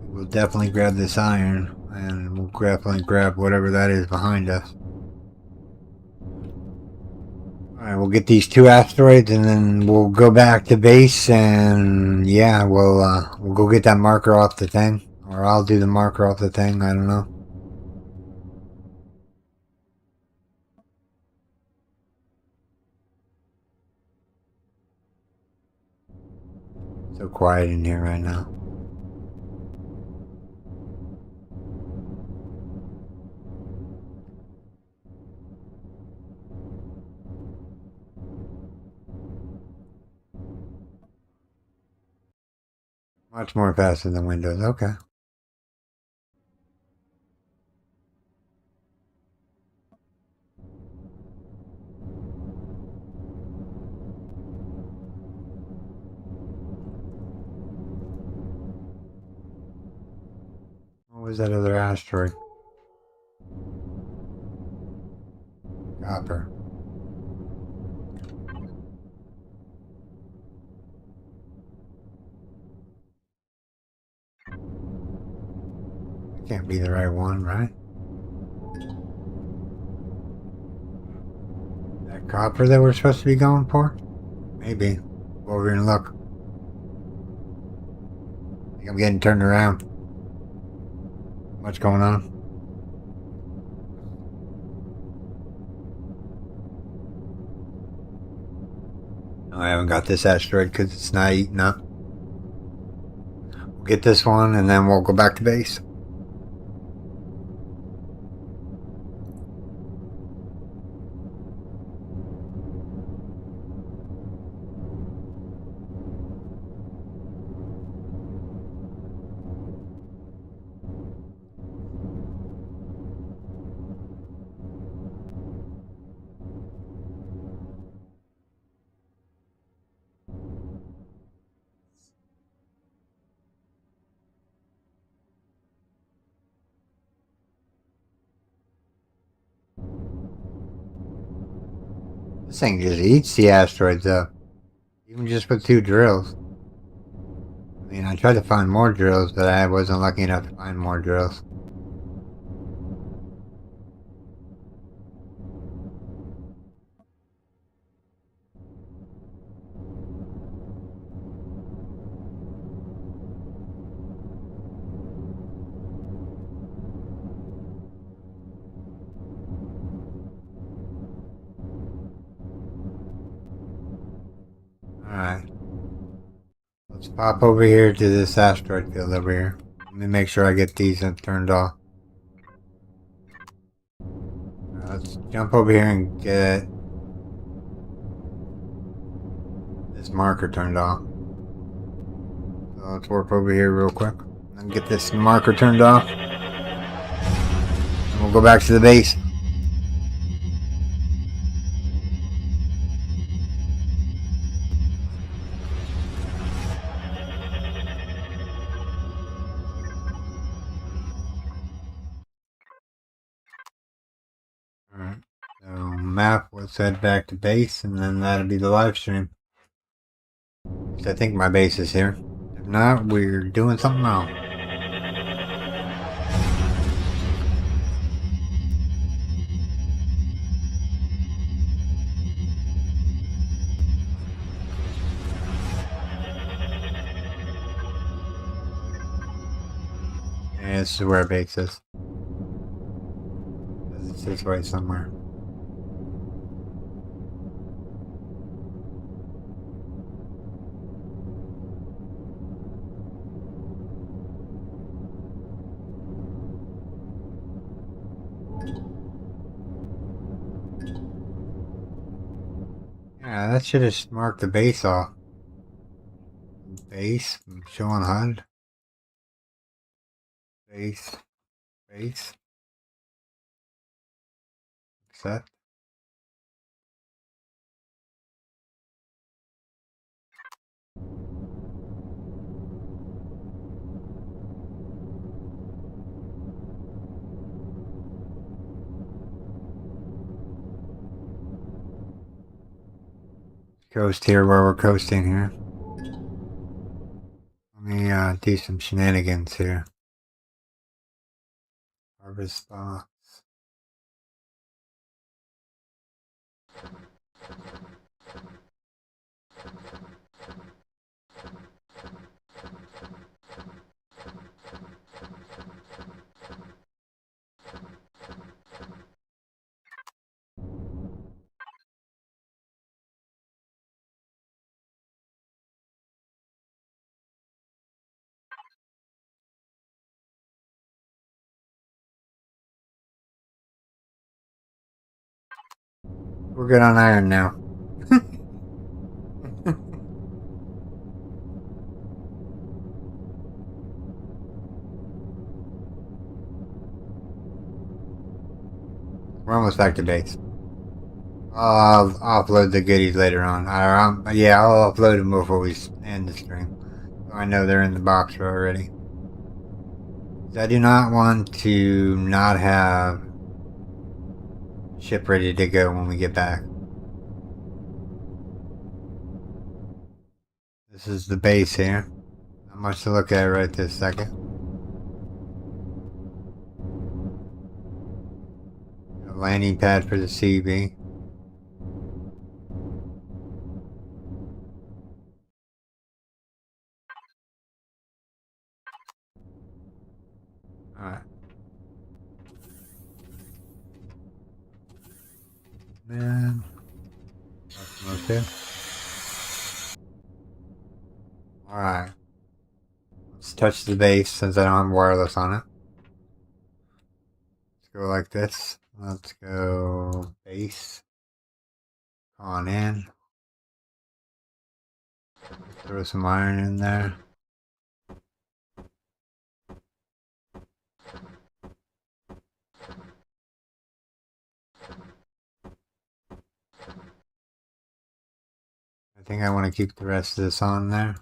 We'll definitely grab this iron and we'll definitely grab whatever that is behind us. Alright, we'll get these two asteroids and then we'll go back to base and yeah, we'll go get that marker off the thing. Or I'll do the marker off the thing, I don't know. So quiet in here right now. Much more faster than Windows, okay. What was that other asteroid? Copper. That can't be the right one, right? That copper that we're supposed to be going for? Maybe. Go over here and look. I think I'm getting turned around. What's going on? No, I haven't got this asteroid because it's not eating up. We'll get this one and then we'll go back to base. This thing just eats the asteroids up. Even just with 2 drills. I mean, I tried to find more drills, but I wasn't lucky enough to find more drills. Alright. Let's pop over here to this asteroid field over here. Let me make sure I get these turned off. Let's jump over here and get this marker turned off. So let's warp over here real quick. And get this marker turned off. And we'll go back to the base. Alright. So map, let's head back to base and then that'll be the live stream. I think my base is here. If not, we're doing something wrong. Yeah, this is where our base is. It's this way somewhere. Yeah, that should have marked the base off. Base, showing HUD. Base, base. Accept. Coast here where we're coasting here. Let me do some shenanigans here. Harvest box. We're good on iron now. We're almost back to base. I'll upload the goodies later on. Yeah, I'll upload them before we end the stream. So I know they're in the box already. I do not want to not have ship ready to go when we get back. This is the base here. Not much to look at right this second. landing pad for the CB. Alright. Man. Locomotive. Alright. Let's touch the base since I don't have wireless on it. Let's go like this. Let's go base. On in. Throw some iron in there. I think I want to keep the rest of this on there.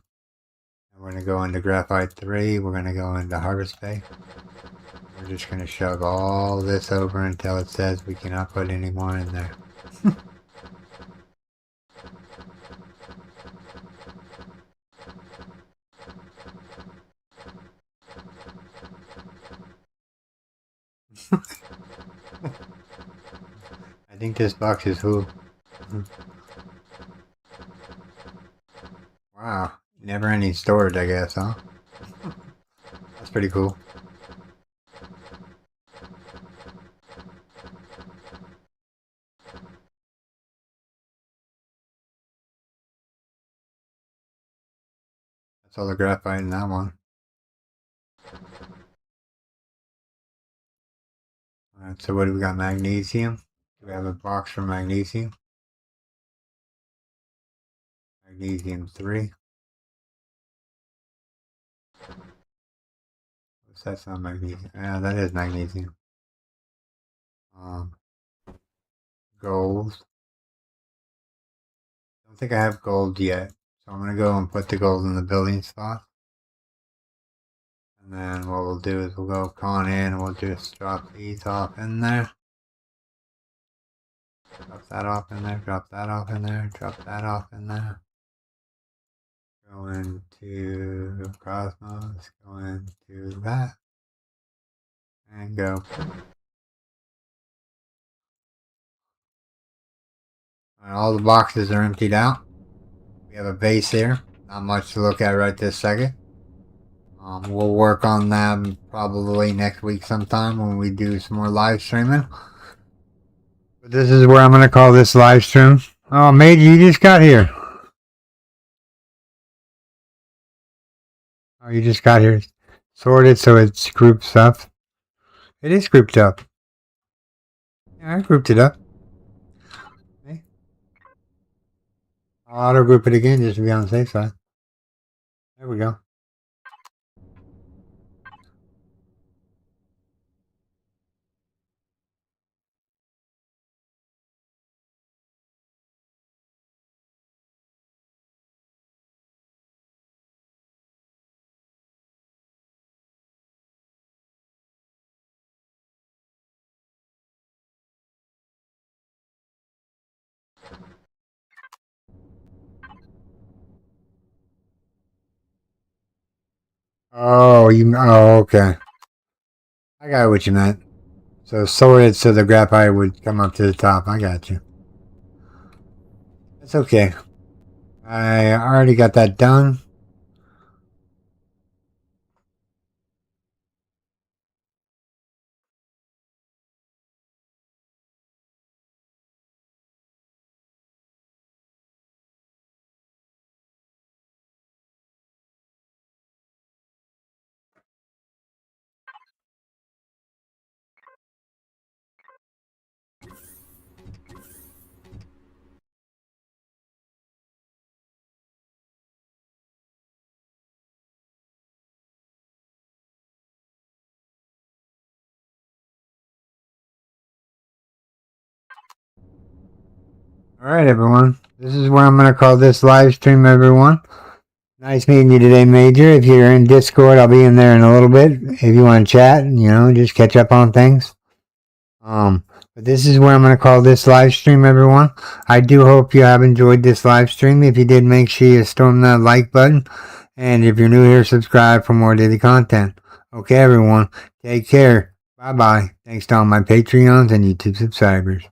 And we're going to go into Graphite 3. We're going to go into Harvest Bay. We're just going to shove all this over until it says we cannot put any more in there. I think this box is who? Wow. Never any storage, I guess, huh? That's pretty cool. That's all the graphite in that one. Alright, so what do we got? Magnesium? Do we have a box for magnesium? Magnesium 3. That's not magnesium. Yeah, that is magnesium. Gold. I don't think I have gold yet. So I'm going to go and put the gold in the building spot. And then what we'll do is we'll go con in and we'll just drop these off in there. Drop that off in there, drop that off in there, drop that off in there. Go into Cosmos, go into that. And go. And all the boxes are emptied out. We have a base here. Not much to look at right this second. We'll work on them probably next week sometime when we do some more live streaming. But this is where I'm going to call this live stream. Oh, Major, you just got here. Oh, you just got here. Sorted so it's grouped up. It is grouped up. Yeah, I grouped it up. Okay. I'll auto group it again just to be on the safe side. There we go. Oh, okay. I got what you meant. So sorted so the graphite would come up to the top. I got you. That's okay. I already got that done. Alright, everyone. This is where I'm going to call this live stream, everyone. Nice meeting you today, Major. If you're in Discord, I'll be in there in a little bit. If you want to chat, just catch up on things. But this is where I'm going to call this live stream, everyone. I do hope you have enjoyed this live stream. If you did, make sure you storm that like button. And if you're new here, subscribe for more daily content. Okay, everyone. Take care. Bye bye. Thanks to all my Patreons and YouTube subscribers.